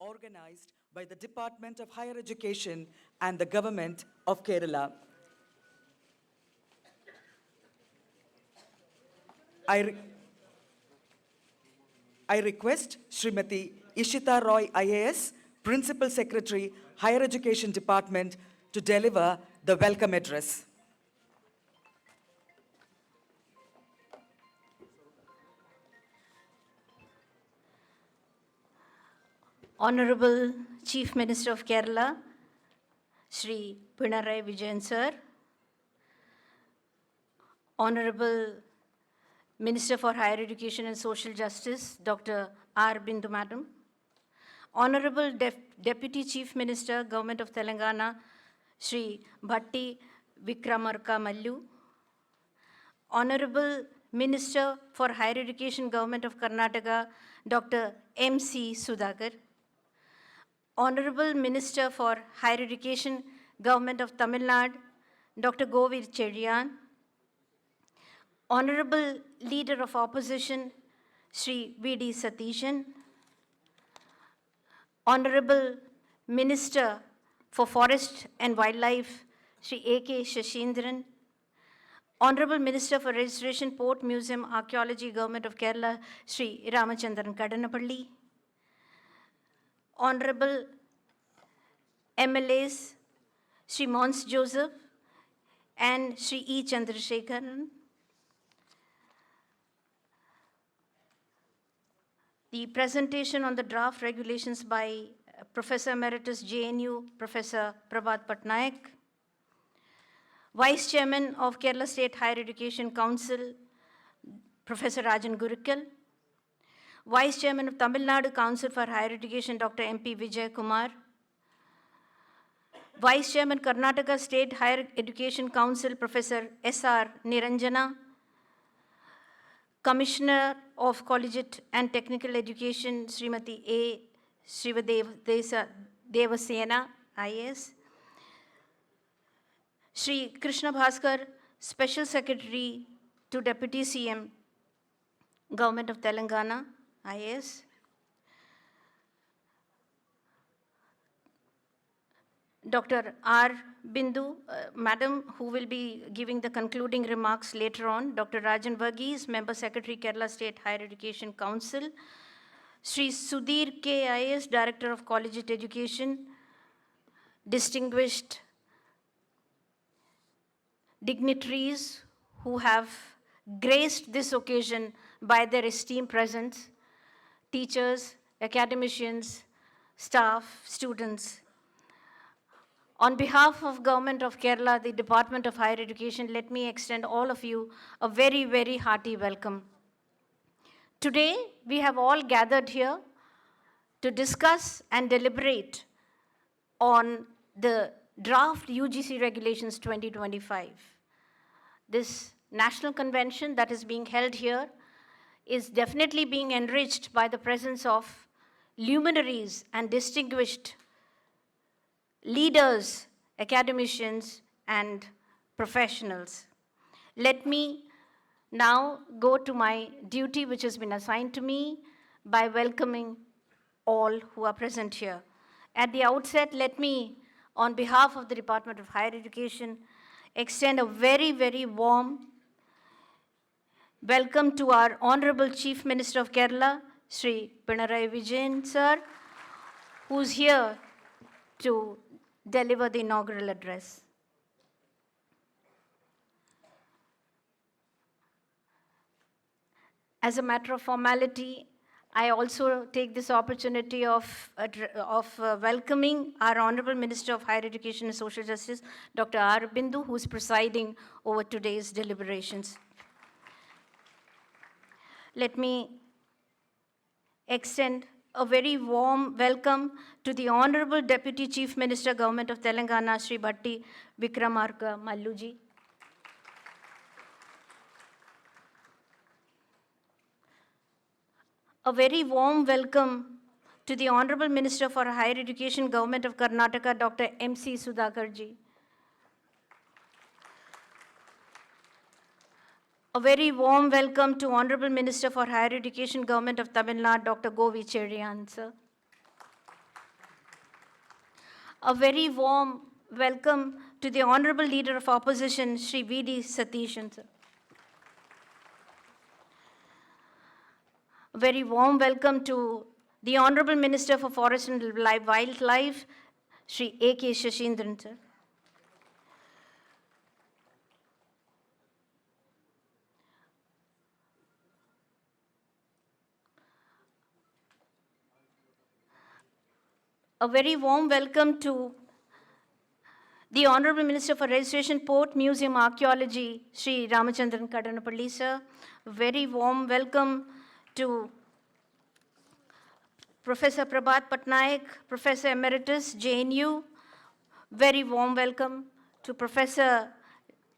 organized by the Department of Higher Education and the Government of Kerala. I request Srimati Ishita Roy IAS, Principal Secretary, Higher Education Department, to deliver the welcome address. Honorable Chief Minister of Kerala, Shri Pinarayi Vijayan Sir, Honorable Minister for Higher Education and Social Justice, Dr. R. Bindu Madam, Honorable Deputy Chief Minister, Government of Telangana, Shri Bhatti Vikramarka Mallu, Honorable Minister for Higher Education, Government of Karnataka, Dr. M.C. Sudhakar, Honorable Minister for Higher Education, Government of Tamil Nadu, Dr. Govir Cheriyan, Honorable Leader of Opposition, Shri V.D. Satishan, Honorable Minister for Forest and Wildlife, Shri A.K. Shashindran, Honorable Minister for Registration, Port, Museum, Archaeology, Government of Kerala, Shri Ramachandran Kadanapalli, Honorable MLAs, Shri Mons Joseph and Shri E. Chandrasekharan, the presentation on the draft regulations by Professor Emeritus JNU, Professor Prabhat Patnaik, Vice Chairman of Kerala State Higher Education Council, Professor Rajan Gurukal, Vice Chairman of Tamil Nadu Council for Higher Education, Dr. M.P. Vijay Kumar, Vice Chairman Karnataka State Higher Education Council, Professor S.R. Niranjana, Commissioner of Collegiate and Technical Education, Srimati A. Devasena, IAS, Shri Krishna Bhaskar, Special Secretary to Deputy CM, Government of Telangana, IAS, Dr. R. Bindu, Madam, who will be giving the concluding remarks later on, Dr. Rajan Varghese, Member Secretary, Kerala State Higher Education Council, Shri Sudhir K. IAS, Director of Collegiate Education, distinguished dignitaries who have graced this occasion by their esteemed presence, teachers, academicians, staff, students. On behalf of Government of Kerala, the Department of Higher Education, let me extend all of you a very, very hearty welcome. Today, we have all gathered here to discuss and deliberate on the draft UGC Regulations 2025. This national convention that is being held here is definitely being enriched by the presence of luminaries and distinguished leaders, academicians, and professionals. Let me now go to my duty, which has been assigned to me, by welcoming all who are present here. At the outset, let me, on behalf of the Department of Higher Education, extend a very, very warm welcome to our Honorable Chief Minister of Kerala, Shri Pinarayi Vijayan Sir, who's here to deliver the inaugural address. As a matter of formality, I also take this opportunity of welcoming our Honorable Minister of Higher Education and Social Justice, Dr. R. Bindu, who is presiding over today's deliberations. Let me extend a very warm welcome to the Honorable Deputy Chief Minister, Government of Telangana, Shri Bhatti Vikramarka Malluji. A very warm welcome to the Honorable Minister for Higher Education, Government of Karnataka, Dr. M.C. Sudhakarji. A very warm welcome to Honorable Minister for Higher Education, Government of Tamil Nadu, Dr. Govir Cheriyan, sir. A very warm welcome to the Honorable Leader of Opposition, Shri V.D. Satishan, sir. A very warm welcome to the Honorable Minister for Forest and Wildlife, Shri A.K. Shashindran, sir. A very warm welcome to the Honorable Minister for Registration, Port, Museum, Archaeology, Sri Ramachandran Kadanapalli, sir. A very warm welcome to Professor Prabhat Patnaik, Professor Emeritus, JNU. Very warm welcome to Professor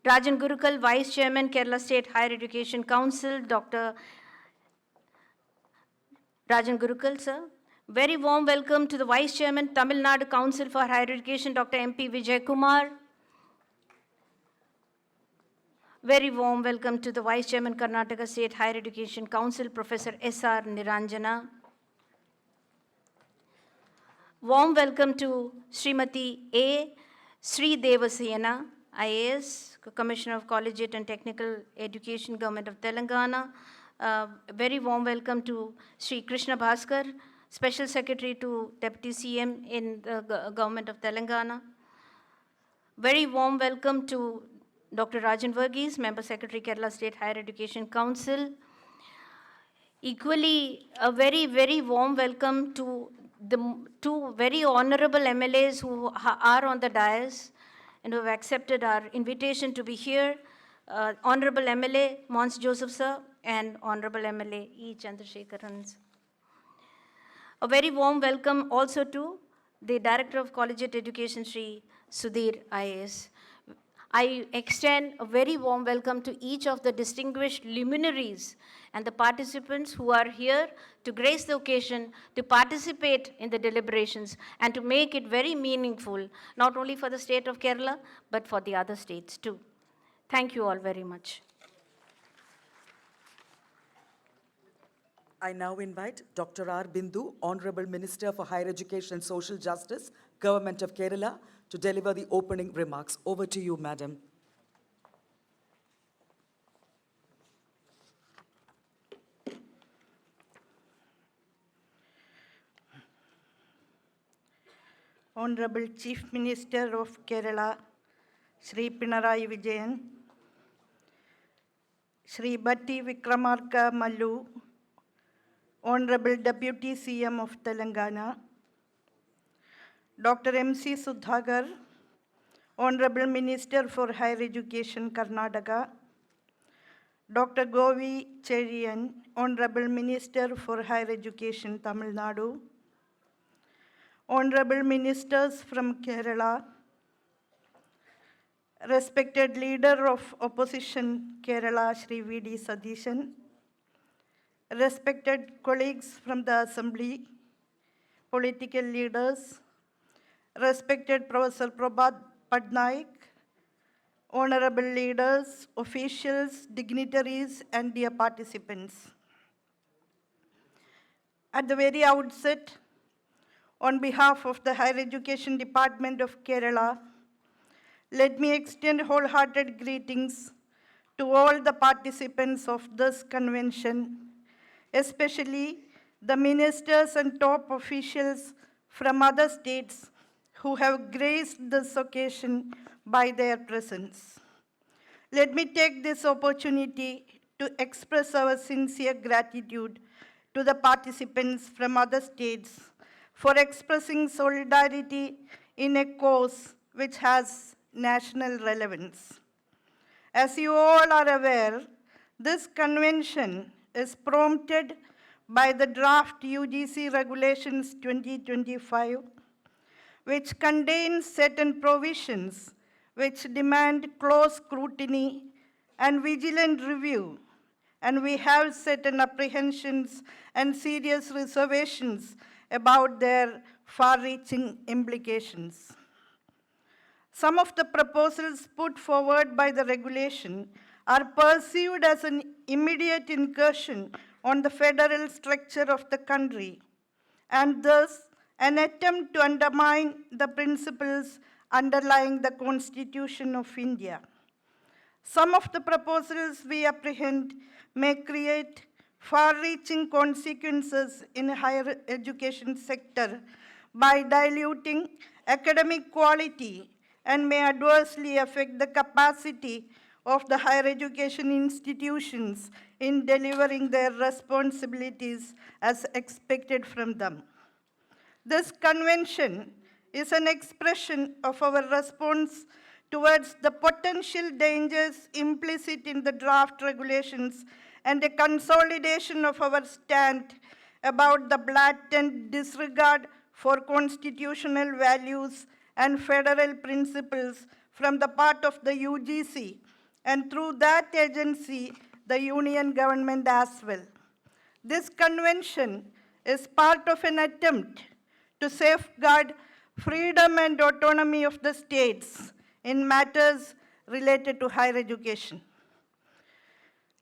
Rajan Gurukal, Vice Chairman, Kerala State Higher Education Council, Dr. Rajan Gurukal, sir. Very warm welcome to the Vice Chairman, Tamil Nadu Council for Higher Education, Dr. M.P. Vijay Kumar. Very warm welcome to the Vice Chairman, Karnataka State Higher Education Council, Professor S.R. Niranjana. Warm welcome to Srimati A. Sri Devasena, IAS, Commissioner of Collegiate and Technical Education, Government of Telangana. Very warm welcome to Sri Krishna Bhaskar, Special Secretary to Deputy CM in the Government of Telangana. Very warm welcome to Dr. Rajan Varghese, Member Secretary, Kerala State Higher Education Council. Equally, a very, very warm welcome to the two very honorable MLAs who are on the dais and who have accepted our invitation to be here. Honorable MLA Mons Joseph, sir, and Honorable MLA E. Chandrasekharan, sir. A very warm welcome also to the Director of Collegiate Education, Sri Sudhir IAS. I extend a very warm welcome to each of the distinguished luminaries and the participants who are here to grace the occasion, to participate in the deliberations, and to make it very meaningful, not only for the state of Kerala, but for the other states too. Thank you all very much. I now invite Dr. R. Bindu, Honorable Minister for Higher Education and Social Justice, Government of Kerala, to deliver the opening remarks. Over to you, Madam. Honorable Chief Minister of Kerala, Shri Pinarayi Vijayan, Shri Batti Vikramarka Mallu, Honorable Deputy CM of Telangana, Dr. M.C. Sudhagar, Honorable Minister for Higher Education, Karnataka, Dr. Govi Cherian, Honorable Minister for Higher Education, Tamil Nadu, Honorable Ministers from Kerala, respected Leader of Opposition, Kerala, Shri V.D. Satishan, respected colleagues from the Assembly, political leaders, respected Professor Prabhat Patnaik, honorable leaders, officials, dignitaries, and dear participants. At the very outset, on behalf of the Higher Education Department of Kerala, let me extend wholehearted greetings to all the participants of this convention, especially the ministers and top officials from other states who have graced this occasion by their presence. Let me take this opportunity to express our sincere gratitude to the participants from other states for expressing solidarity in a cause which has national relevance. As you all are aware, this convention is prompted by the draft UGC Regulations 2025, which contains certain provisions which demand close scrutiny and vigilant review, and we have certain apprehensions and serious reservations about their far-reaching implications. Some of the proposals put forward by the regulation are perceived as an immediate incursion on the federal structure of the country, and thus an attempt to undermine the principles underlying the Constitution of India. Some of the proposals we apprehend may create far-reaching consequences in the higher education sector by diluting academic quality and may adversely affect the capacity of the higher education institutions in delivering their responsibilities as expected from them. This convention is an expression of our response towards the potential dangers implicit in the draft regulations and a consolidation of our stand about the blatant disregard for constitutional values and federal principles from the part of the UGC and through that agency, the union government as well. This convention is part of an attempt to safeguard freedom and autonomy of the states in matters related to higher education.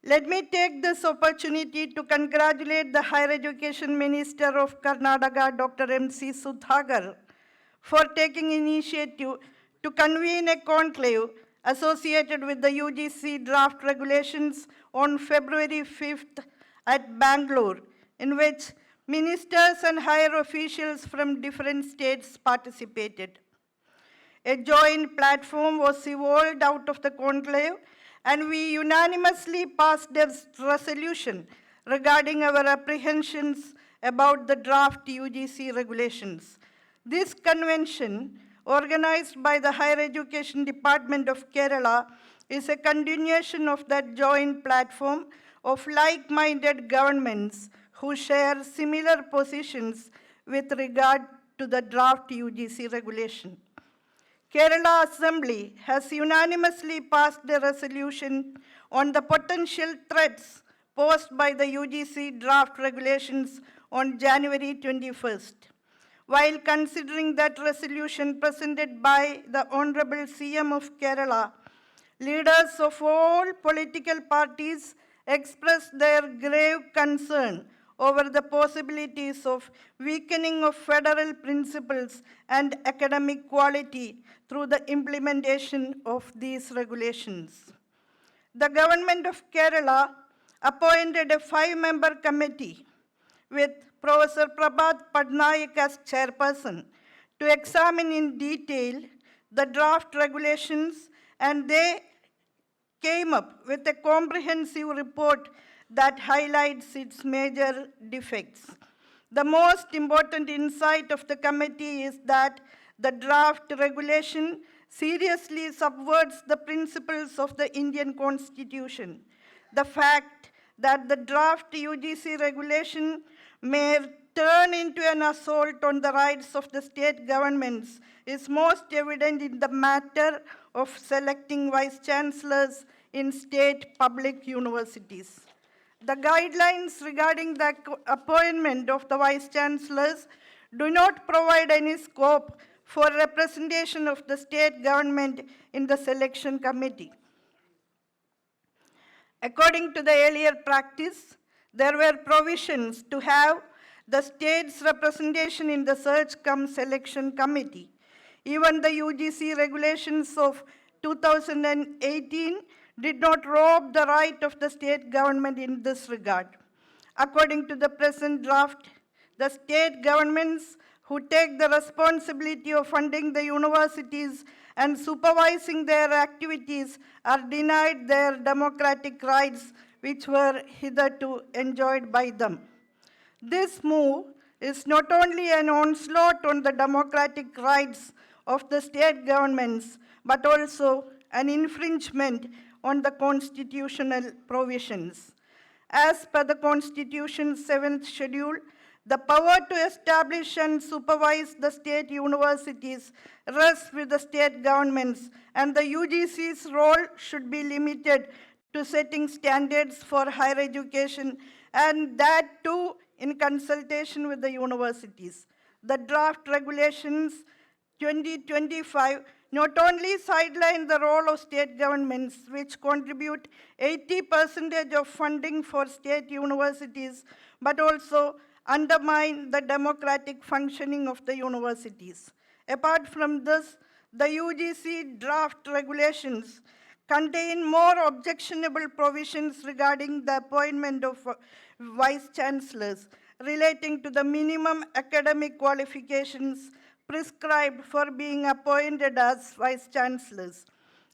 Let me take this opportunity to congratulate the Higher Education Minister of Karnataka, Dr. M.C. Sudhakar, for taking initiative to convene a conclave associated with the UGC draft regulations on February 5th at Bangalore, in which ministers and higher officials from different states participated. A joint platform was evolved out of the conclave, and we unanimously passed a resolution regarding our apprehensions about the draft UGC regulations. This convention, organized by the Higher Education Department of Kerala, is a continuation of that joint platform of like-minded governments who share similar positions with regard to the draft UGC regulation. Kerala Assembly has unanimously passed a resolution on the potential threats posed by the UGC draft regulations on January 21st. While considering that resolution presented by the Honorable CM of Kerala, leaders of all political parties expressed their grave concern over the possibilities of weakening of federal principles and academic quality through the implementation of these regulations. The government of Kerala appointed a 5-member committee with Professor Prabhat Patnaik as chairperson to examine in detail the draft regulations, and they came up with a comprehensive report that highlights its major defects. The most important insight of the committee is that the draft regulation seriously subverts the principles of the Indian Constitution. The fact that the draft UGC regulation may turn into an assault on the rights of the state governments is most evident in the matter of selecting vice chancellors in state public universities. The guidelines regarding the appointment of the vice chancellors do not provide any scope for representation of the state government in the selection committee. According to the earlier practice, there were provisions to have the state's representation in the search cum selection committee. Even the UGC regulations of 2018 did not rob the right of the state government in this regard. According to the present draft, the state governments who take the responsibility of funding the universities and supervising their activities are denied their democratic rights which were hitherto enjoyed by them. This move is not only an onslaught on the democratic rights of the state governments, but also an infringement on the constitutional provisions. As per the Constitution's 7th schedule, the power to establish and supervise the state universities rests with the state governments, and the UGC's role should be limited to setting standards for higher education, and that too in consultation with the universities. The draft regulations 2025 not only sideline the role of state governments, which contribute 80% of funding for state universities, but also undermine the democratic functioning of the universities. Apart from this, the UGC draft regulations contain more objectionable provisions regarding the appointment of vice chancellors relating to the minimum academic qualifications prescribed for being appointed as vice chancellors.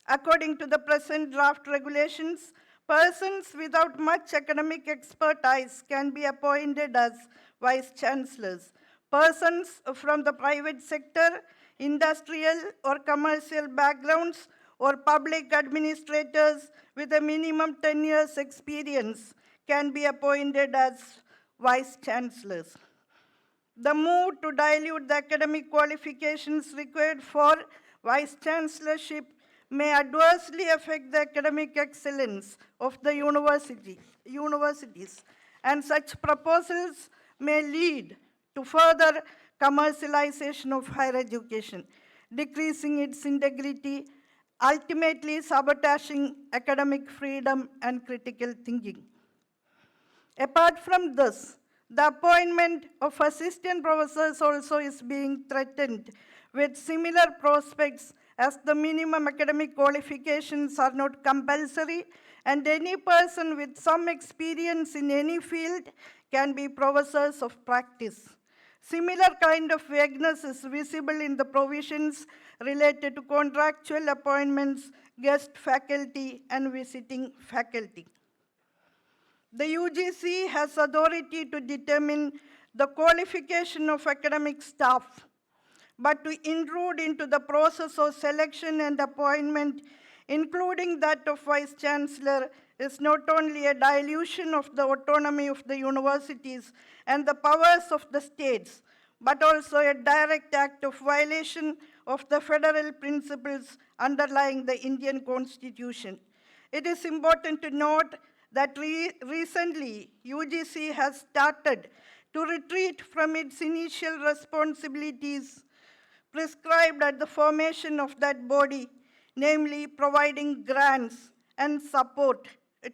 According to the present draft regulations, persons without much academic expertise can be appointed as vice chancellors. Persons from the private sector, industrial or commercial backgrounds, or public administrators with a minimum 10 years experience can be appointed as vice chancellors. The move to dilute the academic qualifications required for vice chancellorship may adversely affect the academic excellence of the universities, and such proposals may lead to further commercialization of higher education, decreasing its integrity, ultimately sabotaging academic freedom and critical thinking. Apart from this, the appointment of assistant professors also is being threatened with similar prospects, as the minimum academic qualifications are not compulsory and any person with some experience in any field can be professors of practice. Similar kind of vagueness is visible in the provisions related to contractual appointments, guest faculty, and visiting faculty. The UGC has authority to determine the qualification of academic staff, but to intrude into the process of selection and appointment, including that of vice chancellor, is not only a dilution of the autonomy of the universities and the powers of the states, but also a direct act of violation of the federal principles underlying the Indian Constitution. It is important to note that recently UGC has started to retreat from its initial responsibilities prescribed at the formation of that body, namely providing grants and support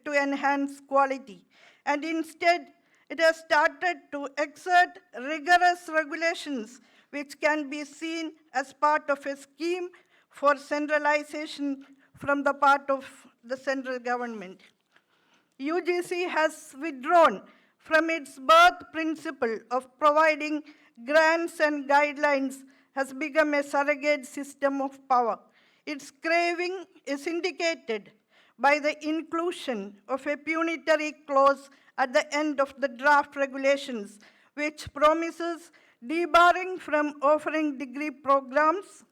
to enhance quality. And instead, it has started to exert rigorous regulations which can be seen as part of a scheme for centralization from the part of the central government. UGC has withdrawn from its birth principle of providing grants and guidelines, has become a surrogate system of power. Its craving is indicated by the inclusion of a punitory clause at the end of the draft regulations, which promises debarring from offering degree programs,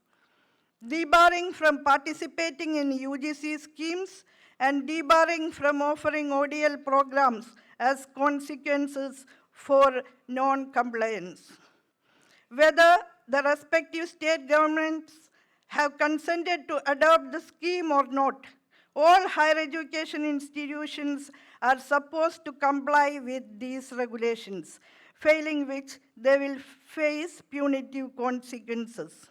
debarring from participating in UGC schemes, and debarring from offering ODL programs as consequences for non-compliance. Whether the respective state governments have consented to adopt the scheme or not, all higher education institutions are supposed to comply with these regulations, failing which they will face punitive consequences.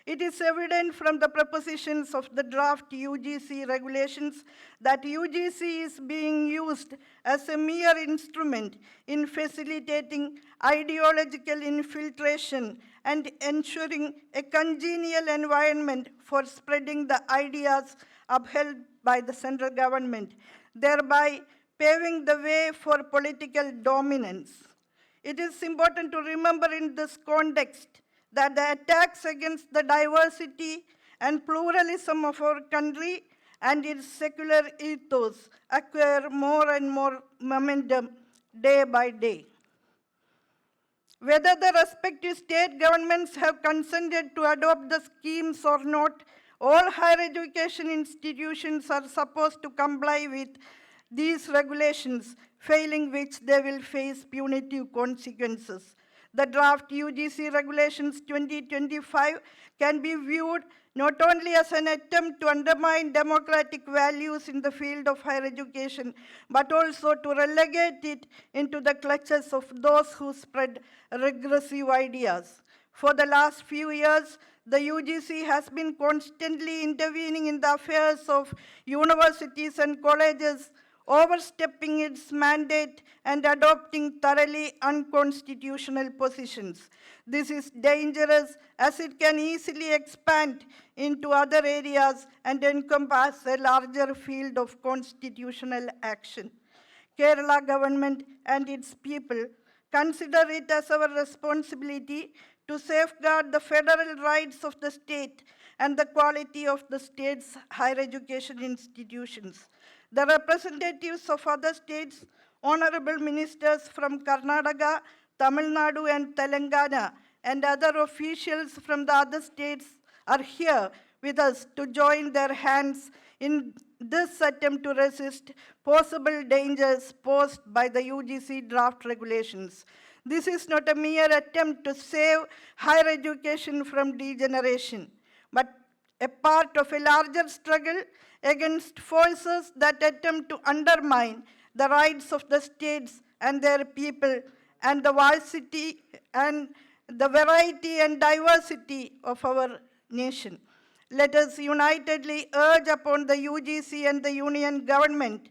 It is evident from the propositions of the draft UGC regulations that UGC is being used as a mere instrument in facilitating ideological infiltration and ensuring a congenial environment for spreading the ideas upheld by the central government, thereby paving the way for political dominance. It is important to remember in this context that the attacks against the diversity and pluralism of our country and its secular ethos acquire more and more momentum day by day. Whether the respective state governments have consented to adopt the schemes or not, all higher education institutions are supposed to comply with these regulations, failing which they will face punitive consequences. The draft UGC Regulations 2025 can be viewed not only as an attempt to undermine democratic values in the field of higher education, but also to relegate it into the clutches of those who spread regressive ideas. For the last few years, the UGC has been constantly intervening in the affairs of universities and colleges, overstepping its mandate and adopting thoroughly unconstitutional positions. This is dangerous as it can easily expand into other areas and encompass a larger field of constitutional action. Kerala government and its people consider it as our responsibility to safeguard the federal rights of the state and the quality of the state's higher education institutions. The representatives of other states, honorable ministers from Karnataka, Tamil Nadu and Telangana, and other officials from the other states are here with us to join their hands in this attempt to resist possible dangers posed by the UGC draft regulations. This is not a mere attempt to save higher education from degeneration, but a part of a larger struggle against forces that attempt to undermine the rights of the states and their people and the variety and diversity of our nation. Let us unitedly urge upon the UGC and the union government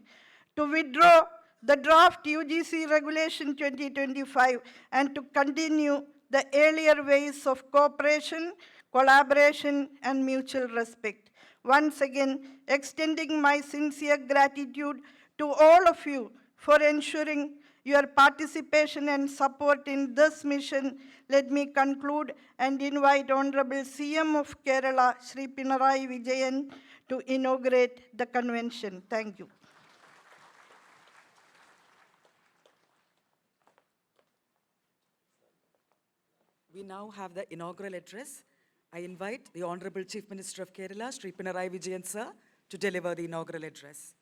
to withdraw the draft UGC Regulation 2025 and to continue the earlier ways of cooperation, collaboration, and mutual respect. Once again, extending my sincere gratitude to all of you for ensuring your participation and support in this mission, let me conclude and invite Honorable CM of Kerala, Shri Pinarayi Vijayan, to inaugurate the convention. Thank you. We now have the inaugural address. I invite the Honorable Chief Minister of Kerala, Shri Pinarayi Vijayan sir, to deliver the inaugural address.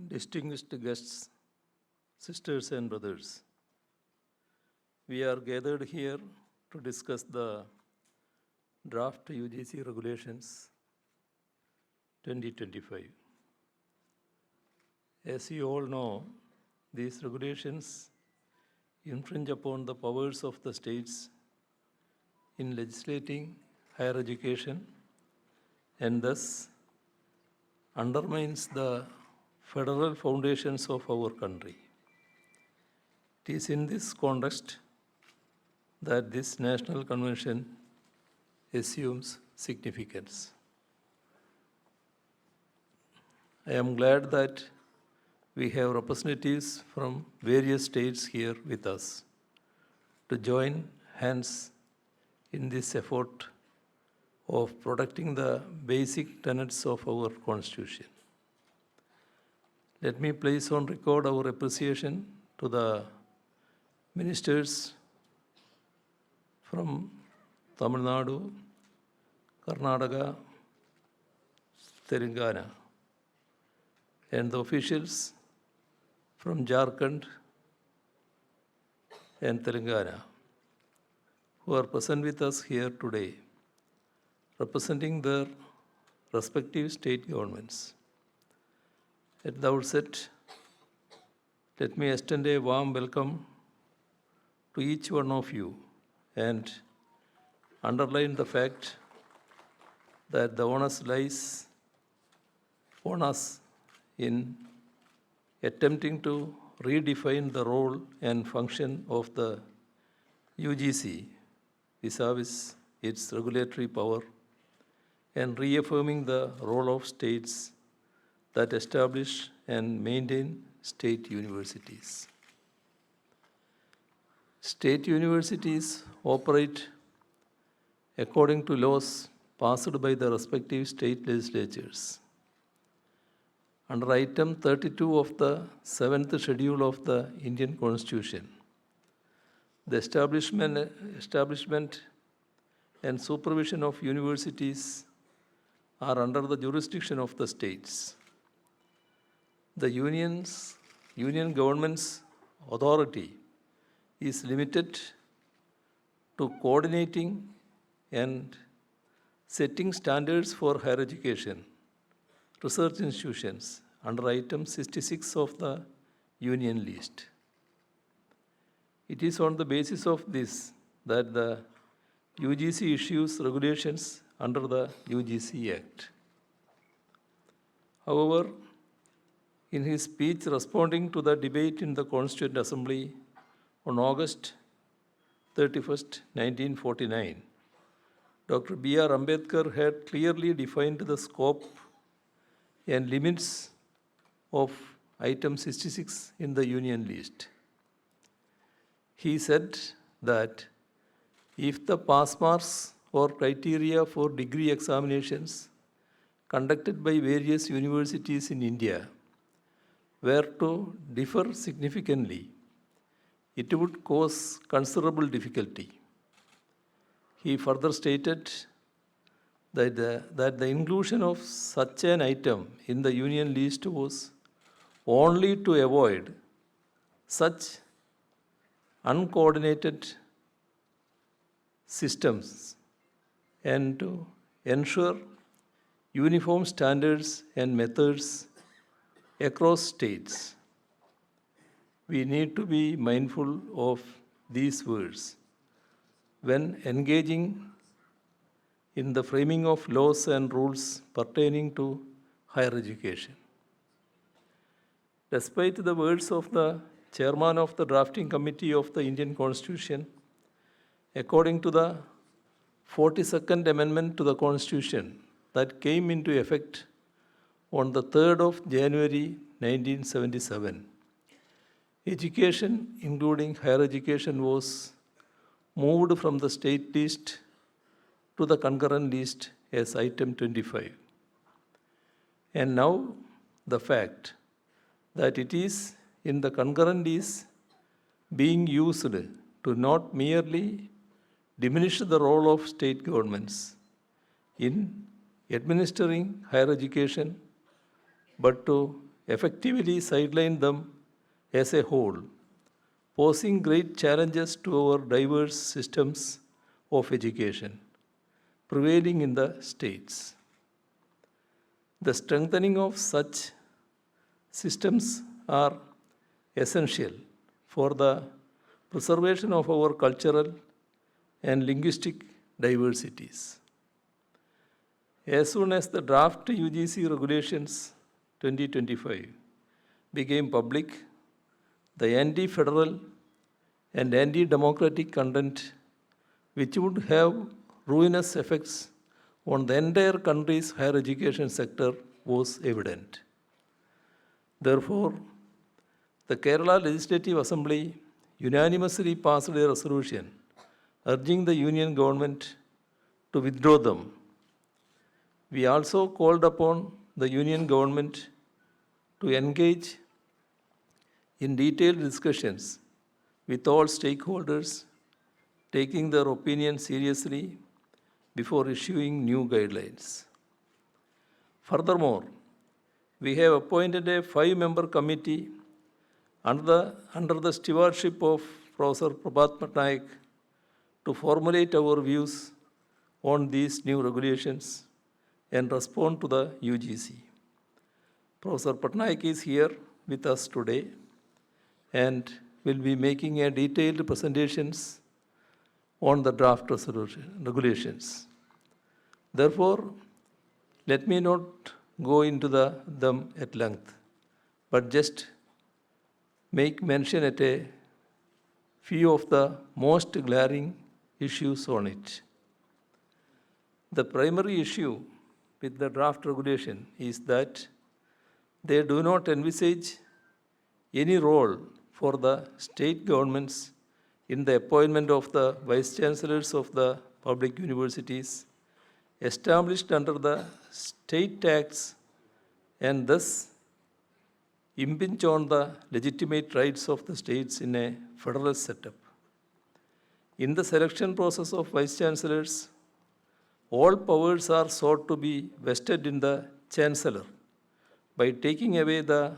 Distinguished guests, sisters and brothers, we are gathered here to discuss the draft UGC regulations 2025. As you all know, these regulations infringe upon the powers of the states in legislating higher education and thus undermines the federal foundations of our country. It is in this context that this national convention assumes significance. I am glad that we have representatives from various states here with us to join hands in this effort of protecting the basic tenets of our Constitution. Let me place on record our appreciation to the ministers from Tamil Nadu, Karnataka, Telangana, and the officials from Jharkhand and Telangana who are present with us here today, representing their respective state governments. At the outset, let me extend a warm welcome to each one of you and underline the fact that the onus lies on us in attempting to redefine the role and function of the UGC vis-a-vis its regulatory power and reaffirming the role of states that establish and maintain state universities. State universities operate according to laws passed by the respective state legislatures. Under item 32 of the 7th schedule of the Indian Constitution, the establishment and supervision of universities are under the jurisdiction of the states. The union government's authority is limited to coordinating and setting standards for higher education, research institutions, under item 66 of the Union list. It is on the basis of this that the UGC issues regulations under the UGC Act. However, in his speech responding to the debate in the Constituent Assembly on August 31st, 1949, Dr. B.R. Ambedkar had clearly defined the scope and limits of item 66 in the Union list. He said that if the pass marks or criteria for degree examinations conducted by various universities in India were to differ significantly, it would cause considerable difficulty. He further stated that the inclusion of such an item in the Union list was only to avoid such uncoordinated systems and to ensure uniform standards and methods across states. We need to be mindful of these words when engaging in the framing of laws and rules pertaining to higher education. Despite the words of the chairman of the drafting committee of the Indian Constitution, according to the 42nd Amendment to the Constitution that came into effect on the 3rd of January 1977, education, including higher education, was moved from the state list to the concurrent list as item 25. And now the fact that it is in the concurrent list being used to not merely diminish the role of state governments in administering higher education, but to effectively sideline them as a whole, posing great challenges to our diverse systems of education prevailing in the states. The strengthening of such systems are essential for the preservation of our cultural and linguistic diversities. As soon as the draft UGC regulations 2025 became public, the anti-federal and anti-democratic content, which would have ruinous effects on the entire country's higher education sector, was evident. Therefore, the Kerala Legislative Assembly unanimously passed a resolution urging the Union government to withdraw them. We also called upon the Union government to engage in detailed discussions with all stakeholders, taking their opinion seriously before issuing new guidelines. Furthermore, we have appointed a 5-member committee under the stewardship of Professor Prabhat Patnaik to formulate our views on these new regulations and respond to the UGC. Professor Patnaik is here with us today and will be making a detailed presentations on the draft regulations. Therefore, let me not go into them at length, but just make mention at a few of the most glaring issues on it. The primary issue with the draft regulation is that they do not envisage any role for the state governments in the appointment of the vice chancellors of the public universities established under the state acts and thus impinge on the legitimate rights of the states in a federal setup. In the selection process of vice chancellors, all powers are sought to be vested in the chancellor by taking away the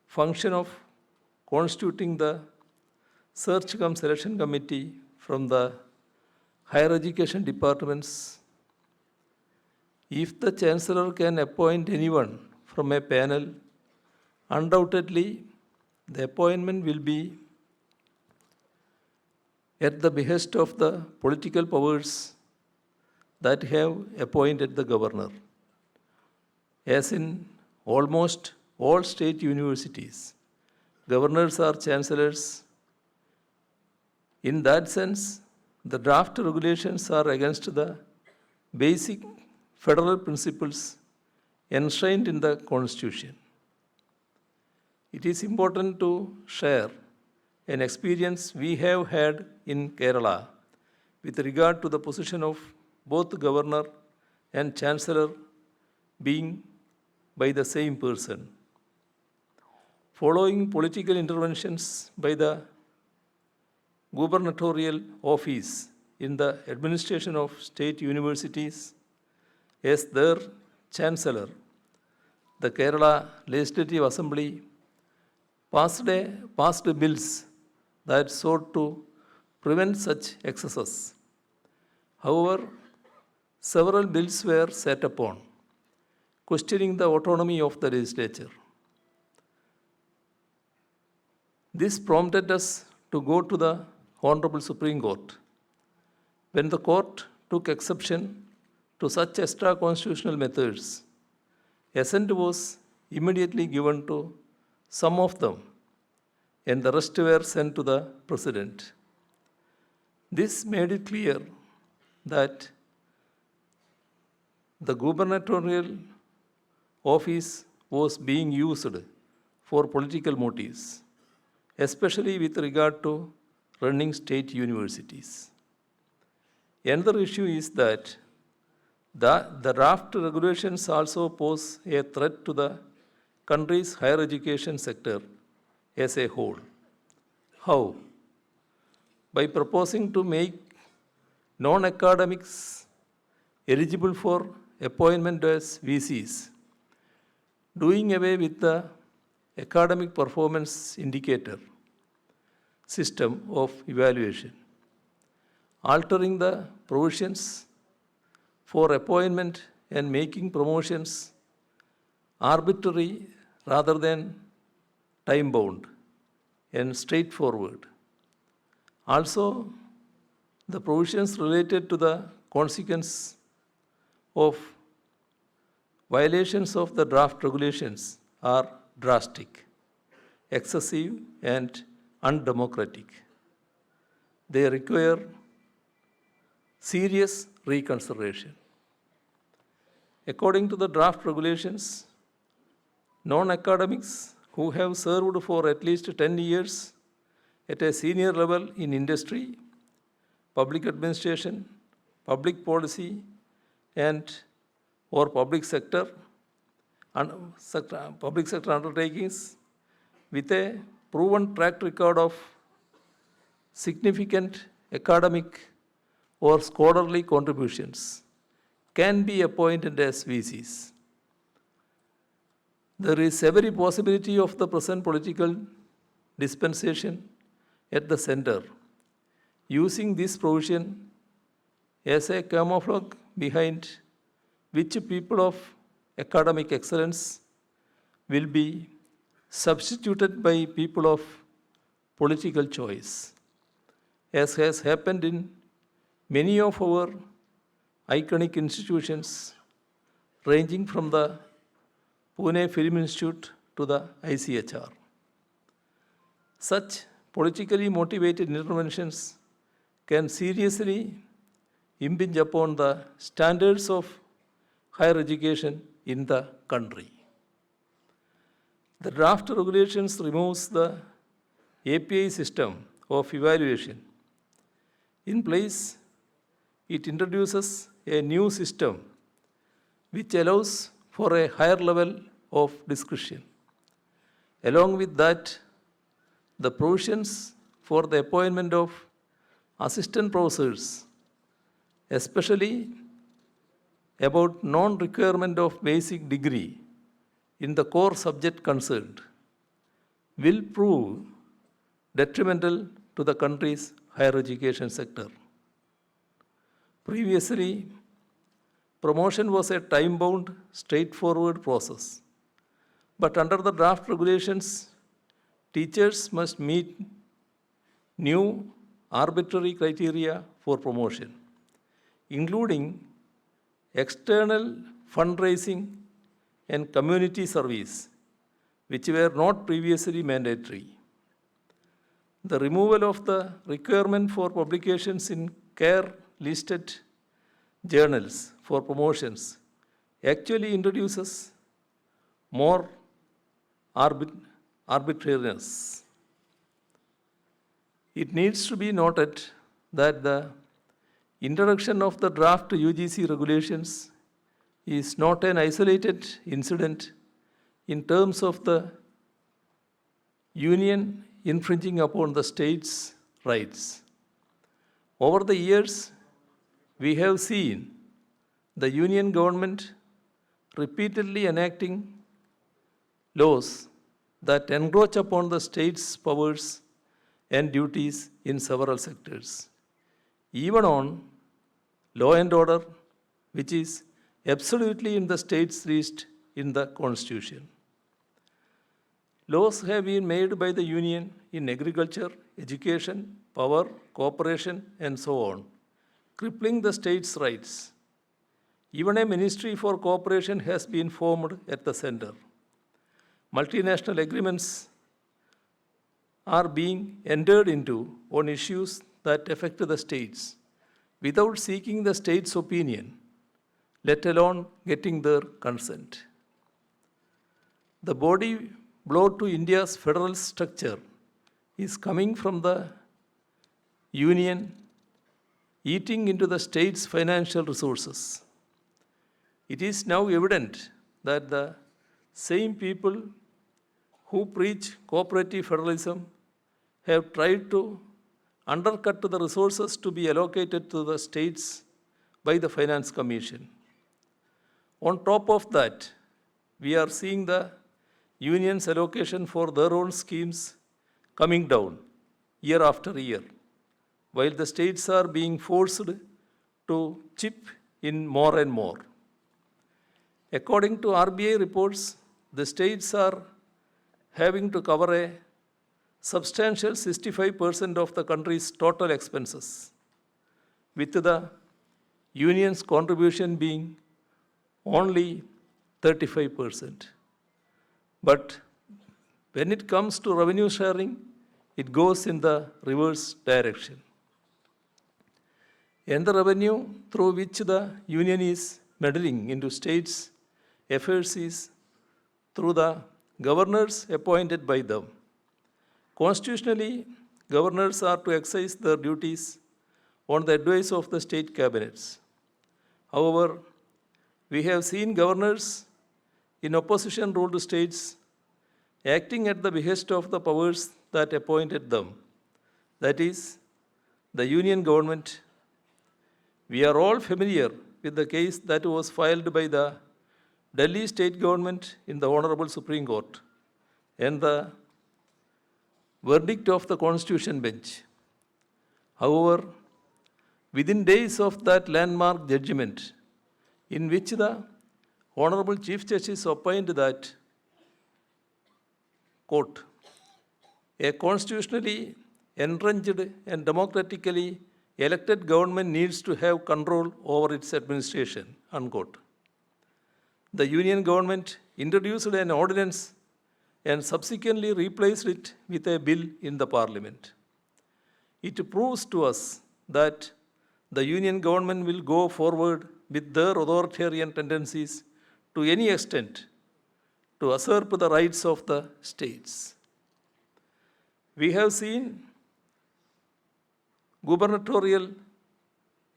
function of constituting the search cum selection committee from the higher education departments. If the chancellor can appoint anyone from a panel undoubtedly the appointment will be at the behest of the political powers that have appointed the governor. As in almost all state universities, governors are chancellors. In that sense, the draft regulations are against the basic federal principles enshrined in the Constitution. It is important to share an experience we have had in Kerala with regard to the position of both governor and chancellor being by the same person. Following political interventions by the gubernatorial office in the administration of state universities, as their chancellor, the Kerala Legislative Assembly passed bills that sought to prevent such excesses. However, several bills were set upon, questioning the autonomy of the legislature. This prompted us to go to the Honorable Supreme Court. When the court took exception to such extra-constitutional methods, assent was immediately given to some of them, and the rest were sent to the President. This made it clear that the gubernatorial office was being used for political motives, especially with regard to running state universities. Another issue is that the draft regulations also pose a threat to the country's higher education sector as a whole. How? By proposing to make non-academics eligible for appointment as VCs, doing away with the academic performance indicator system of evaluation, altering the provisions for appointment and making promotions arbitrary rather than time-bound and straightforward. Also, the provisions related to the consequence of violations of the draft regulations are drastic, excessive, and undemocratic. They require serious reconsideration. According to the draft regulations, non-academics who have served for at least 10 years at a senior level in industry, public administration, public policy, and or public sector undertakings with a proven track record of significant academic or scholarly contributions can be appointed as VCs. There is every possibility of the present political dispensation at the center using this provision as a camouflage behind which people of academic excellence will be substituted by people of political choice, as has happened in many of our iconic institutions, ranging from the Pune Film Institute to the ICHR. Such politically motivated interventions can seriously impinge upon the standards of higher education in the country. The draft regulations removes the API system of evaluation. In place, it introduces a new system which allows for a higher level of discretion. Along with that, the provisions for the appointment of assistant professors, especially about non-requirement of basic degree in the core subject concerned, will prove detrimental to the country's higher education sector. But under the draft regulations, teachers must meet new arbitrary criteria for promotion, including external fundraising and community service, which were not previously mandatory. The removal of the requirement for publications in care-listed journals for promotions actually introduces more arbitrariness. It needs to be noted that the introduction of the draft UGC regulations is not an isolated incident in terms of the union infringing upon the state's rights. Over the years, we have seen the union government repeatedly enacting laws that encroach upon the state's powers and duties in several sectors, even on law and order, which is absolutely in the state's reach in the Constitution. Laws have been made by the Union in agriculture, education, power, cooperation, and so on, crippling the state's rights. Even a ministry for cooperation has been formed at the center. Multinational agreements are being entered into on issues that affect the states without seeking the state's opinion, let alone getting their consent. The body blow to India's federal structure is coming from the union eating into the state's financial resources. It is now evident that the same people who preach cooperative federalism have tried to undercut the resources to be allocated to the states by the Finance Commission. On top of that, we are seeing the union's allocation for their own schemes coming down year after year, while the states are being forced to chip in more and more. According to RBI reports, the states are having to cover a substantial 65% of the country's total expenses, with the union's contribution being only 35%. But when it comes to revenue sharing, it goes in the reverse direction. And the revenue through which the union is meddling into states' affairs is through the governors appointed by them. Constitutionally, governors are to exercise their duties on the advice of the state cabinets. However, we have seen governors in opposition ruled states acting at the behest of the powers that appointed them, that is, the union government. We are all familiar with the case that was filed by the Delhi state government in the Honorable Supreme Court and the verdict of the Constitution bench. However, within days of that landmark judgment, in which the Honorable Chief Justice opined that, quote, a constitutionally entrenched and democratically elected government needs to have control over its administration, unquote. The union government introduced an ordinance and subsequently replaced it with a bill in the parliament. It proves to us that the union government will go forward with their authoritarian tendencies to any extent to usurp the rights of the states. We have seen gubernatorial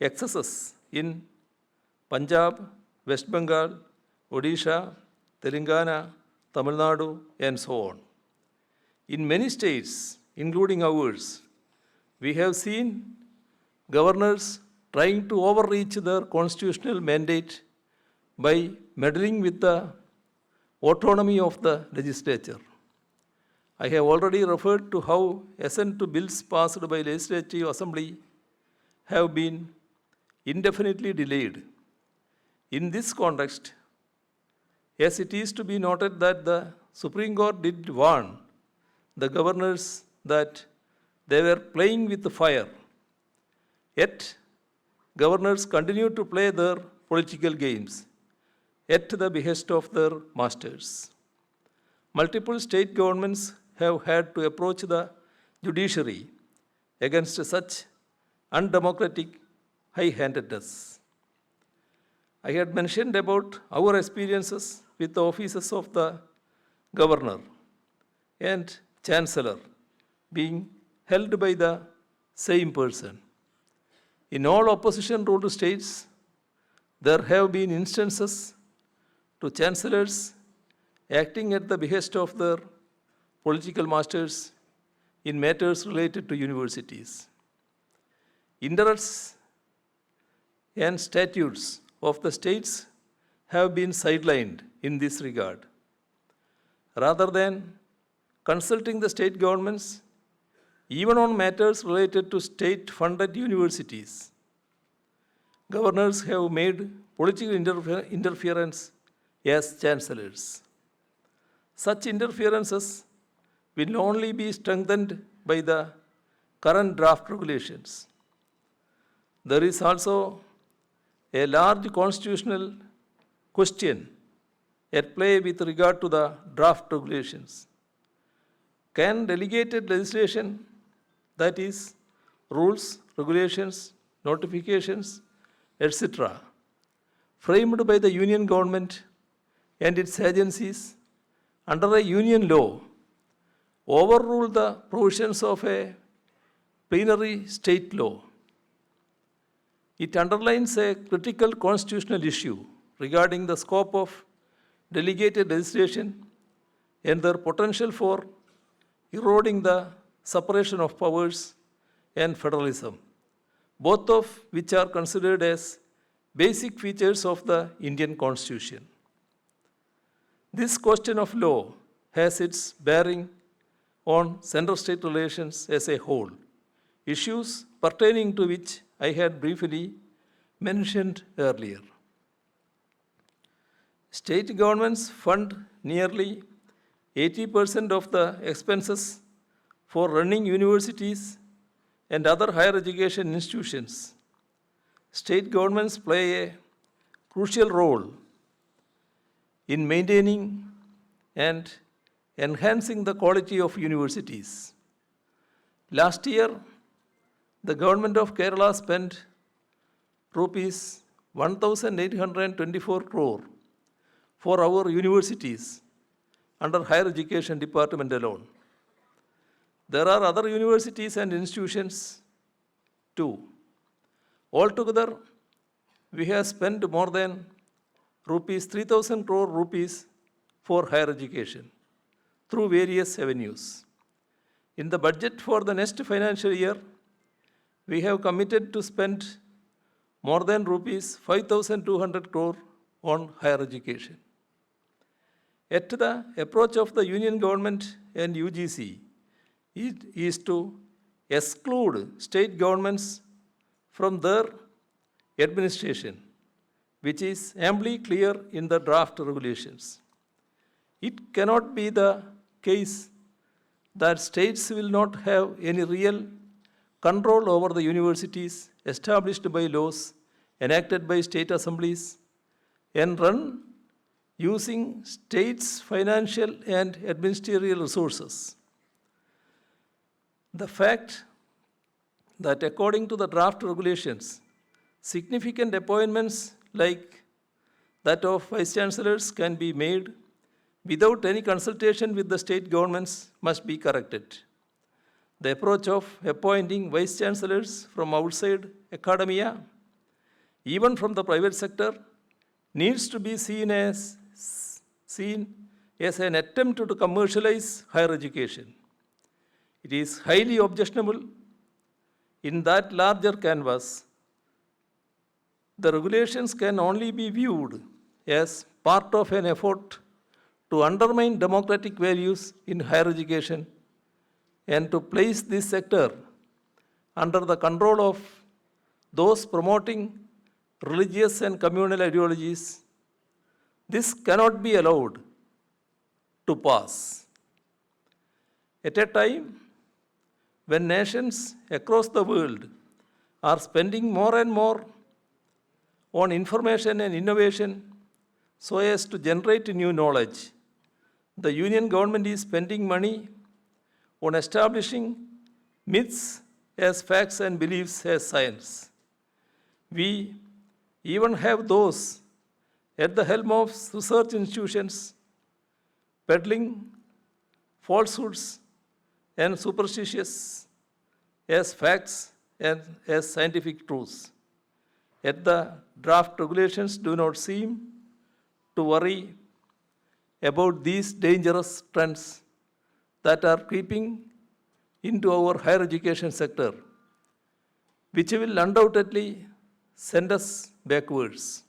excesses in Punjab, West Bengal, Odisha, Telangana, Tamil Nadu, and so on. In many states, including ours, we have seen governors trying to overreach their constitutional mandate by meddling with the autonomy of the legislature. I have already referred to how assent to bills passed by Legislative Assembly have been indefinitely delayed. In this context, as it is to be noted that the Supreme Court did warn the governors that they were playing with fire. Yet, governors continued to play their political games at the behest of their masters. Multiple state governments have had to approach the judiciary against such undemocratic high-handedness. I had mentioned about our experiences with the offices of the governor and chancellor being held by the same person. In all opposition-ruled states, there have been instances to chancellors acting at the behest of their political masters in matters related to universities. Interests and statutes of the states have been sidelined in this regard. Rather than consulting the state governments, even on matters related to state-funded universities, governors have made political interference as chancellors. Such interferences will only be strengthened by the current draft regulations. There is also a large constitutional question at play with regard to the draft regulations. Can delegated legislation, that is, rules, regulations, notifications, etc., framed by the union government and its agencies under a union law, overrule the provisions of a plenary state law? It underlines a critical constitutional issue regarding the scope of delegated legislation and their potential for eroding the separation of powers and federalism, both of which are considered as basic features of the Indian Constitution. This question of law has its bearing on center-state relations as a whole, issues pertaining to which I had briefly mentioned earlier. State governments fund nearly 80% of the expenses for running universities and other higher education institutions. State governments play a crucial role in maintaining and enhancing the quality of universities. Last year, the government of Kerala spent rupees 1,824 crore for our universities under higher education department alone. There are other universities and institutions too. Altogether, we have spent more than rupees 3,000 crore rupees for higher education through various avenues. In the budget for the next financial year, we have committed to spend more than rupees 5,200 crore on higher education. At the approach of the union government and UGC, it is to exclude state governments from their administration, which is amply clear in the draft regulations. It cannot be the case that states will not have any real control over the universities established by laws enacted by state assemblies and run using states' financial and ministerial resources. The fact that according to the draft regulations, significant appointments like that of vice chancellors can be made without any consultation with the state governments must be corrected. The approach of appointing vice chancellors from outside academia, even from the private sector, needs to be seen as an attempt to commercialize higher education. It is highly objectionable. In that larger canvas, the regulations can only be viewed as part of an effort to undermine democratic values in higher education and to place this sector under the control of those promoting religious and communal ideologies. This cannot be allowed. to pass. At a time when nations across the world are spending more and more on information and innovation so as to generate new knowledge, the Union government is spending money on establishing myths as facts and beliefs as science. We even have those at the helm of research institutions peddling falsehoods and superstitions as facts and as scientific truths. Yet the draft regulations do not seem to worry about these dangerous trends that are creeping into our higher education sector, which will undoubtedly send us backwards.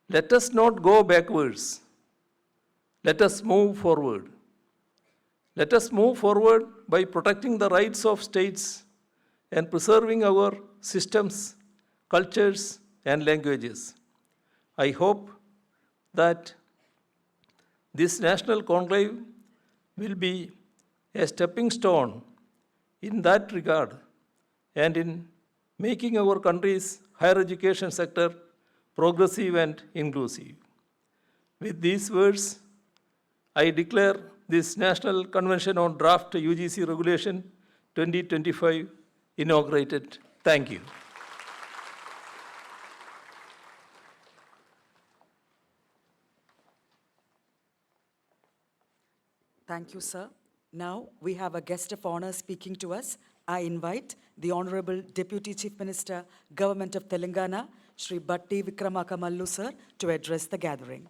Let us not go backwards. Let us move forward. Let us move forward by protecting the rights of states and preserving our systems, cultures, and languages. I hope that this national conclave will be a stepping stone in that regard and in making our country's higher education sector progressive and inclusive. With these words, I declare this National Convention on Draft UGC Regulation 2025 inaugurated. Thank you. Thank you, sir. Now we have a guest of honor speaking to us. I invite the Honorable Deputy Chief Minister, Government of Telangana, Shri Batti Vikramakammallu, sir, to address the gathering.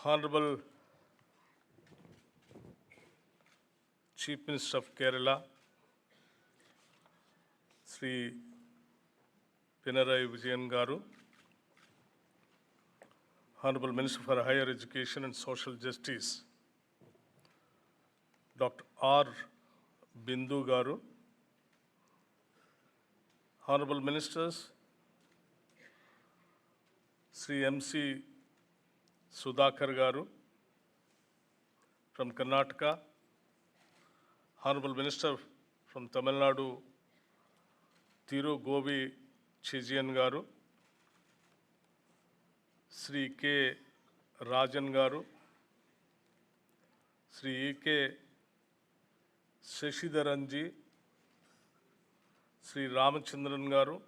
Honorable Chief Minister of Kerala, Sri Pinarayi Vijayan Garu, Honorable Minister for Higher Education and Social Justice, Dr. R. Bindu Garu, Honorable Ministers, Sri M.C. Sudhakar Garu from Karnataka, Honorable Minister from Tamil Nadu, Thiru Govi Chijian Garu, Sri K. Rajan Garu, Sri E.K. Shashidharanji, Sri Ramachandran Garu,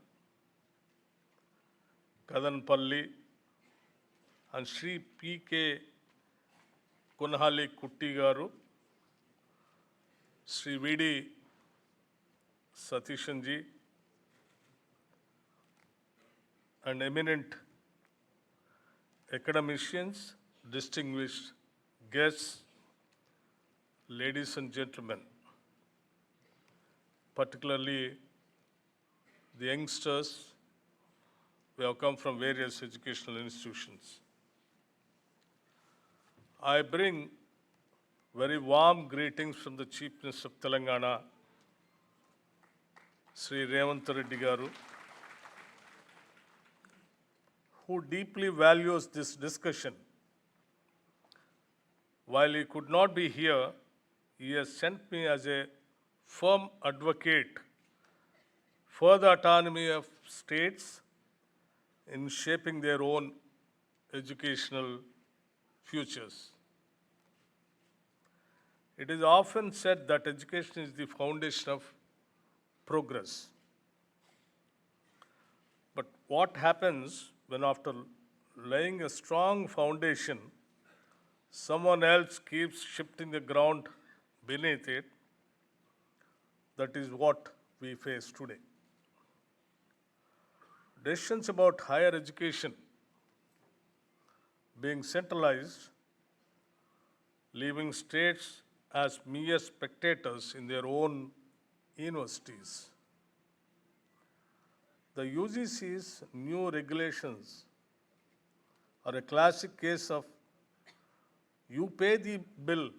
Kadanpalli, and Sri P.K. Kunhali Kutti Garu, Sri V.D. Satishanji, and eminent academicians, distinguished guests, ladies and gentlemen, particularly the youngsters who have come from various educational institutions. I bring very warm greetings from the Chief Minister of Telangana, Sri Revanth Reddy Garu, who deeply values this discussion. While he could not be here, he has sent me as a firm advocate for the autonomy of states in shaping their own educational futures. It is often said that education is the foundation of progress. But what happens when, after laying a strong foundation, someone else keeps shifting the ground beneath it? That is what we face today. Decisions about higher education being centralized, leaving states as mere spectators in their own universities. The UGC's new regulations are a classic case of you pay the bill,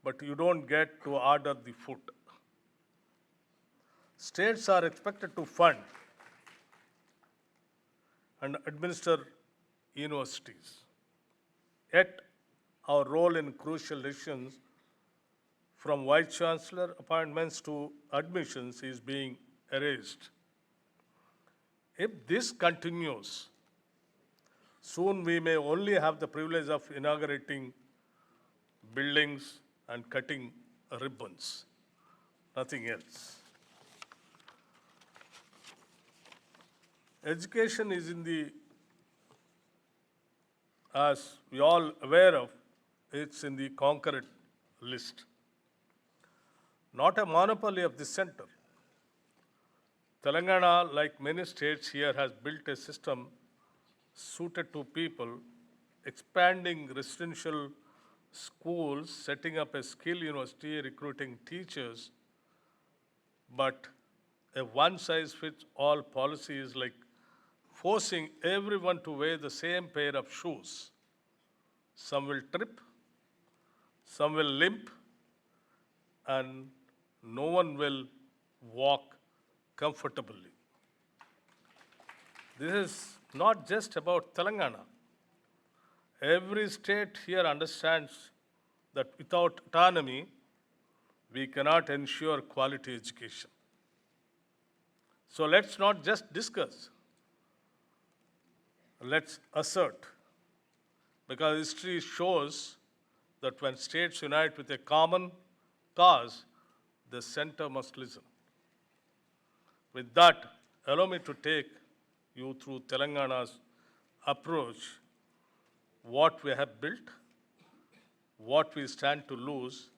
but you don't get to order the food. States are expected to fund and administer universities. Yet, our role in crucial decisions, from Vice Chancellor appointments to admissions, is being erased. If this continues, soon we may only have the privilege of inaugurating buildings and cutting ribbons, nothing else. Education is as we all aware of, it's in the conquered list. Not a monopoly of the center. Telangana, like many states here, has built a system suited to people, expanding residential schools, setting up a skill university, recruiting teachers. But a one-size-fits-all policy is like forcing everyone to wear the same pair of shoes. Some will trip, some will limp, and no one will walk comfortably. This is not just about Telangana. Every state here understands that without autonomy, we cannot ensure quality education. So let's not just discuss. Let's assert. Because history shows that when states unite with a common cause, the center must listen. With that, allow me to take you through Telangana's approach, what we have built, what we stand to lose,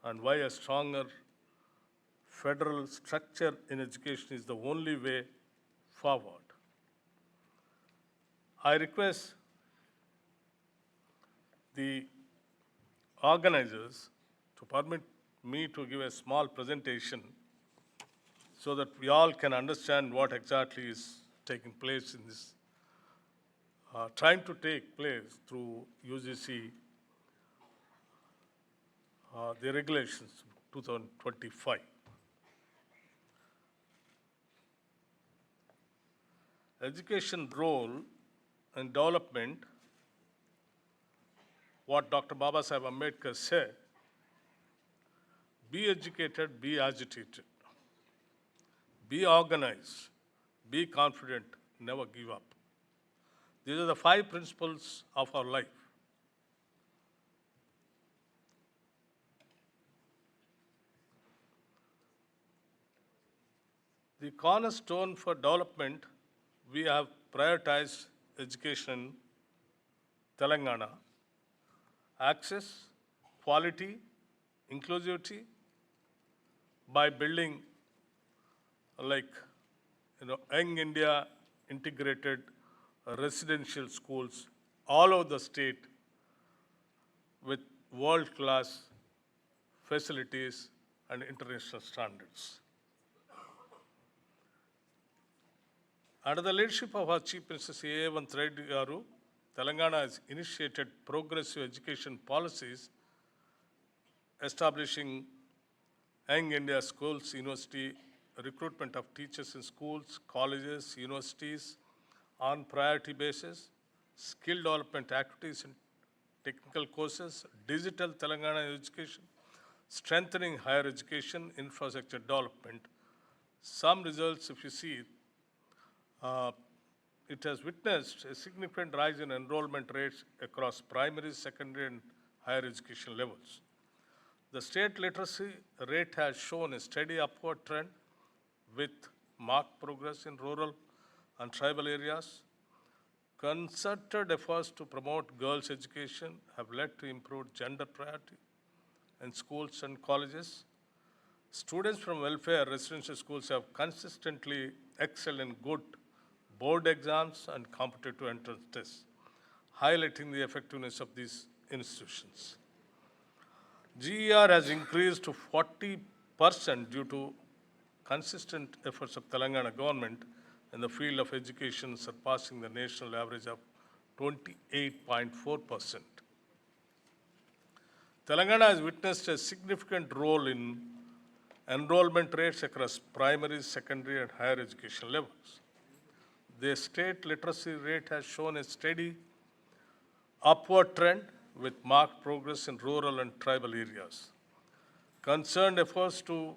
and why a stronger federal structure in education is the only way forward. I request the organizers to permit me to give a small presentation so that we all can understand what exactly is taking place in this trying to take place through UGC, the regulations 2025. Education role and development, what Dr. Baba Sahib Ambedkar said, be educated, be agitated, be organized, be confident, never give up. These are the 5 principles of our life. The cornerstone for development, we have prioritized education in Telangana. Access, quality, inclusivity, by building Young India integrated residential schools all over the state with world-class facilities and international standards. Under the leadership of our Chief Minister C.A. Reddy Garu, Telangana has initiated progressive education policies, establishing Young India Schools, University, recruitment of teachers in schools, colleges, universities on priority basis, skill development activities and technical courses, digital Telangana education, strengthening higher education infrastructure development. Some results, if you see, it has witnessed a significant rise in enrollment rates across primary, secondary, and higher education levels. The state literacy rate has shown a steady upward trend with marked progress in rural and tribal areas. Concerted efforts to promote girls' education have led to improved gender parity in schools and colleges. Students from welfare residential schools have consistently excelled in good board exams and competitive entrance tests, highlighting the effectiveness of these institutions. GER has increased to 40% due to consistent efforts of Telangana government in the field of education, surpassing the national average of 28.4%. Telangana has witnessed a significant role in enrollment rates across primary, secondary, and higher education levels. The state literacy rate has shown a steady upward trend with marked progress in rural and tribal areas. Concerned efforts to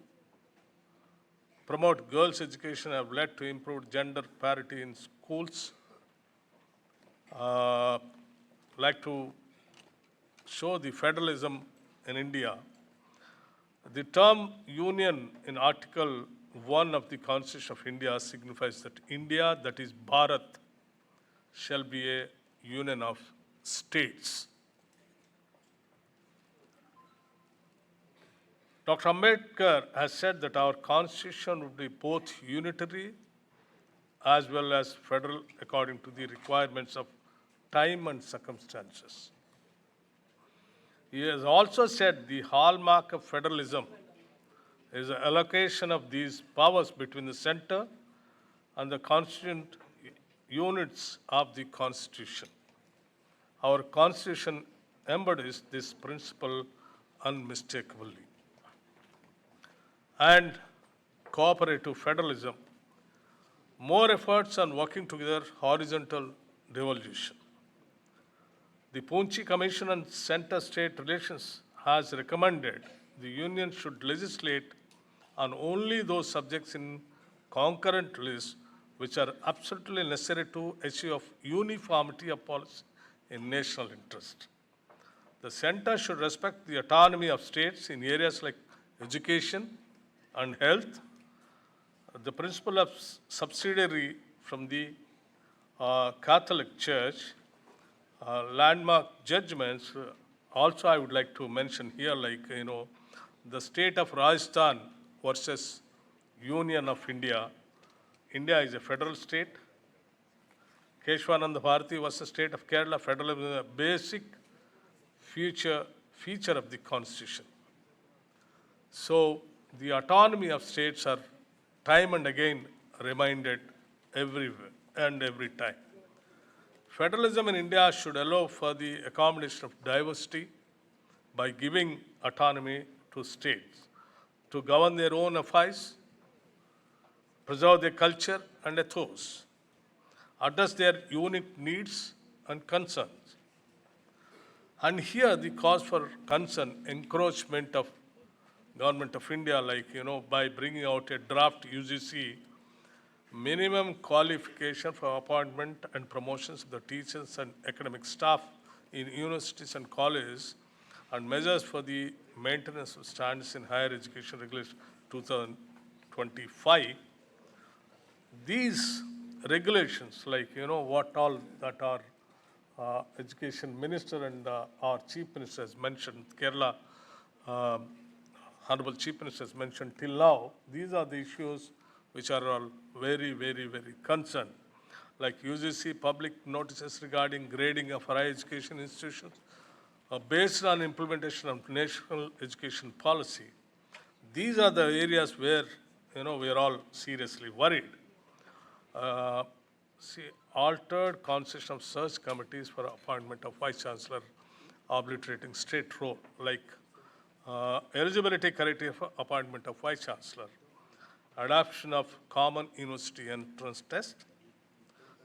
promote girls' education have led to improved gender parity in schools. Like to show the federalism in India. The term union in Article 1 of the Constitution of India signifies that India, that is Bharat, shall be a union of states. Dr. Ambedkar has said that our constitution would be both unitary as well as federal according to the requirements of time and circumstances. He has also said the hallmark of federalism is the allocation of these powers between the center and the constituent units of the Constitution. Our Constitution embodies this principle unmistakably. And cooperative federalism, more efforts on working together, horizontal devolution. The Poonchi Commission on Center-State Relations has recommended the Union should legislate on only those subjects in concurrent list which are absolutely necessary to achieve uniformity of policy in national interest. The center should respect the autonomy of states in areas like education and health. The principle of subsidiary from the Catholic Church, landmark judgments, also I would like to mention here, the state of Rajasthan versus Union of India. India is a federal state. Keshwananda Bharati versus state of Kerala. Federalism is a basic feature of the Constitution. So the autonomy of states are time and again reminded everywhere and every time. Federalism in India should allow for the accommodation of diversity by giving autonomy to states to govern their own affairs, preserve their culture and ethos, address their unique needs and concerns. And here the cause for concern, encroachment of Government of India, like, by bringing out a draft UGC minimum qualification for appointment and promotions of the teachers and academic staff in universities and colleges, and measures for the maintenance of standards in higher education regulation 2025. These regulations, like, what all that our education minister and our chief minister has mentioned, Kerala, Honorable Chief Minister has mentioned till now, these are the issues which are all very, very, very concerned. Like UGC public notices regarding grading of higher education institutions based on implementation of national education policy. These are the areas where, we are all seriously worried. Altered constitution of search committees for appointment of vice chancellor, obliterating state role, like eligibility criteria for appointment of vice chancellor, adoption of common university entrance test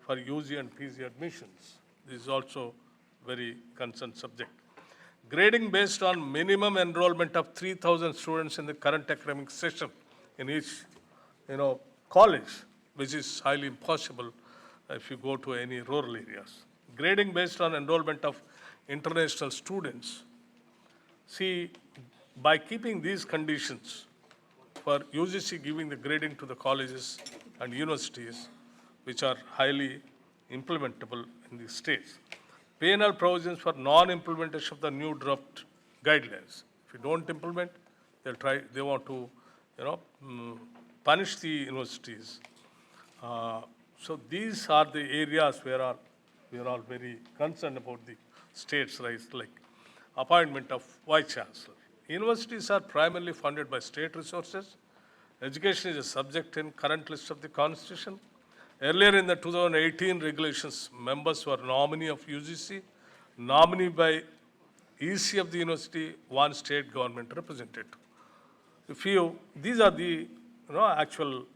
for UG and PG admissions. This is also very concerned subject. Grading based on minimum enrollment of 3,000 students in the current academic session in each, college, which is highly impossible if you go to any rural areas. Grading based on enrollment of international students. See, by keeping these conditions for UGC giving the grading to the colleges and universities, which are highly implementable in the states. Penal provisions for non-implementation of the new draft guidelines. If you don't implement, they want to, punish the universities. So these are the areas where we are all very concerned about the states' rights, like appointment of vice chancellor. Universities are primarily funded by state resources. Education is a subject in current list of the Constitution. Earlier in the 2018 regulations, members were nominee of UGC, nominee by EC of the university, one state government representative. These are the actual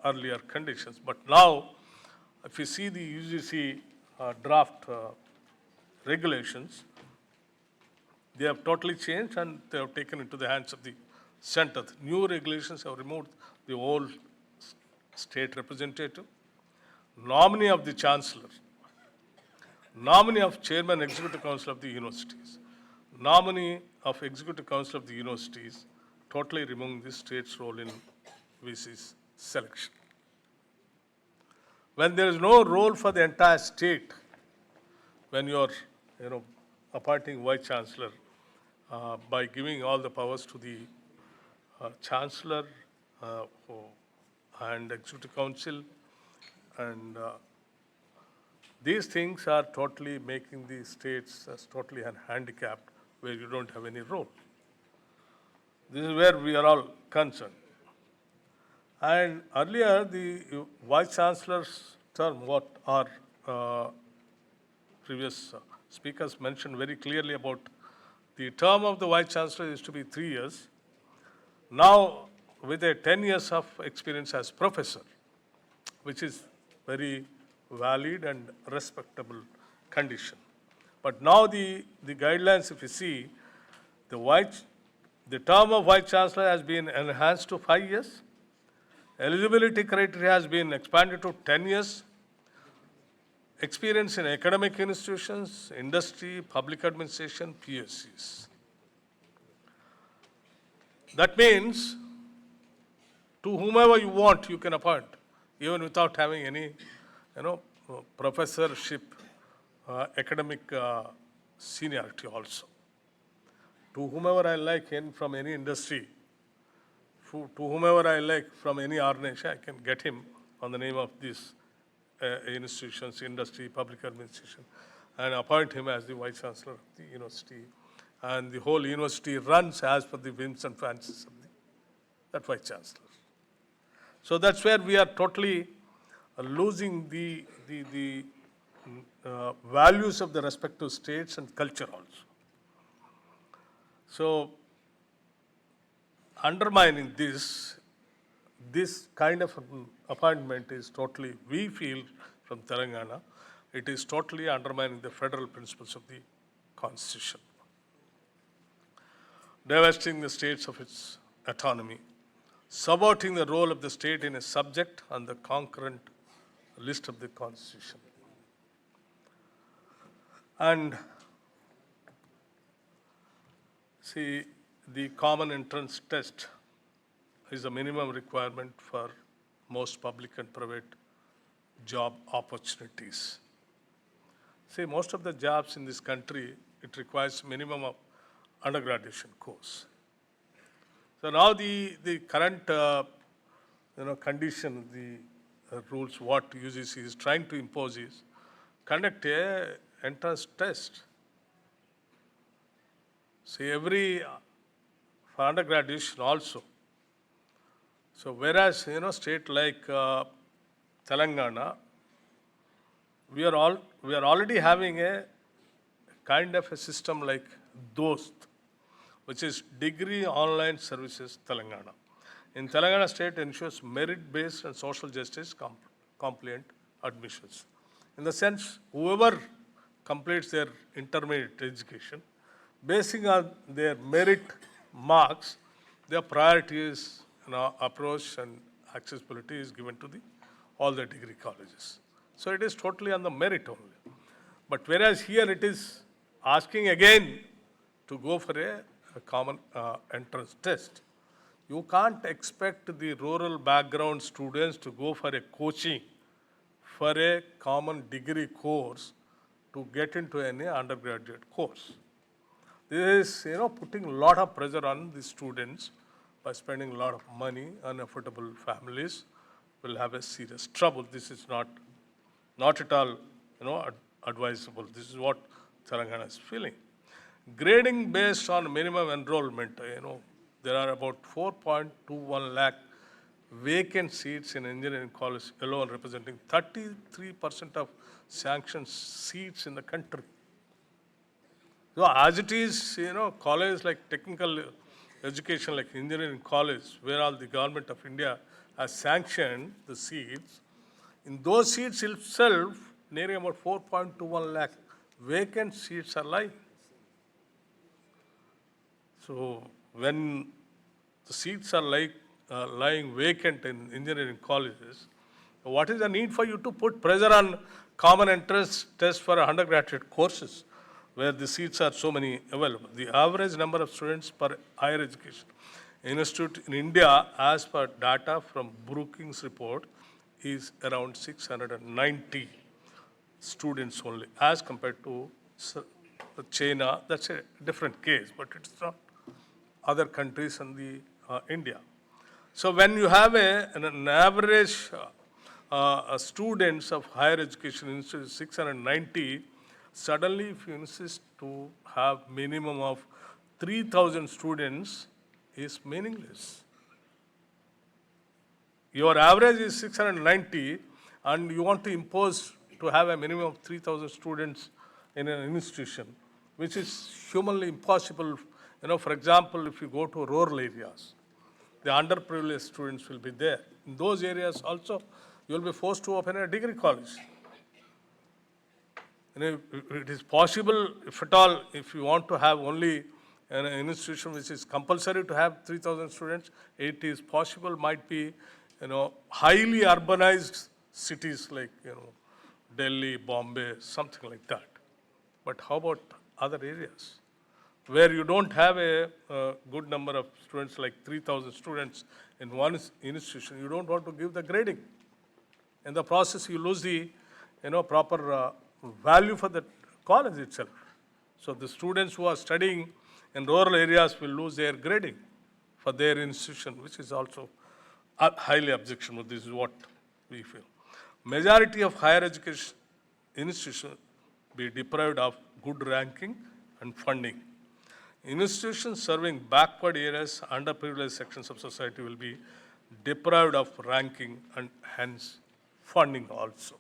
earlier conditions. But now, if you see the UGC draft regulations, they have totally changed and they have taken into the hands of the center. The new regulations have removed the old state representative, nominee of the chancellor, nominee of chairman executive council of the universities, nominee of executive council of the universities, totally removing the state's role in VC's selection. When there is no role for the entire state, when you are, appointing vice chancellor by giving all the powers to the chancellor and executive council, and these things are totally making the states as totally handicapped, where you don't have any role. This is where we are all concerned. And earlier, the vice chancellor's term, what our previous speakers mentioned very clearly about the term of the vice chancellor is to be 3 years. Now, with a 10 years of experience as professor, which is very valid and respectable condition. But now the guidelines, if you see, the term of vice chancellor has been enhanced to 5 years. Eligibility criteria has been expanded to 10 years. Experience in academic institutions, industry, public administration, PSCs. That means to whomever you want, you can appoint, even without having any, professorship, academic seniority also. To whomever I like from any industry, to whomever I like from any organization, I can get him on the name of these institutions, industry, public administration, and appoint him as the vice chancellor of the university. And the whole university runs as per the whims and fancies of that vice chancellor. So that's where we are totally losing the values of the respective states and culture also. So, undermining this kind of an appointment is totally, we feel from Telangana, it is totally undermining the federal principles of the Constitution, divesting the states of its autonomy, subverting the role of the state in a subject on the concurrent list of the Constitution. And see, the common entrance test is a minimum requirement for most public and private job opportunities. See, most of the jobs in this country, it requires minimum of undergraduation course. So now the current condition, the rules what UGC is trying to impose is conduct a entrance test. See, for undergraduation also. So whereas state like Telangana, we are already having a kind of a system like DOST, which is Degree Online Services Telangana. In Telangana, state ensures merit-based and social justice compliant admissions. In the sense, whoever completes their intermediate education, basing on their merit marks, their priority is approach and accessibility is given to all the degree colleges. So it is totally on the merit only. But whereas here it is asking again to go for a common entrance test. You can't expect the rural background students to go for a coaching for a common degree course to get into any undergraduate course. This is, putting a lot of pressure on the students by spending a lot of money. Unaffordable families will have a serious trouble. This is not at all, advisable. This is what Telangana is feeling. Grading based on minimum enrollment, there are about 4.21 lakh vacant seats in engineering college alone, representing 33% of sanctioned seats in the country. So as it is, colleges like technical education, like engineering college, where all the government of India has sanctioned the seats, in those seats itself, nearly about 4.21 lakh vacant seats are lying. So when the seats are lying vacant in engineering colleges, what is the need for you to put pressure on common entrance test for undergraduate courses where the seats are so many available? The average number of students per higher education institute in India, as per data from Brookings report, is around 690 students only, as compared to China. That's a different case, but it's not other countries and the India. So when you have an average students of higher education institute 690, suddenly if you insist to have minimum of 3,000 students, is meaningless. Your average is 690 and you want to impose to have a minimum of 3,000 students in an institution, which is humanly impossible. For example, if you go to rural areas, the underprivileged students will be there. In those areas also, you will be forced to open a degree college. It is possible, if at all, if you want to have only an institution which is compulsory to have 3,000 students, it is possible, might be, highly urbanized cities like, Delhi, Bombay, something like that. But how about other areas where you don't have a good number of students, like 3,000 students in one institution? You don't want to give the grading. In the process, you lose the, proper value for the college itself. So the students who are studying in rural areas will lose their grading for their institution, which is also highly objectionable. This is what we feel. Majority of higher education institutions be deprived of good ranking and funding. Institutions serving backward areas, underprivileged sections of society will be deprived of ranking and hence funding also.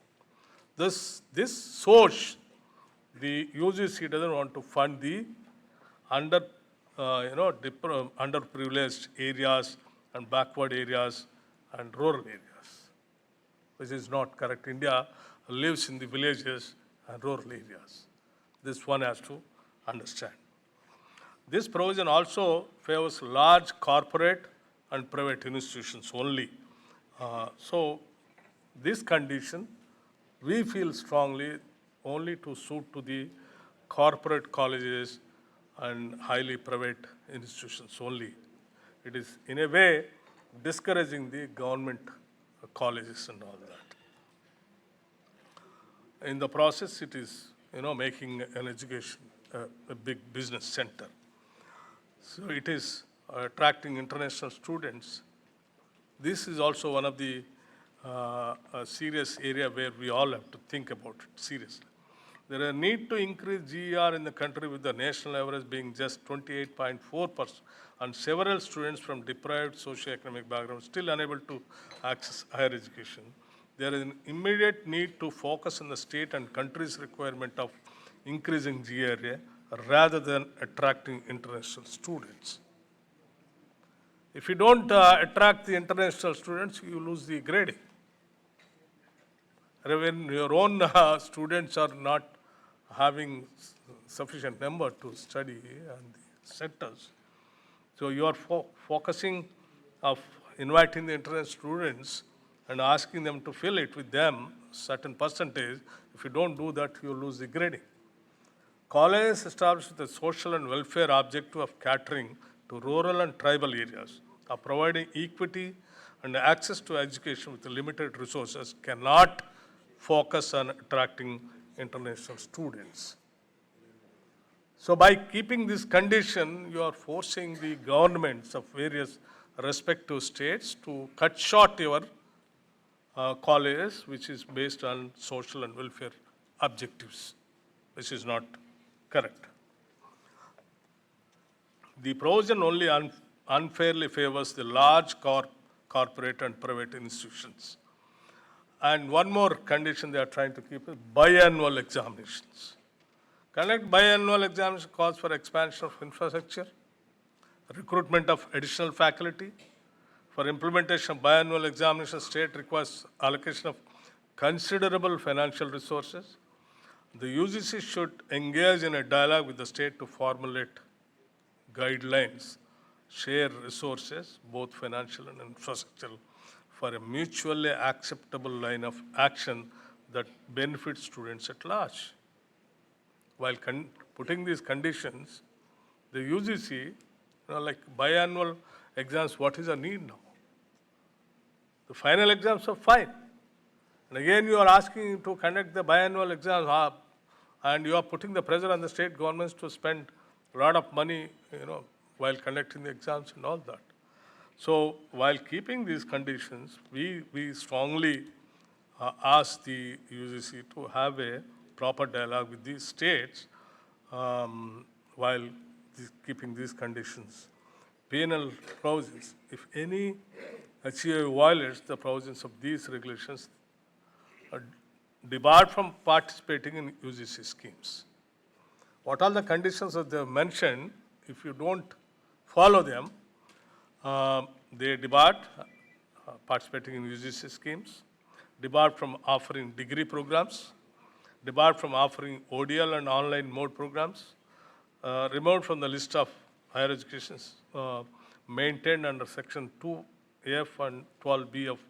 this source, the UGC doesn't want to fund the underprivileged areas and backward areas and rural areas, which is not correct. India lives in the villages and rural areas. This one has to understand. This provision also favors large corporate and private institutions only. So this condition, we feel strongly only to suit to the corporate colleges and highly private institutions only. It is in a way discouraging the government colleges and all that. In the process, it is making an education a big business center. So it is attracting international students. This is also one of the a serious area where we all have to think about it seriously. There is a need to increase GER in the country with the national average being just 28.4%, and several students from deprived socioeconomic backgrounds still unable to access higher education. There is an immediate need to focus on the state and country's requirement of increasing GRA rather than attracting international students. If you don't attract the international students, you lose the grading. When your own students are not having sufficient number to study in the centers, so you are focusing of inviting the international students and asking them to fill it with them certain percentage. If you don't do that, you lose the grading. Colleges established with the social and welfare objective of catering to rural and tribal areas, of providing equity and access to education with limited resources cannot focus on attracting international students. So by keeping this condition, you are forcing the governments of various respective states to cut short your colleges, which is based on social and welfare objectives, which is not correct. The provision only unfairly favors the large corporate and private institutions. And one more condition they are trying to keep is biannual examinations. Conduct biannual examination calls for expansion of infrastructure, recruitment of additional faculty. For implementation of biannual examination, state requires allocation of considerable financial resources. The UGC should engage in a dialogue with the state to formulate guidelines, share resources, both financial and infrastructural, for a mutually acceptable line of action that benefits students at large. While putting these conditions, the UGC, like biannual exams, what is the need now? The final exams are fine. And again, you are asking to conduct the biannual exams, and you are putting the pressure on the state governments to spend a lot of money, while conducting the exams and all that. So while keeping these conditions, we strongly ask the UGC to have a proper dialogue with these states while keeping these conditions. Penal provisions. If any HCI violates the provisions of these regulations, debarred from participating in UGC schemes. What are the conditions that they have mentioned? If you don't follow them, they debarred participating in UGC schemes, debarred from offering degree programs, debarred from offering ODL and online mode programs, removed from the list of higher educations maintained under Section 2F and 12B of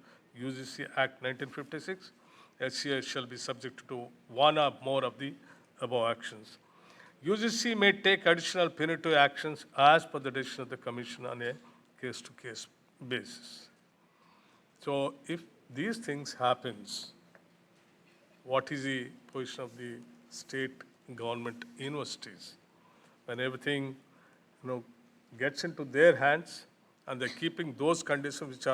UGC Act 1956. HCI shall be subject to one or more of the above actions. UGC may take additional punitive actions as per the decision of the Commission on a case-to-case basis. So if these things happens, what is the position of the state government universities? When everything gets into their hands and they're keeping those conditions which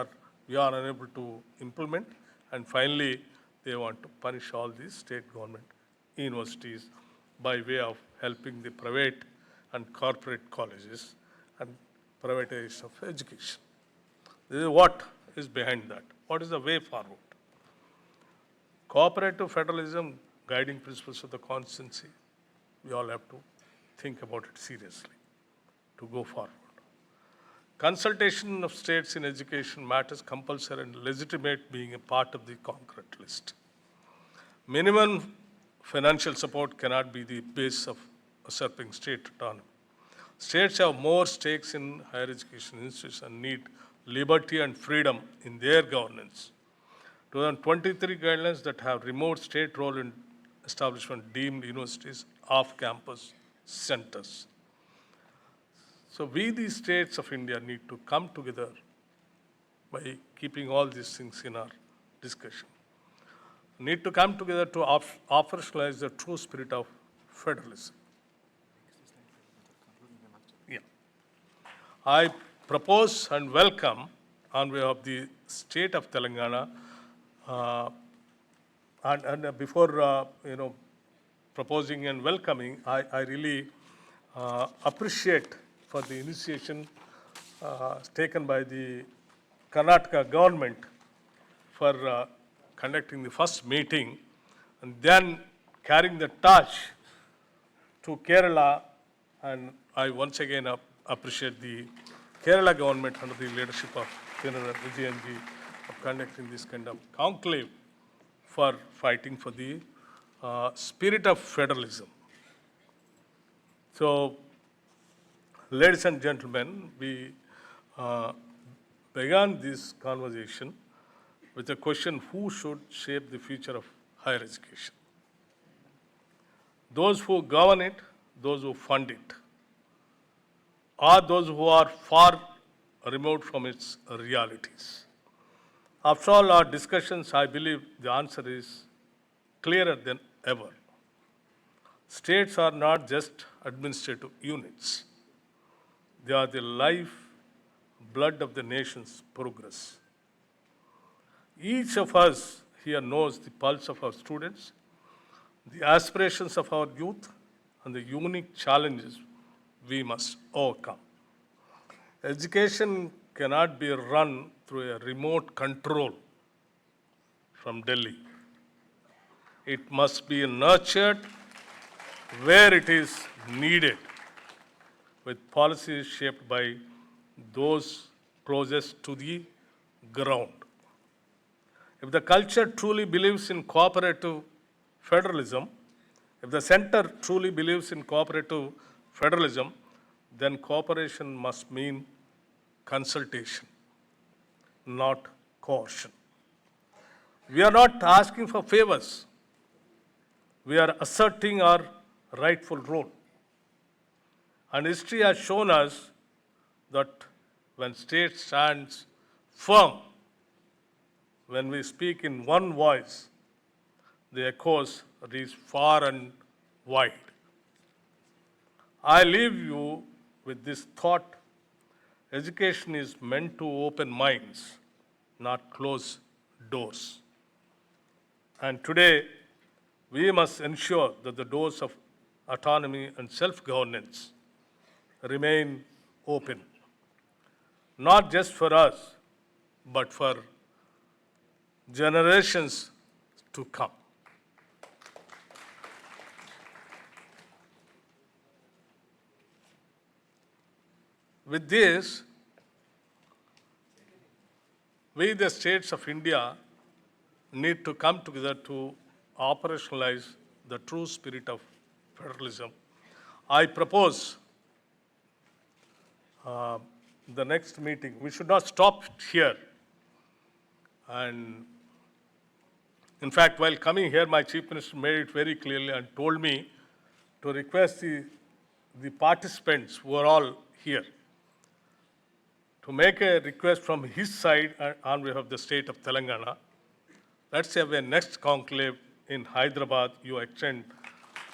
we are unable to implement, and finally they want to punish all these state government universities by way of helping the private and corporate colleges and privatization of education. This is what is behind that. What is the way forward? Cooperative federalism, guiding principles of the constituency, we all have to think about it seriously to go forward. Consultation of states in education matters compulsory and legitimate being a part of the concrete list. Minimum financial support cannot be the basis of usurping state autonomy. States have more stakes in higher education institutions and need liberty and freedom in their governance. 2023 guidelines that have removed state role in establishment deemed universities off-campus centers. So we, the states of India, need to come together by keeping all these things in our discussion. Need to come together to operationalize the true spirit of federalism. Yeah. I propose and welcome on behalf of the state of Telangana, and before proposing and welcoming, I really appreciate for the initiation taken by the Karnataka government for conducting the first meeting and then carrying the torch to Kerala. And I once again appreciate the Kerala government under the leadership of General Vijayanji of conducting this kind of conclave for fighting for the spirit of federalism. So, ladies and gentlemen, we began this conversation with the question, who should shape the future of higher education? Those who govern it, those who fund it, or those who are far removed from its realities? After all our discussions, I believe the answer is clearer than ever. States are not just administrative units. They are the life, blood of the nation's progress. Each of us here knows the pulse of our students, the aspirations of our youth, and the unique challenges we must overcome. Education cannot be run through a remote control from Delhi. It must be nurtured where it is needed, with policies shaped by those closest to the ground. If the culture truly believes in cooperative federalism, if the center truly believes in cooperative federalism, then cooperation must mean consultation, not coercion. We are not asking for favors. We are asserting our rightful role. And history has shown us that when state stands firm, when we speak in one voice, the echoes reach far and wide. I leave you with this thought: education is meant to open minds, not close doors. And today, we must ensure that the doors of autonomy and self-governance remain open, not just for us, but for generations to come. With this, we, the states of India, need to come together to operationalize the true spirit of federalism. I propose the next meeting, we should not stop here. And in fact, while coming here, my Chief Minister made it very clearly and told me to request the participants who are all here to make a request from his side on behalf of the state of Telangana. Let's have a next conclave in Hyderabad. You extend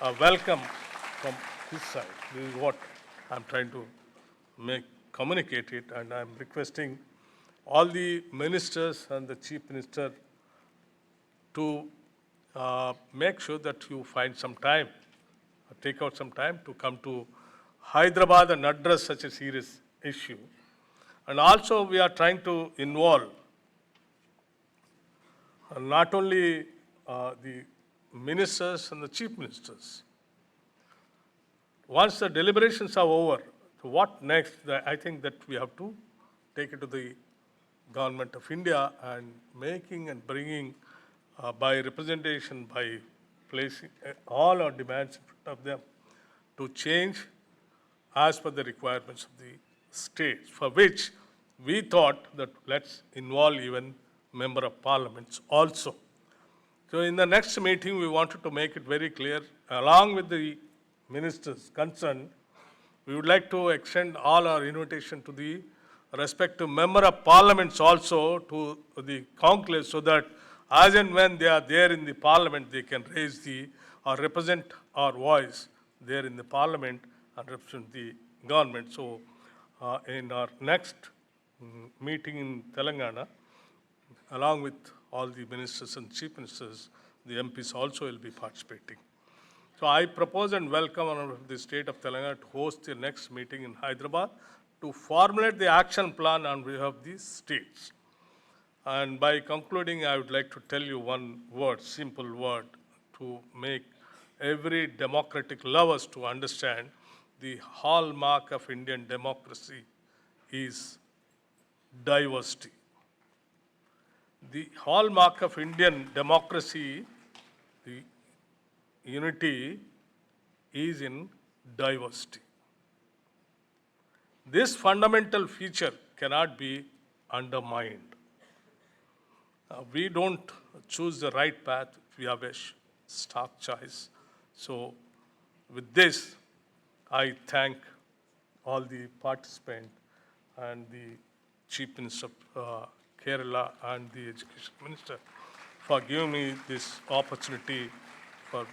a welcome from his side. This is what I'm trying to communicate it, and I'm requesting all the ministers and the Chief Minister to make sure that you find some time, take out some time to come to Hyderabad and address such a serious issue. And also we are trying to involve not only the ministers and the chief ministers. Once the deliberations are over, so what next? I think that we have to take it to the government of India and making and bringing by representation, by placing all our demands in front of them to change as per the requirements of the states, for which we thought that let's involve even member of parliaments also. So in the next meeting, we wanted to make it very clear, along with the ministers concerned, we would like to extend all our invitation to the respective member of parliaments also to the conclave, so that as and when they are there in the parliament, they can raise or represent our voice there in the parliament and represent the government. So in our next meeting in Telangana, along with all the ministers and chief ministers, the MPs also will be participating. So I propose and welcome the state of Telangana to host the next meeting in Hyderabad to formulate the action plan on behalf of these states. And by concluding, I would like to tell you one word, simple word, to make every democratic lovers to understand the hallmark of Indian democracy is diversity. The hallmark of Indian democracy, the unity, is in diversity. This fundamental feature cannot be undermined. We don't choose the right path, we have a stark choice. So with this, I thank all the participants and the Chief Minister of Kerala and the Education Minister for giving me this opportunity for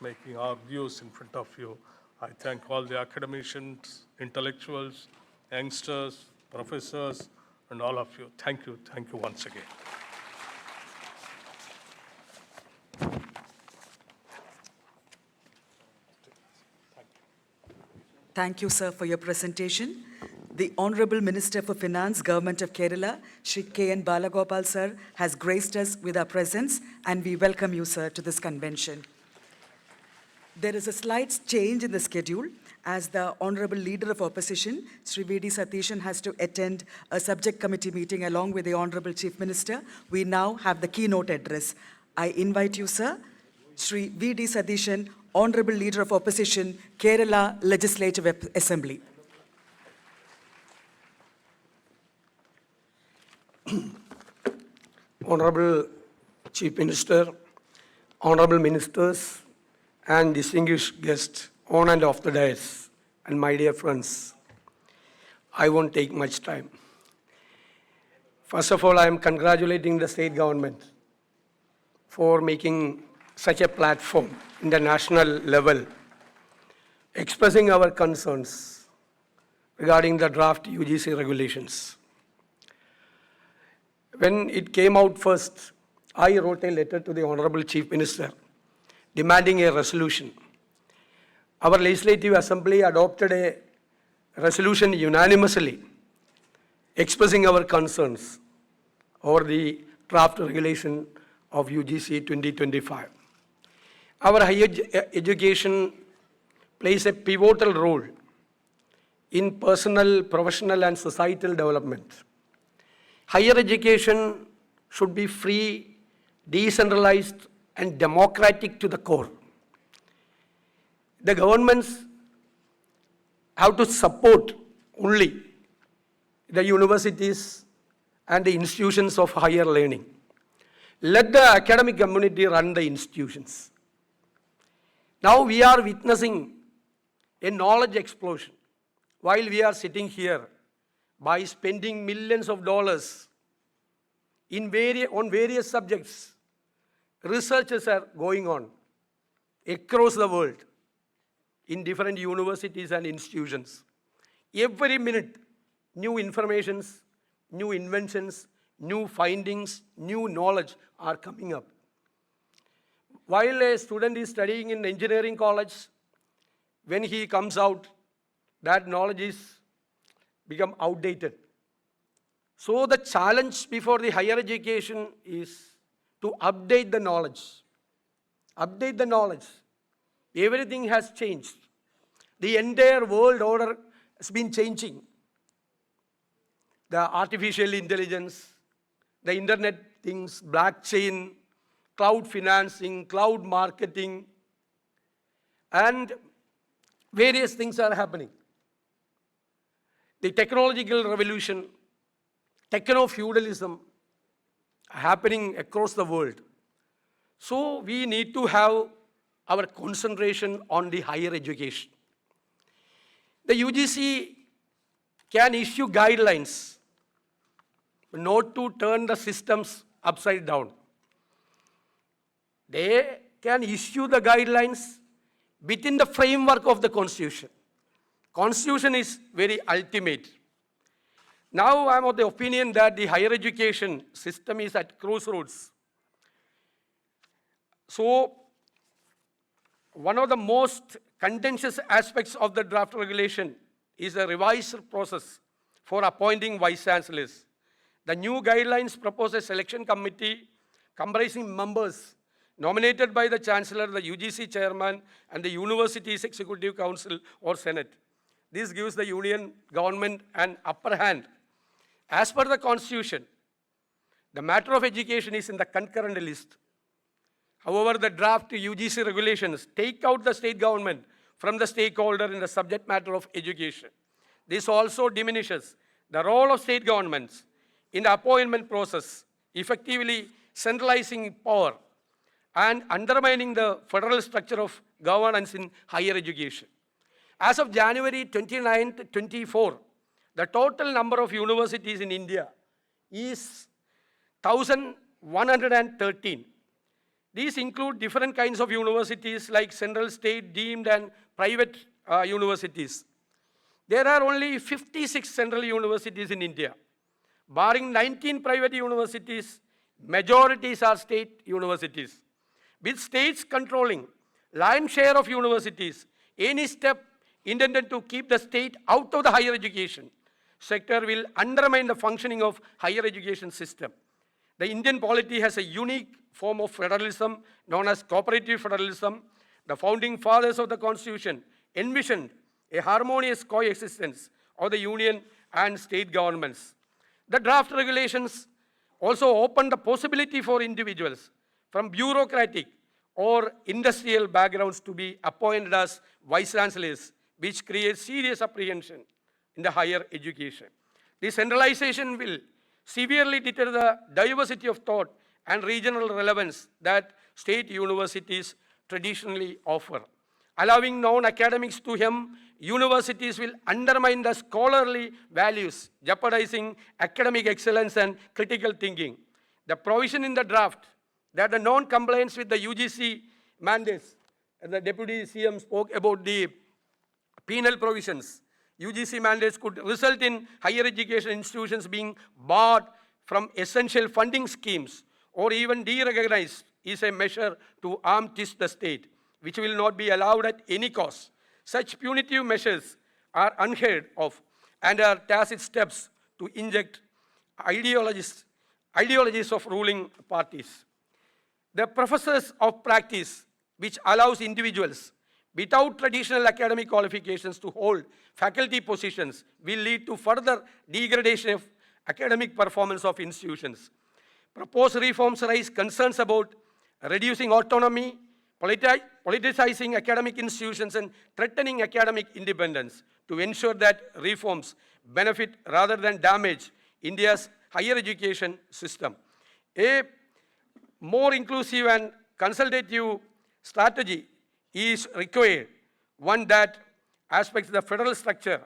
making our views in front of you. I thank all the academicians, intellectuals, youngsters, professors, and all of you. Thank you once again. Thank you, sir, for your presentation. The Honorable Minister for Finance, Government of Kerala, Shri K.N. Balagopal, sir, has graced us with our presence, and we welcome you, sir, to this convention. There is a slight change in the schedule, as the Honorable Leader of Opposition, Shri V.D. Satishan, has to attend a subject committee meeting along with the Honorable Chief Minister. We now have the keynote address. I invite you, sir, Shri V.D. Satishan, Honorable Leader of Opposition, Kerala Legislative Assembly. Honorable Chief Minister, Honorable Ministers, and distinguished guests on and off the dais, and my dear friends, I won't take much time. First of all, I am congratulating the state government for making such a platform in the national level, expressing our concerns regarding the draft UGC regulations. When it came out first, I wrote a letter to the Honorable Chief Minister demanding a resolution. Our Legislative Assembly adopted a resolution unanimously expressing our concerns over the draft regulation of UGC 2025. Our higher education plays a pivotal role in personal, professional, and societal development. Higher education should be free, decentralized, and democratic to the core. The governments have to support only the universities and the institutions of higher learning. Let the academic community run the institutions. Now we are witnessing a knowledge explosion. While we are sitting here, by spending millions of dollars on various subjects, researches are going on across the world in different universities and institutions. Every minute, new informations, new inventions, new findings, new knowledge are coming up. While a student is studying in engineering college, when he comes out, that knowledge is become outdated. So the challenge before the higher education is to update the knowledge update the knowledge. Everything has changed. The entire world order has been changing. The artificial intelligence, the internet things, blockchain, cloud financing, cloud marketing, and various things are happening. The technological revolution, techno-feudalism happening across the world. So we need to have our concentration on the higher education. The UGC can issue guidelines not to turn the systems upside down. They can issue the guidelines within the framework of the Constitution. Constitution is very ultimate. Now I am of the opinion that the higher education system is at crossroads. So one of the most contentious aspects of the draft regulation is a revised process for appointing vice chancellors. The new guidelines propose a selection committee comprising members nominated by the chancellor, the UGC chairman, and the university's executive council or senate. This gives the union government an upper hand. As per the constitution, the matter of education is in the concurrent list. However, the draft UGC regulations take out the state government from the stakeholder in the subject matter of education. This also diminishes the role of state governments in the appointment process, effectively centralizing power and undermining the federal structure of governance in higher education. As of January 29, 24, the total number of universities in India is 1,113. These include different kinds of universities like central, state, deemed, and private universities. There are only 56 central universities in India. Barring 19 private universities, majorities are state universities. With states controlling lion's share of universities, any step intended to keep the state out of the higher education sector will undermine the functioning of higher education system. The Indian polity has a unique form of federalism known as cooperative federalism. The founding fathers of the Constitution envisioned a harmonious coexistence of the union and state governments. The draft regulations also open the possibility for individuals from bureaucratic or industrial backgrounds to be appointed as vice chancellors, which creates serious apprehension in the higher education. This centralization will severely deter the diversity of thought and regional relevance that state universities traditionally offer. Allowing non-academics to hem universities will undermine the scholarly values, jeopardizing academic excellence and critical thinking. The provision in the draft that the non-compliance with the UGC mandates, and the Deputy CM spoke about the penal provisions. UGC mandates could result in higher education institutions being barred from essential funding schemes or even derecognized is a measure to arm twist the state, which will not be allowed at any cost. Such punitive measures are unheard of and are tacit steps to inject ideologies of ruling parties. The professors of practice, which allows individuals without traditional academic qualifications to hold faculty positions, will lead to further degradation of academic performance of institutions. Proposed reforms raise concerns about reducing autonomy, politicizing academic institutions, and threatening academic independence. To ensure that reforms benefit rather than damage India's higher education system. A more inclusive and consultative strategy is required, one that aspects the federal structure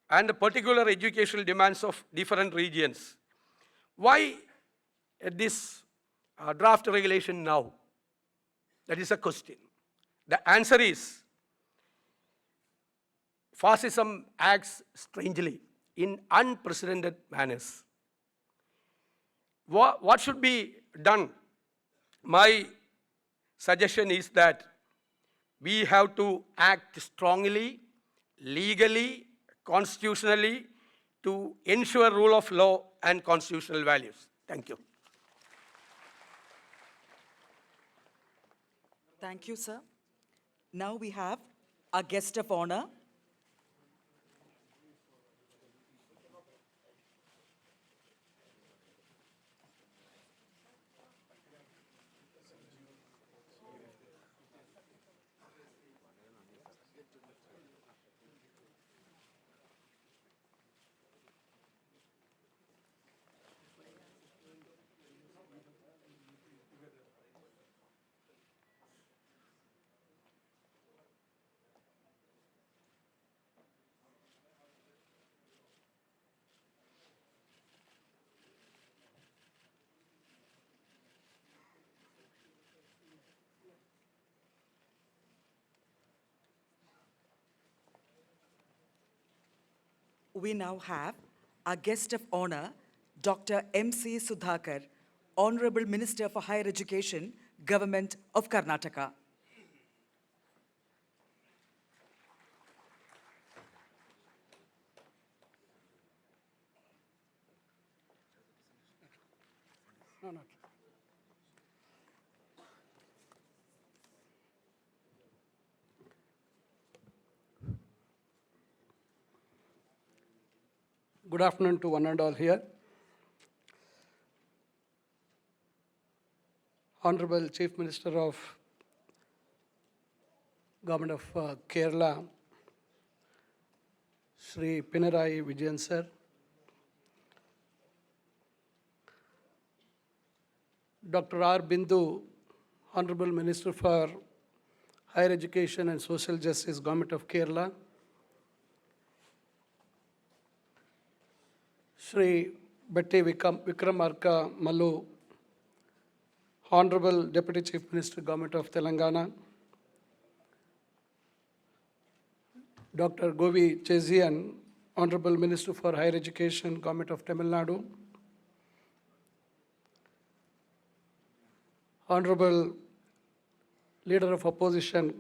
and the particular educational demands of different regions. Why this draft regulation now? That is a question. The answer is, fascism acts strangely in unprecedented manners. What should be done? My suggestion is that we have to act strongly, legally, constitutionally to ensure rule of law and constitutional values. Thank you. Thank you, sir. Now we have a guest of honor. We now have a guest of honor, Dr. M.C. Sudhakar, Honorable Minister for Higher Education, Government of Karnataka. Good afternoon to one and all here. Honorable Chief Minister of Government of Kerala, Shri Pinarayi Vijayan sir, Dr. R. Bindu, Honorable Minister for Higher Education and Social Justice, Government of Kerala, Shri Batti Vikramarka Mallu, Honorable Deputy Chief Minister, Government of Telangana, Dr. Govi Chezian, Honorable Minister for Higher Education, Government of Tamil Nadu, Honorable Leader of Opposition,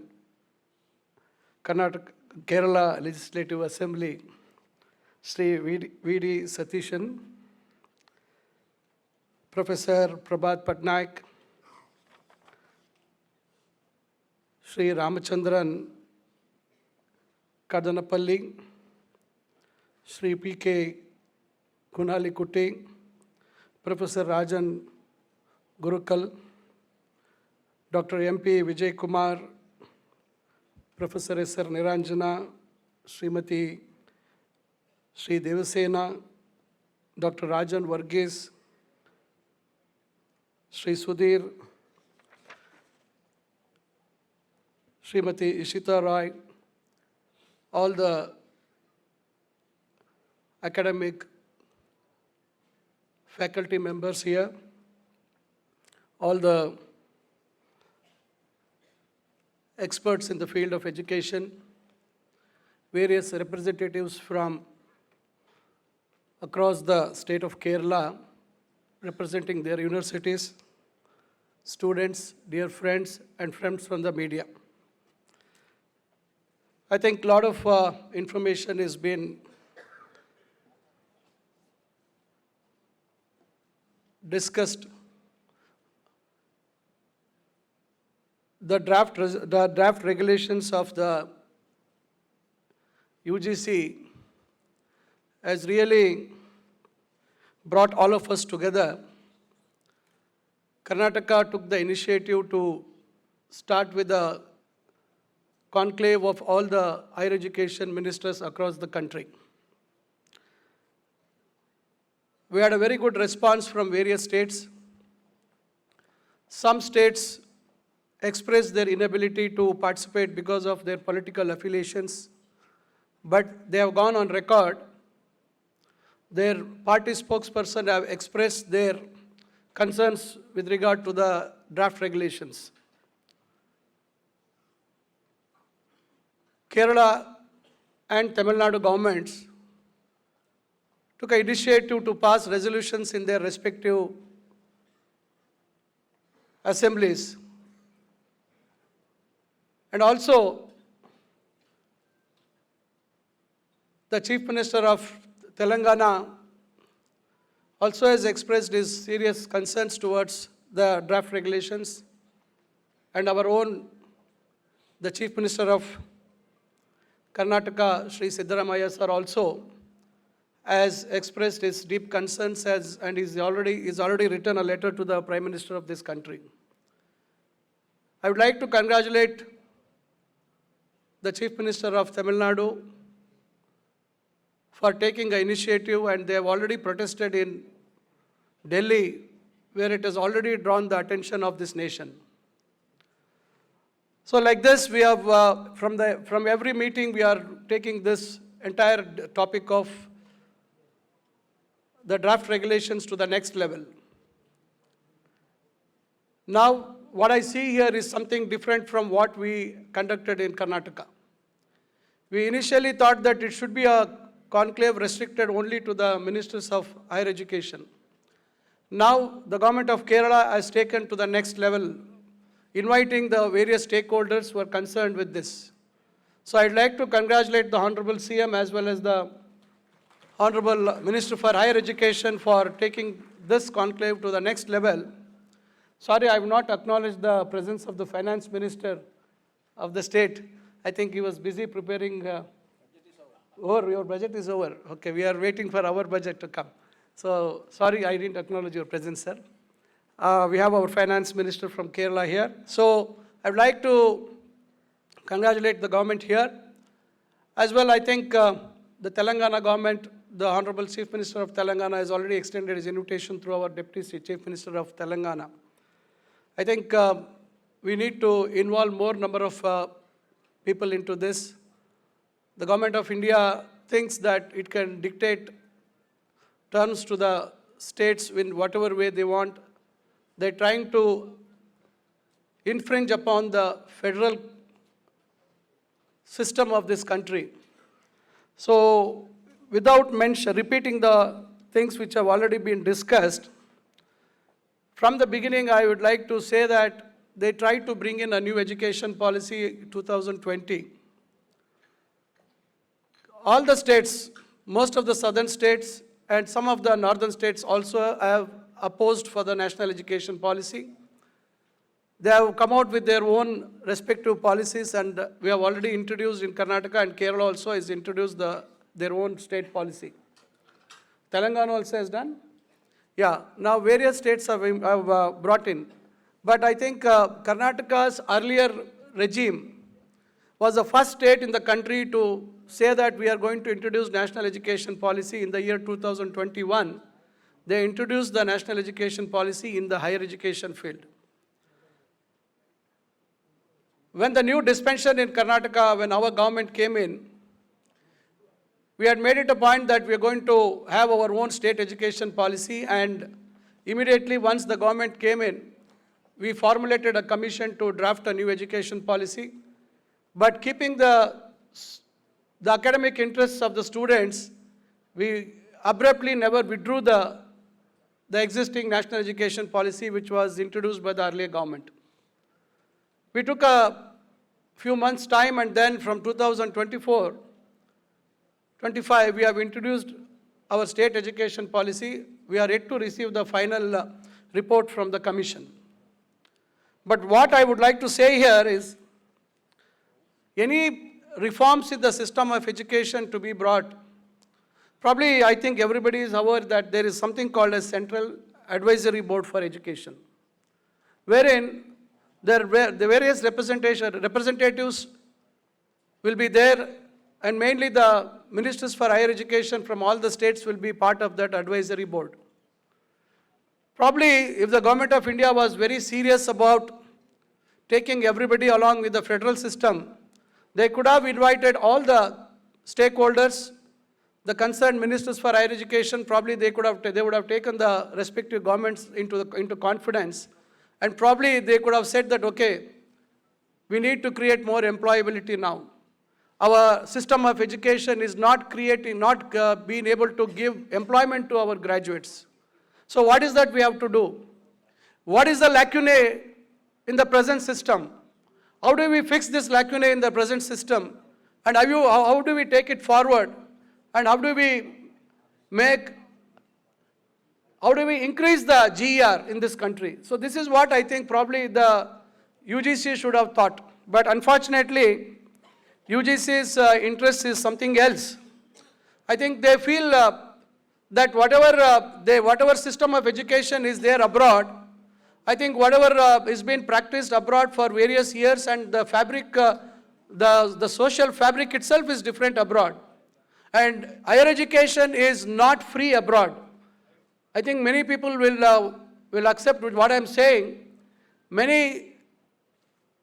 Karnataka, Kerala Legislative Assembly, Sri V.D. Satishan, Professor Prabhat Patnaik, Sri Ramachandran Kadanapalli, Sri P.K. Kunali Kutti, Professor Rajan Gurukal, Dr. M.P. Vijay Kumar, Professor S.R. Niranjana, Srimati Sri Devasena, Dr. Rajan Varghese, Sri Sudhir, Srimati Ishita Roy, all the academic faculty members here, all the experts in the field of education, various representatives from across the state of Kerala representing their universities, students, dear friends, and friends from the media. I think a lot of information has been discussed. The draft regulations of the UGC has really brought all of us together. Karnataka took the initiative to start with a conclave of all the higher education ministers across the country. We had a very good response from various states. Some states expressed their inability to participate because of their political affiliations, but they have gone on record. Their party spokesperson have expressed their concerns with regard to the draft regulations. Kerala and Tamil Nadu governments took an initiative to pass resolutions in their respective assemblies. And also, the Chief Minister of Telangana also has expressed his serious concerns towards the draft regulations. and our own, the Chief Minister of Karnataka, Sri Siddaramaiah sir, also has expressed his deep concerns and he's already written a letter to the Prime Minister of this country. I would like to congratulate the Chief Minister of Tamil Nadu for taking an initiative, and they have already protested in Delhi, where it has already drawn the attention of this nation. So like this, we have, from every meeting, we are taking this entire topic of the draft regulations to the next level. Now, what I see here is something different from what we conducted in Karnataka. We initially thought that it should be a conclave restricted only to the ministers of higher education. Now, the government of Kerala has taken to the next level, inviting the various stakeholders who are concerned with this. So I'd like to congratulate the Honorable CM as well as the Honorable Minister for Higher Education for taking this conclave to the next level. Sorry, I have not acknowledged the presence of the Finance Minister of the state. I think he was busy preparing. Your budget is over. Okay, we are waiting for our budget to come. So, sorry, I didn't acknowledge your presence, sir. We have our Finance Minister from Kerala here. So, I would like to congratulate the government here. As well, I think the Telangana government, the Honorable Chief Minister of Telangana has already extended his invitation through our Deputy Chief Minister of Telangana. I think we need to involve more number of people into this. The government of India thinks that it can dictate terms to the states in whatever way they want. They're trying to infringe upon the federal system of this country. So, without repeating the things which have already been discussed, from the beginning I would like to say that they tried to bring in a new education policy 2020. All the states, most of the southern states and some of the northern states also have opposed for the national education policy. They have come out with their own respective policies, and we have already introduced in Karnataka, and Kerala also has introduced their own state policy. Telangana also has done. Yeah, now various states have brought in. But I think Karnataka's earlier regime was the first state in the country to say that we are going to introduce national education policy in the year 2021. They introduced the national education policy in the higher education field. When the new dispensation in Karnataka, when our government came in, we had made it a point that we are going to have our own state education policy, and immediately once the government came in, we formulated a commission to draft a new education policy. But keeping the academic interests of the students, we abruptly never withdrew the existing national education policy which was introduced by the earlier government. We took a few months' time, and then from 2024-25, we have introduced our state education policy. We are yet to receive the final report from the commission. But what I would like to say here is, any reforms in the system of education to be brought, probably I think everybody is aware that there is something called a Central Advisory Board for Education, wherein the various representatives will be there, and mainly the ministers for higher education from all the states will be part of that advisory board. Probably if the government of India was very serious about taking everybody along with the federal system, they could have invited all the stakeholders, the concerned ministers for higher education. Probably they would have taken the respective governments into confidence, and probably they could have said that, okay, we need to create more employability now. Our system of education is not being able to give employment to our graduates. So what is that we have to do? What is the lacunae in the present system? How do we fix this lacunae in the present system? And how do we take it forward? And how do we increase the GER in this country? So this is what I think probably the UGC should have thought. But unfortunately, UGC's interest is something else. I think they feel that whatever system of education is there abroad, I think whatever is being practiced abroad for various years, and the fabric, the social fabric itself is different abroad. And higher education is not free abroad. I think many people will accept what I'm saying. Many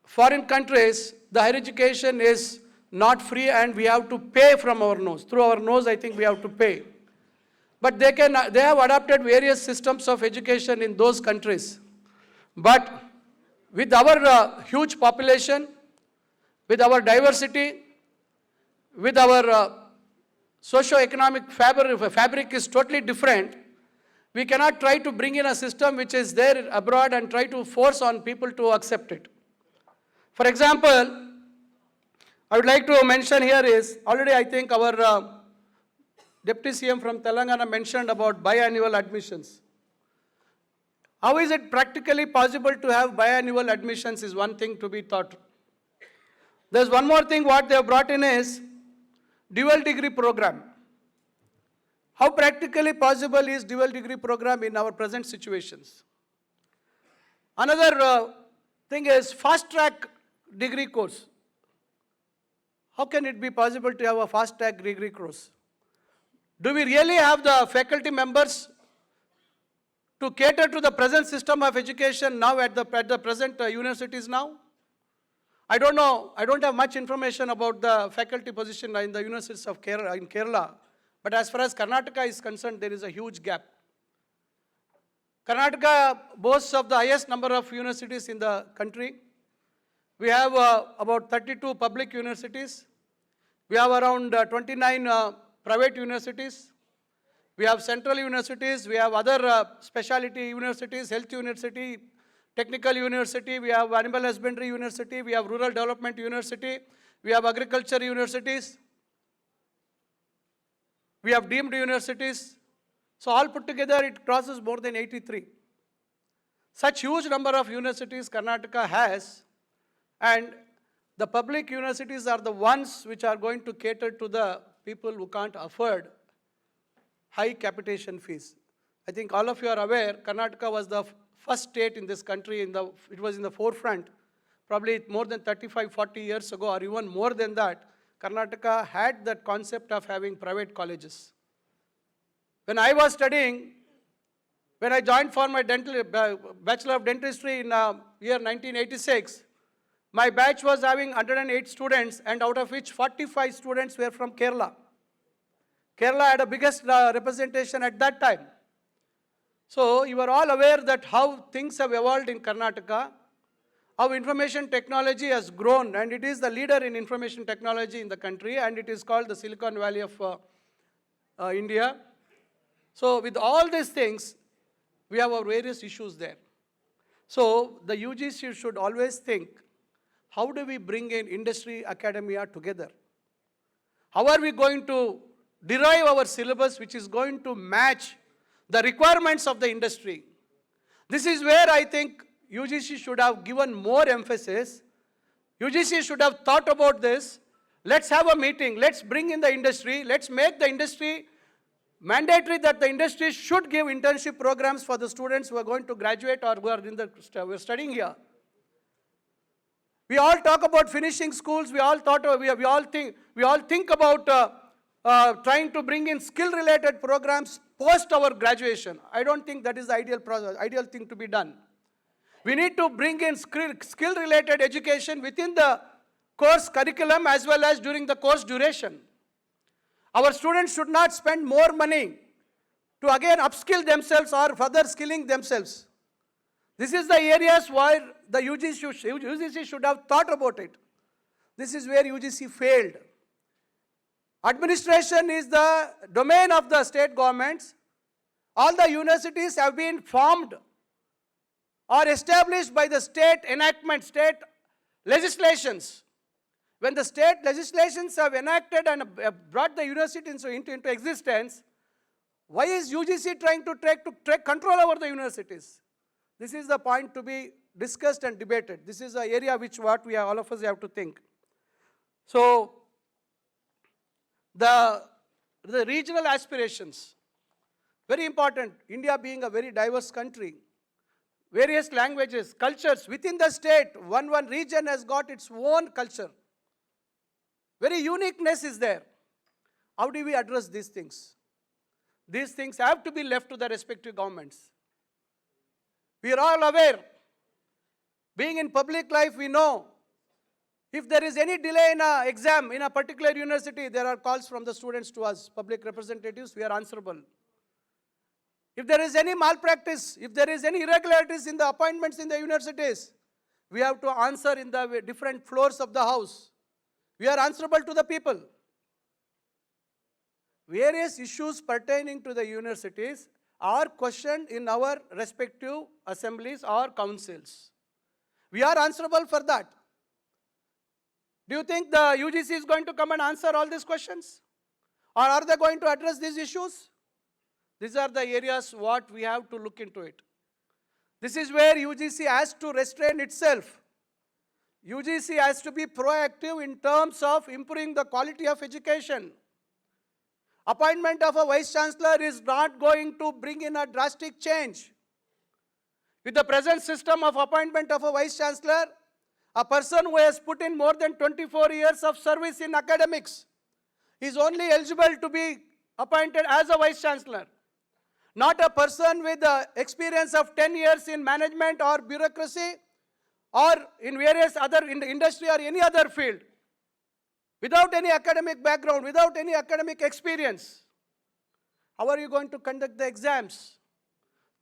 foreign countries, the higher education is not free, and we have to pay from our nose. Through our nose, I think we have to pay. But they have adopted various systems of education in those countries. But with our huge population, with our diversity, with our socio-economic fabric is totally different, we cannot try to bring in a system which is there abroad and try to force on people to accept it. For example, I would like to mention here is, already I think our Deputy CM from Telangana mentioned about biannual admissions. How is it practically possible to have biannual admissions is one thing to be thought. There's one more thing what they have brought in is dual degree program. How practically possible is dual degree program in our present situations? Another thing is fast track degree course. How can it be possible to have a fast track degree course? Do we really have the faculty members to cater to the present system of education now at the present universities now? I don't know, I don't have much information about the faculty position in the universities of Kerala, but as far as Karnataka is concerned, there is a huge gap. Karnataka boasts of the highest number of universities in the country. We have about 32 public universities. We have around 29 private universities. We have central universities. We have other specialty universities, health university, technical university. We have animal husbandry university. We have rural development university. We have agriculture universities. We have deemed universities. So all put together, it crosses more than 83. Such huge number of universities Karnataka has, and the public universities are the ones which are going to cater to the people who can't afford high capitation fees. I think all of you are aware, Karnataka was the first state in this country, it was in the forefront, probably more than 35, 40 years ago, or even more than that. Karnataka had that concept of having private colleges. When I was studying, when I joined for my Bachelor of Dentistry in year 1986, my batch was having 108 students, and out of which 45 students were from Kerala. Kerala had the biggest representation at that time. So you are all aware that how things have evolved in Karnataka, how information technology has grown, and it is the leader in information technology in the country, and it is called the Silicon Valley of India. So with all these things, we have our various issues there. So the UGC should always think, how do we bring in industry, academia together? How are we going to derive our syllabus which is going to match the requirements of the industry? This is where I think UGC should have given more emphasis. UGC should have thought about this. Let's have a meeting. Let's bring in the industry. Let's make the industry mandatory, that the industry should give internship programs for the students who are going to graduate or who are studying here. We all talk about finishing schools. We all think about trying to bring in skill-related programs post our graduation. I don't think that is the ideal thing to be done. We need to bring in skill-related education within the course curriculum as well as during the course duration. Our students should not spend more money to again upskill themselves or further skilling themselves. This is the areas where the UGC should have thought about it. This is where UGC failed. Administration is the domain of the state governments. All the universities have been formed or established by the state enactment, state legislations. When the state legislations have enacted and brought the universities into existence, why is UGC trying to take control over the universities? This is the point to be discussed and debated. This is an area which all of us have to think. So, the regional aspirations, very important. India being a very diverse country, various languages, cultures within the state, one region has got its own culture. Very uniqueness is there. How do we address these things? These things have to be left to the respective governments. We are all aware, being in public life, we know, if there is any delay in an exam in a particular university, there are calls from the students to us, public representatives, we are answerable. If there is any malpractice, if there is any irregularities in the appointments in the universities, we have to answer in the different floors of the house. We are answerable to the people. Various issues pertaining to the universities are questioned in our respective assemblies or councils. We are answerable for that. Do you think the UGC is going to come and answer all these questions? Or are they going to address these issues? These are the areas what we have to look into it. This is where UGC has to restrain itself. UGC has to be proactive in terms of improving the quality of education. Appointment of a Vice Chancellor is not going to bring in a drastic change. With the present system of appointment of a Vice Chancellor, a person who has put in more than 24 years of service in academics is only eligible to be appointed as a Vice Chancellor. Not a person with the experience of 10 years in management or bureaucracy or in various other, in the industry or any other field. Without any academic background, without any academic experience, how are you going to conduct the exams?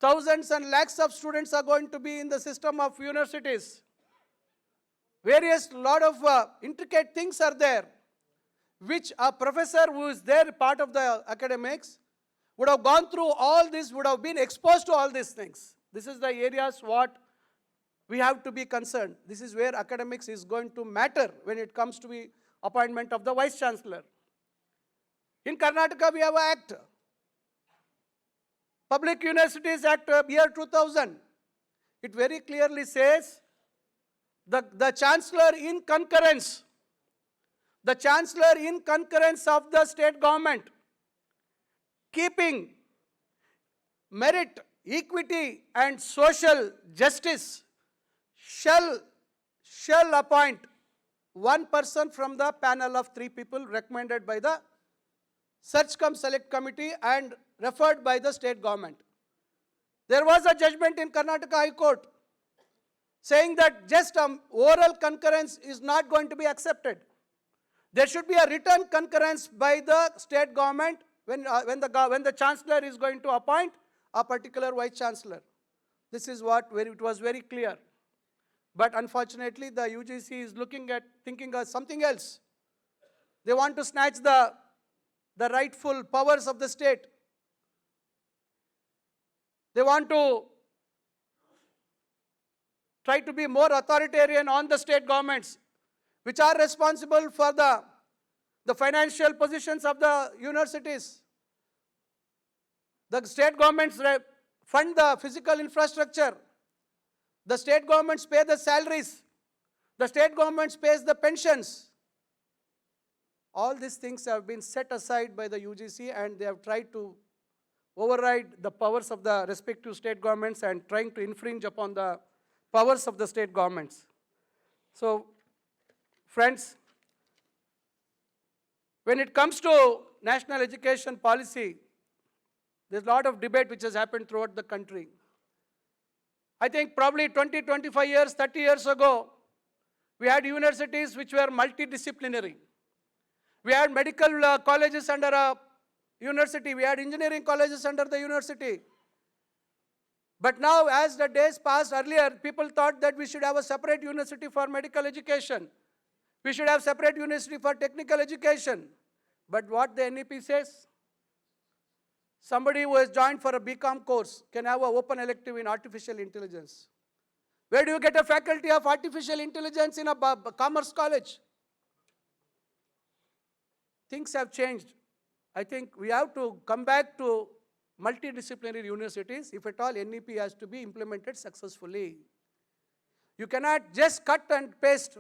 Thousands and lakhs of students are going to be in the system of universities. Various lot of intricate things are there, which a professor who is there part of the academics would have gone through all this, would have been exposed to all these things. This is the areas what we have to be concerned. This is where academics is going to matter when it comes to the appointment of the Vice Chancellor. In Karnataka, we have an act, Public Universities Act year 2000. It very clearly says the Chancellor in concurrence of the state government, keeping merit, equity and social justice, shall appoint one person from the panel of 3 people recommended by the Search Cum Select Committee and referred by the state government. There was a judgment in Karnataka High Court saying that just oral concurrence is not going to be accepted. There should be a written concurrence by the state government when the Chancellor is going to appoint a particular Vice Chancellor. This is what it was very clear. But unfortunately, the UGC is thinking of something else. They want to snatch the rightful powers of the state. They want to try to be more authoritarian on the state governments, which are responsible for the financial positions of the universities. The state governments fund the physical infrastructure. The state governments pay the salaries. The state governments pays the pensions. All these things have been set aside by the UGC and they have tried to override the powers of the respective state governments and trying to infringe upon the powers of the state governments. So, friends, when it comes to national education policy, there's a lot of debate which has happened throughout the country. I think probably 20, 25 years, 30 years ago, we had universities which were multidisciplinary. We had medical colleges under a university. We had engineering colleges under the university. But now, as the days passed earlier, people thought that we should have a separate university for medical education. We should have separate university for technical education. But what the NEP says? Somebody who has joined for a BCom course can have an open elective in artificial intelligence. Where do you get a faculty of artificial intelligence in a commerce college? Things have changed. I think we have to come back to multidisciplinary universities if at all NEP has to be implemented successfully. You cannot just cut and paste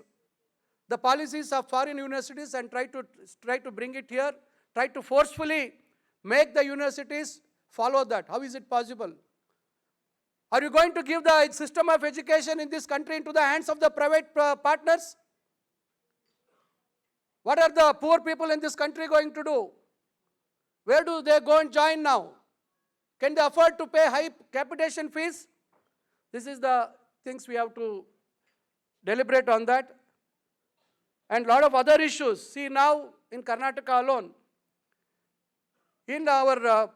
the policies of foreign universities and try to bring it here, try to forcefully make the universities follow that. How is it possible? Are you going to give the system of education in this country into the hands of the private partners? What are the poor people in this country going to do? Where do they go and join now? Can they afford to pay high capitation fees? This is the things we have to deliberate on that. And a lot of other issues. See, now in Karnataka alone, in our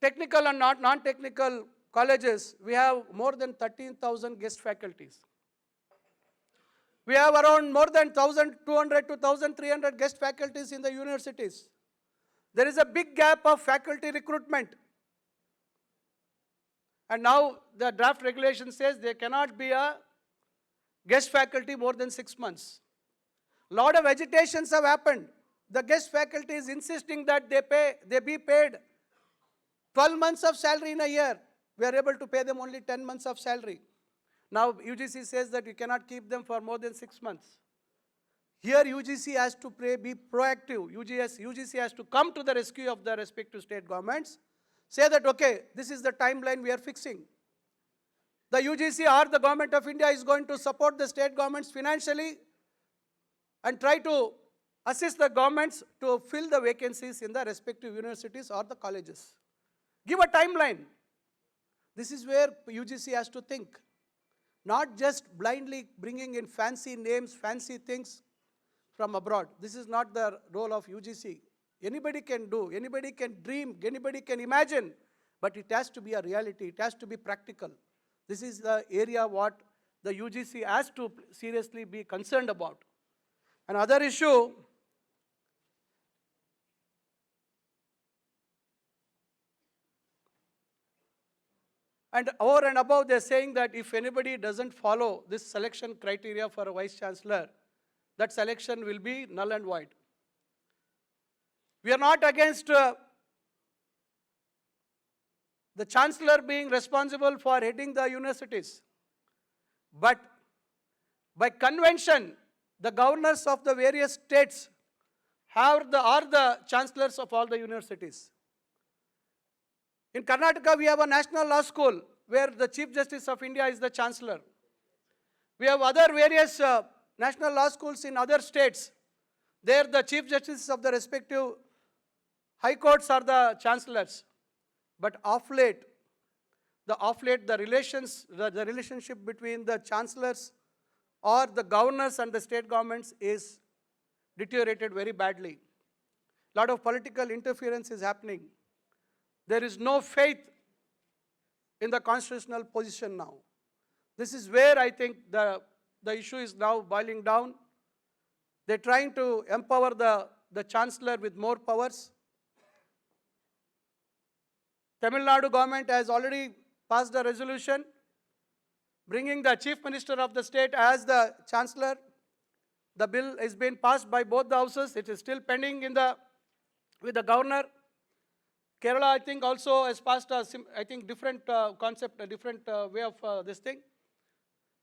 technical and non-technical colleges, we have more than 13,000 guest faculties. We have around more than 1,200 to 1,300 guest faculties in the universities. There is a big gap of faculty recruitment. And now the draft regulation says there cannot be a guest faculty more than 6 months. A lot of agitations have happened. The guest faculty is insisting that they be paid 12 months of salary in a year. We are able to pay them only 10 months of salary. Now UGC says that you cannot keep them for more than 6 months. Here UGC has to be proactive. UGC has to come to the rescue of the respective state governments. Say that, okay, this is the timeline we are fixing. The UGC or the government of India is going to support the state governments financially and try to assist the governments to fill the vacancies in the respective universities or the colleges. Give a timeline. This is where UGC has to think. Not just blindly bringing in fancy names, fancy things from abroad. This is not the role of UGC. Anybody can do, anybody can dream, anybody can imagine, but it has to be a reality, it has to be practical. This is the area what the UGC has to seriously be concerned about. Another issue, and over and above they're saying that if anybody doesn't follow this selection criteria for a Vice Chancellor, that selection will be null and void. We are not against the Chancellor being responsible for heading the universities. But by convention, the governors of the various states are the chancellors of all the universities. In Karnataka, we have a national law school where the Chief Justice of India is the Chancellor. We have other various national law schools in other states. There, the Chief Justices of the respective high courts are the chancellors. But of late, the relationship between the chancellors or the governors and the state governments is deteriorated very badly. A lot of political interference is happening. There is no faith in the constitutional position now. This is where I think the issue is now boiling down. They're trying to empower the chancellor with more powers. Tamil Nadu government has already passed a resolution bringing the Chief Minister of the state as the Chancellor. The bill has been passed by both the houses. It is still pending with the Governor. Kerala, I think, also has passed a different concept, a different way of this thing.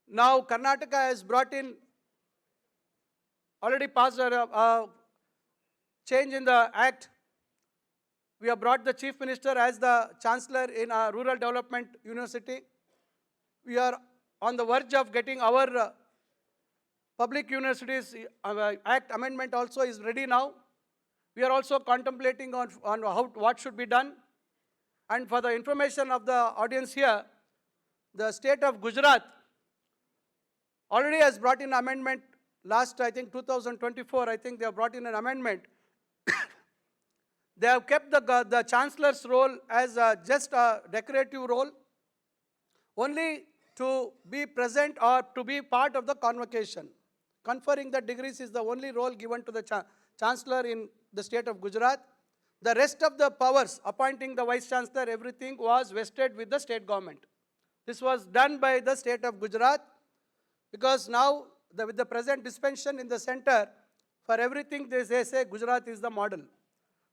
Now Karnataka has brought in, already passed a change in the act. We have brought the Chief Minister as the Chancellor in a rural development university. We are on the verge of getting our public universities act amendment also is ready now. We are also contemplating on what should be done. And for the information of the audience here, the state of Gujarat already has brought in amendment last, I think, 2024, I think they have brought in an amendment. They have kept the Chancellor's role as just a decorative role, only to be present or to be part of the convocation. Conferring the degrees is the only role given to the Chancellor in the state of Gujarat. The rest of the powers, appointing the Vice Chancellor, everything was vested with the state government. This was done by the state of Gujarat because now with the present dispensation in the center, for everything they say Gujarat is the model.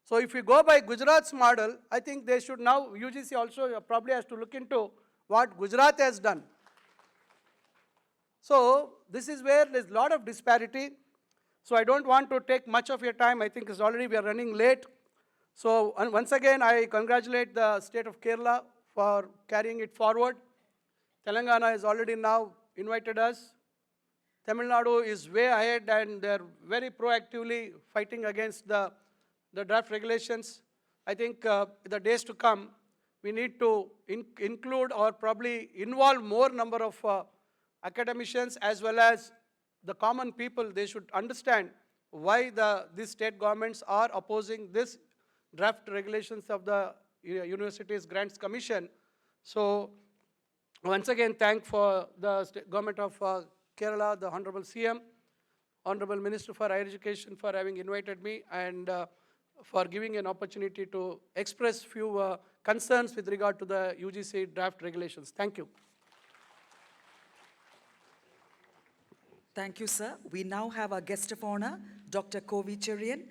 So if we go by Gujarat's model, I think they should now, UGC also probably has to look into what Gujarat has done. So this is where there's a lot of disparity. So I don't want to take much of your time. I think it's already we are running late. So once again, I congratulate the state of Kerala for carrying it forward. Telangana has already now invited us. Tamil Nadu is way ahead and they're very proactively fighting against the draft regulations. I think in the days to come, we need to include or probably involve more number of academicians as well as the common people. They should understand why these state governments are opposing this draft regulations of the Universities Grants Commission. So once again, thank for the government of Kerala, the Honorable CM, Honorable Minister for Higher Education for having invited me and for giving an opportunity to express few concerns with regard to the UGC draft regulations. Thank you. Thank you, sir. We now have our guest of honor, Dr. Kovi Cherian,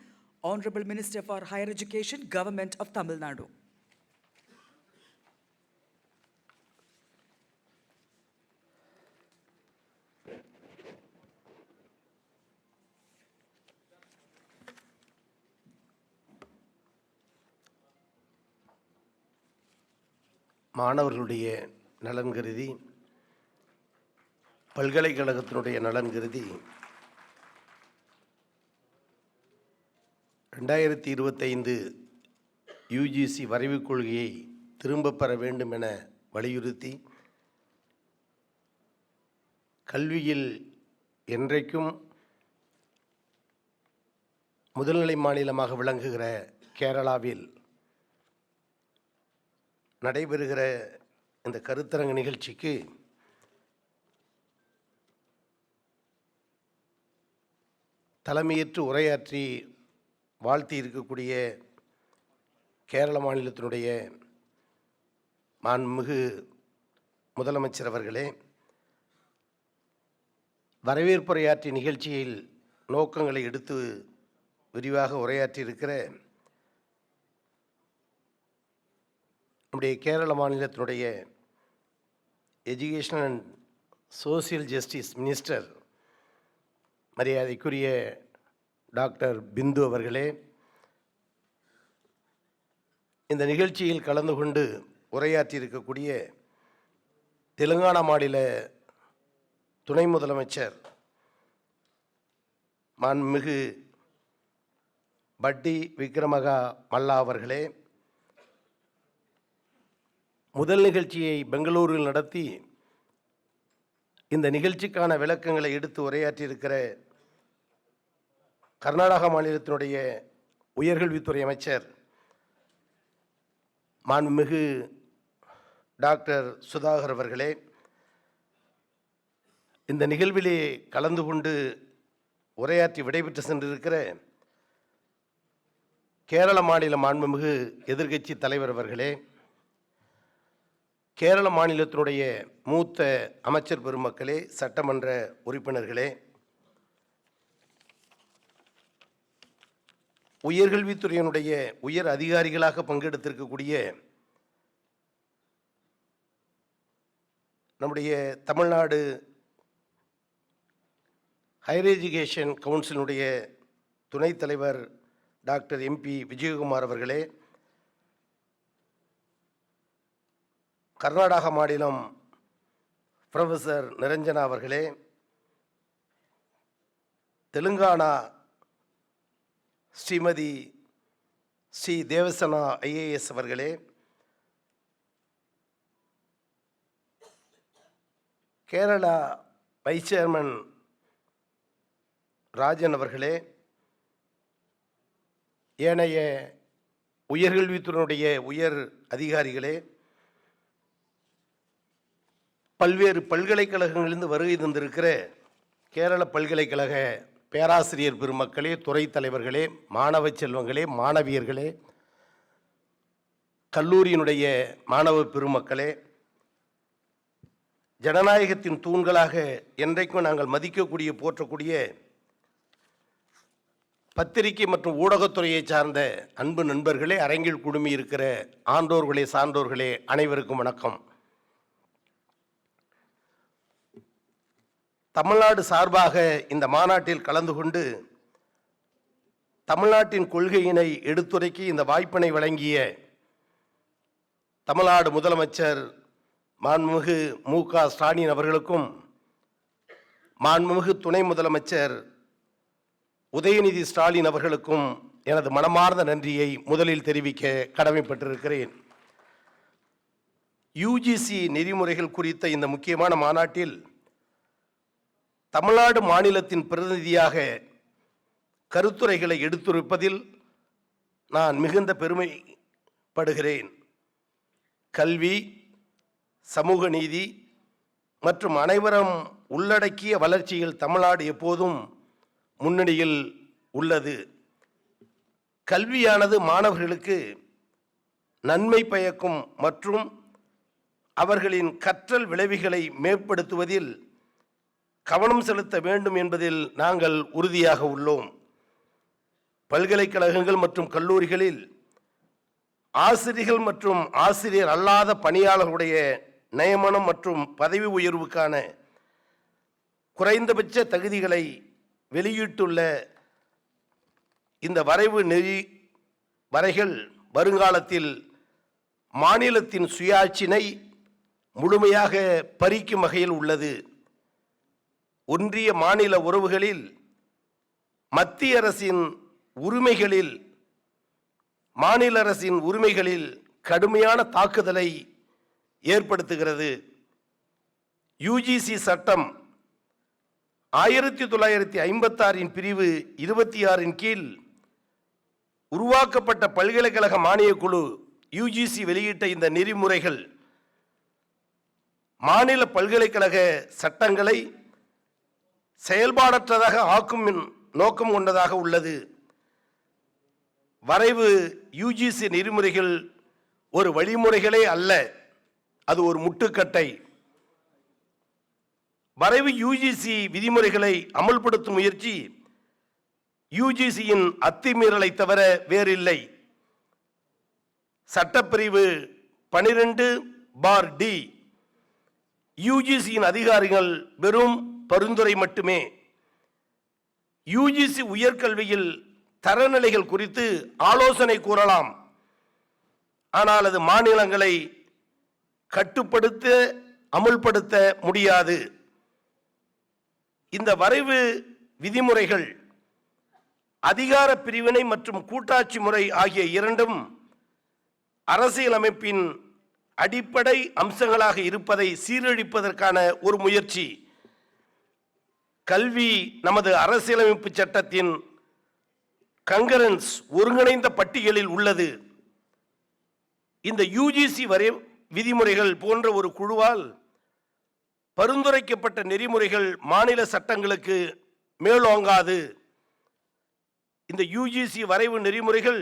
Honorable Minister for Higher Education, Government of Tamil Nadu. மாணவர்களுடைய நலன் கருதி, பல்கலைக்கழகத்தினுடைய நலன் கருதி 2025 UGC வரைவுக் கொள்கையை திரும்பப் பெற வேண்டும் என வலியுறுத்தி, கல்வியில் என்றைக்கும் முதல்நிலை மாநிலமாக விளங்குகிற கேரளாவில் நடைபெறுகிற இந்த கருத்தரங்கு நிகழ்ச்சிக்கு தலைமையேற்று உரையாற்றி வாழ்த்தி இருக்கக்கூடிய கேரள மாநிலத்தினுடைய மாண்புமிகு முதலமைச்சர் அவர்களே, வரவேற்புரையாற்றிய நிகழ்ச்சியில் நோக்கங்களை எடுத்து விரிவாக உரையாற்றியிருக்கிற நம்முடைய கேரள மாநிலத்தினுடைய education and social justice minister மரியாதைக்குரிய டாக்டர் பிந்து அவர்களே, இந்த நிகழ்ச்சியில் கலந்து கொண்டு உரையாற்றியிருக்கக்கூடிய தெலுங்கானா மாநில துணை முதலமைச்சர் மாண்புமிகு பட்டி விக்ரமகா மல்லா அவர்களே, முதல் நிகழ்ச்சியை பெங்களூரில் நடத்தி இந்த நிகழ்ச்சிக்கான விளக்கங்களை எடுத்து உரையாற்றியிருக்கிற கர்நாடக மாநிலத்தினுடைய உயர்கல்வித்துறை அமைச்சர் மாண்புமிகு டாக்டர் சுதாகர் அவர்களே, இந்த நிகழ்விலே கலந்து கொண்டு உரையாற்றி விடைபெற்று சென்றிருக்கிற கேரள மாநில மாண்புமிகு எதிர்க்கட்சி தலைவர் அவர்களே, கேரள மாநிலத்தினுடைய மூத்த அமைச்சர் பெருமக்களே, சட்டமன்ற உறுப்பினர்களே, உயர்கல்வித்துறையினுடைய உயர் அதிகாரிகளாக பங்கெடுத்திருக்கக்கூடிய நம்முடைய தமிழ்நாடு ஹையர் எஜுகேஷன் கவுன்சிலுடைய துணைத் தலைவர் டாக்டர் MP விஜயகுமார் அவர்களே, கர்நாடக மாநிலம் ப்ரொஃபஸர் நிரஞ்சனா அவர்களே, தெலுங்கானா ஸ்ரீமதி ஸ்ரீ தேவசனா IAS அவர்களே, கேரளா வைஸ் சேர்மன் ராஜன் அவர்களே, ஏனைய உயர்கல்வித்துறையினுடைய உயர் அதிகாரிகளே, பல்வேறு பல்கலைக்கழகங்களிலிருந்து வருகை தந்திருக்கிற கேரள பல்கலைக்கழக பேராசிரியர் பெருமக்களே, துறை தலைவர்களே, மாணவ செல்வங்களே, மாணவியர்களே, கல்லூரியினுடைய மாணவ பெருமக்களே, ஜனநாயகத்தின் தூண்களாக என்றைக்கும் நாங்கள் மதிக்கக்கூடிய போற்றக்கூடிய பத்திரிகை மற்றும் ஊடகத்துறையை சார்ந்த அன்பு நண்பர்களே, அரங்கில் குழுமி இருக்கிற ஆண்டோர்களே, சான்றோர்களே, அனைவருக்கும் வணக்கம். தமிழ்நாடு சார்பாக இந்த மாநாட்டில் கலந்து கொண்டு தமிழ்நாட்டின் கொள்கையினை எடுத்துரைக்கி இந்த வாய்ப்பினை வழங்கிய தமிழ்நாடு முதலமைச்சர் மாண்புமிகு மு.க. ஸ்டாலின் அவர்களுக்கும் மாண்புமிகு துணை முதலமைச்சர் உதயநிதி ஸ்டாலின் அவர்களுக்கும் எனது மனமார்ந்த நன்றியை முதலில் தெரிவிக்க கடமைப்பட்டிருக்கிறேன். UGC நெறிமுறைகள் குறித்த இந்த முக்கியமான மாநாட்டில் தமிழ்நாடு மாநிலத்தின் பிரதிநிதியாக கருத்துரைகளை எடுத்துரைப்பதில் நான் மிகுந்த பெருமைப்படுகிறேன். கல்வி, சமூக நீதி மற்றும் அனைவரும் உள்ளடக்கிய வளர்ச்சியில் தமிழ்நாடு எப்போதும் முன்னணியில் உள்ளது. கல்வியானது மாணவர்களுக்கு நன்மை பயக்கும் மற்றும் அவர்களின் கற்றல் விளைவுகளை மேம்படுத்துவதில் கவனம் செலுத்த வேண்டும் என்பதில் நாங்கள் உறுதியாக உள்ளோம். பல்கலைக்கழகங்கள் மற்றும் கல்லூரிகளில் ஆசிரியர்கள் மற்றும் ஆசிரியர் அல்லாத பணியாளர்களுடைய நியமனம் மற்றும் பதவி உயர்வுக்கான குறைந்தபட்ச தகுதிகளை வெளியிட்டுள்ள இந்த வரைவு வரைகள் வருங்காலத்தில் மாநிலத்தின் சுயாட்சினை முழுமையாக பறிக்கும் வகையில் உள்ளது. ஒன்றிய மாநில உறவுகளில் மத்திய அரசின் உரிமைகளில் மாநில அரசின் உரிமைகளில் கடுமையான தாக்குதலை ஏற்படுத்துகிறது. UGC சட்டம் 1956 பிரிவு 26 கீழ் உருவாக்கப்பட்ட பல்கலைக்கழக மானியக் குழு UGC வெளியிட்ட இந்த நெறிமுறைகள் மாநில பல்கலைக்கழக சட்டங்களை செயல்பாடற்றதாக ஆக்கும் நோக்கம் கொண்டதாக உள்ளது. வரைவு UGC நெறிமுறைகள் ஒரு வழிமுறைகளே அல்ல, அது ஒரு முட்டுக்கட்டை. வரைவு UGC விதிமுறைகளை அமல்படுத்தும் முயற்சி UGCயின் அத்துமீறலை தவிர வேறில்லை. சட்டப்பிரிவு 12(d) UGCயின் அதிகாரிகள் வெறும் பரிந்துரை மட்டுமே. UGC உயர்கல்வியில் தரநிலைகள் குறித்து ஆலோசனை கூறலாம், ஆனால் அது மாநிலங்களை கட்டுப்படுத்த அமுல்படுத்த முடியாது. இந்த வரைவு விதிமுறைகள் அதிகார பிரிவினை மற்றும் கூட்டாட்சி முறை ஆகிய இரண்டும் அரசியலமைப்பின் அடிப்படை அம்சங்களாக இருப்பதை சீரழிப்பதற்கான ஒரு முயற்சி. கல்வி நமது அரசியலமைப்பு சட்டத்தின் கங்கரன்ஸ் ஒருங்கிணைந்த பட்டியலில் உள்ளது. இந்த UGC விதிமுறைகள் போன்ற ஒரு குழுவால் பரிந்துரைக்கப்பட்ட நெறிமுறைகள் மாநில சட்டங்களுக்கு மேலோங்காது. இந்த UGC வரைவு நெறிமுறைகள்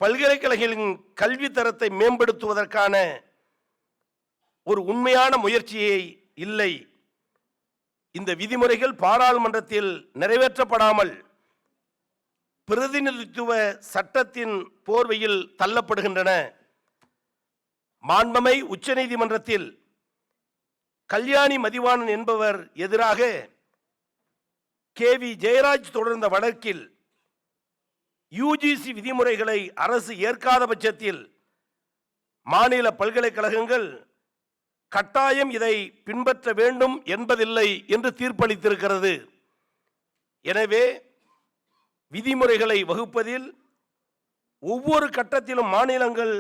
பல்கலைக்கழகங்களின் கல்வி தரத்தை மேம்படுத்துவதற்கான ஒரு உண்மையான முயற்சியே இல்லை. இந்த விதிமுறைகள் பாராளுமன்றத்தில் நிறைவேற்றப்படாமல் பிரதிநிதித்துவ சட்டத்தின் போர்வையில் தள்ளப்படுகின்றன. மாண்புமை உச்சநீதிமன்றத்தில் கல்யாணி மதிவாணன் என்பவர் எதிராக KV ஜெயராஜ் தொடர்ந்த வழக்கில் UGC விதிமுறைகளை அரசு ஏற்காத பட்சத்தில் மாநில பல்கலைக்கழகங்கள் கட்டாயம் இதை பின்பற்ற வேண்டும் என்பதில்லை என்று தீர்ப்பளித்திருக்கிறது. எனவே விதிமுறைகளை வகுப்பதில் ஒவ்வொரு கட்டத்திலும் மாநிலங்கள்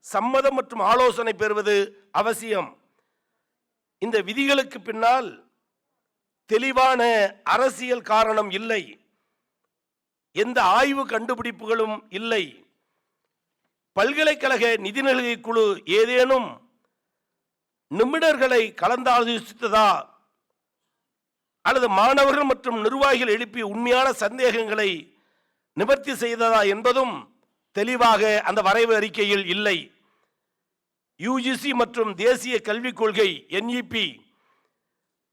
சம்மதம் மற்றும் ஆலோசனை பெறுவது அவசியம். இந்த விதிகளுக்கு பின்னால் தெளிவான அரசியல் காரணம் இல்லை, எந்த ஆய்வு கண்டுபிடிப்புகளும் இல்லை. பல்கலைக்கழக நிதிநிலை குழு ஏதேனும் நிபுணர்களை கலந்தாலோசித்ததா அல்லது மாணவர்கள் மற்றும் நிர்வாகிகள் எழுப்பிய உண்மையான சந்தேகங்களை நிவர்த்தி செய்ததா என்பதும் தெளிவாக அந்த வரைவு அறிக்கையில் இல்லை. UGC மற்றும் தேசிய கல்விக் கொள்கை NEP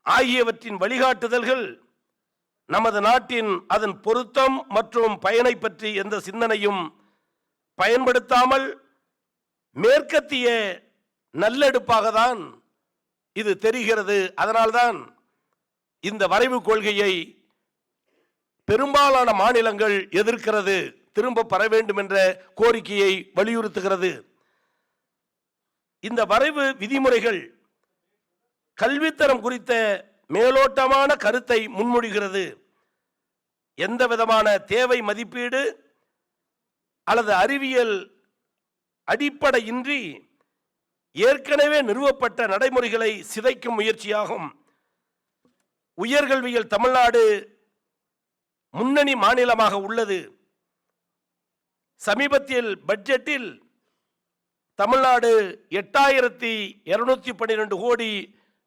ஆகியவற்றின் வழிகாட்டுதல்கள் நமது நாட்டின் அதன் பொருத்தம் மற்றும் பயனை பற்றி எந்த சிந்தனையும் பயன்படுத்தாமல் மேற்கத்திய நல்லெடுப்பாக தான் இது தெரிகிறது. அதனால்தான் இந்த வரைவு கொள்கையை பெரும்பாலான மாநிலங்கள் எதிர்க்கிறது, திரும்ப பெற வேண்டும் என்ற கோரிக்கையை வலியுறுத்துகிறது. இந்த வரைவு விதிமுறைகள் கல்வித்தரம் குறித்த மேலோட்டமான கருத்தை முன்மொழிகிறது. எந்த விதமான தேவை மதிப்பீடு அல்லது அறிவியல் அடிப்படையின்றி ஏற்கனவே நிறுவப்பட்ட நடைமுறைகளை சிதைக்கும் முயற்சியாகும். உயர்கல்வியில் தமிழ்நாடு முன்னணி மாநிலமாக உள்ளது. சமீபத்தில் பட்ஜெட்டில் தமிழ்நாடு 8212 கோடி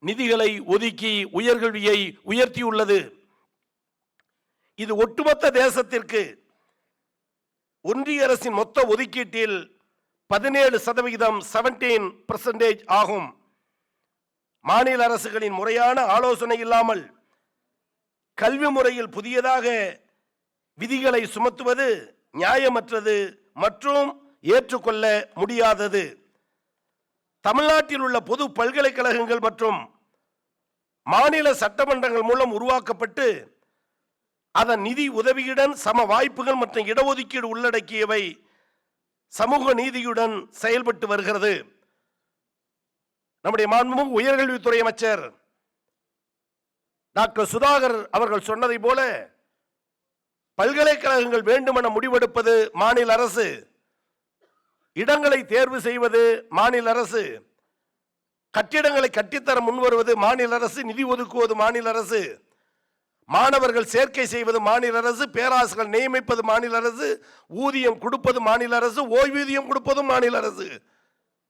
நிதிகளை ஒதுக்கி உயர்கல்வியை உயர்த்தியுள்ளது. இது ஒட்டுமொத்த தேசத்திற்கு ஒன்றிய அரசின் மொத்த ஒதுக்கீட்டில் 17%, 17% ஆகும். மாநில அரசுகளின் முறையான ஆலோசனை இல்லாமல் கல்வி முறையில் புதியதாக விதிகளை சுமத்துவது நியாயமற்றது மற்றும் ஏற்றுக்கொள்ள முடியாதது. தமிழ்நாட்டில் உள்ள பொது பல்கலைக்கழகங்கள் மற்றும் மாநில சட்டமன்றங்கள் மூலம் உருவாக்கப்பட்டு அதன் நிதி உதவியுடன் சம வாய்ப்புகள் மற்றும் இடஒதுக்கீடு உள்ளடக்கியவை சமூக நீதியுடன் செயல்பட்டு வருகிறது. நம்முடைய மாண்புமிகு உயர்கல்வித்துறை அமைச்சர் டாக்டர் சுதாகர் அவர்கள் சொன்னதை போல பல்கலைக்கழகங்கள் வேண்டுமென முடிவெடுப்பது மாநில அரசு, இடங்களை தேர்வு செய்வது மாநில அரசு, கட்டிடங்களை கட்டித்தர முன்வருவது மாநில அரசு, நிதி ஒதுக்குவது மாநில அரசு, மாணவர்கள் சேர்க்கை செய்வது மாநில அரசு, பேராசிரியர்கள் நியமிப்பது மாநில அரசு, ஊதியம் கொடுப்பது மாநில அரசு, ஓய்வூதியம் கொடுப்பதும் மாநில அரசு.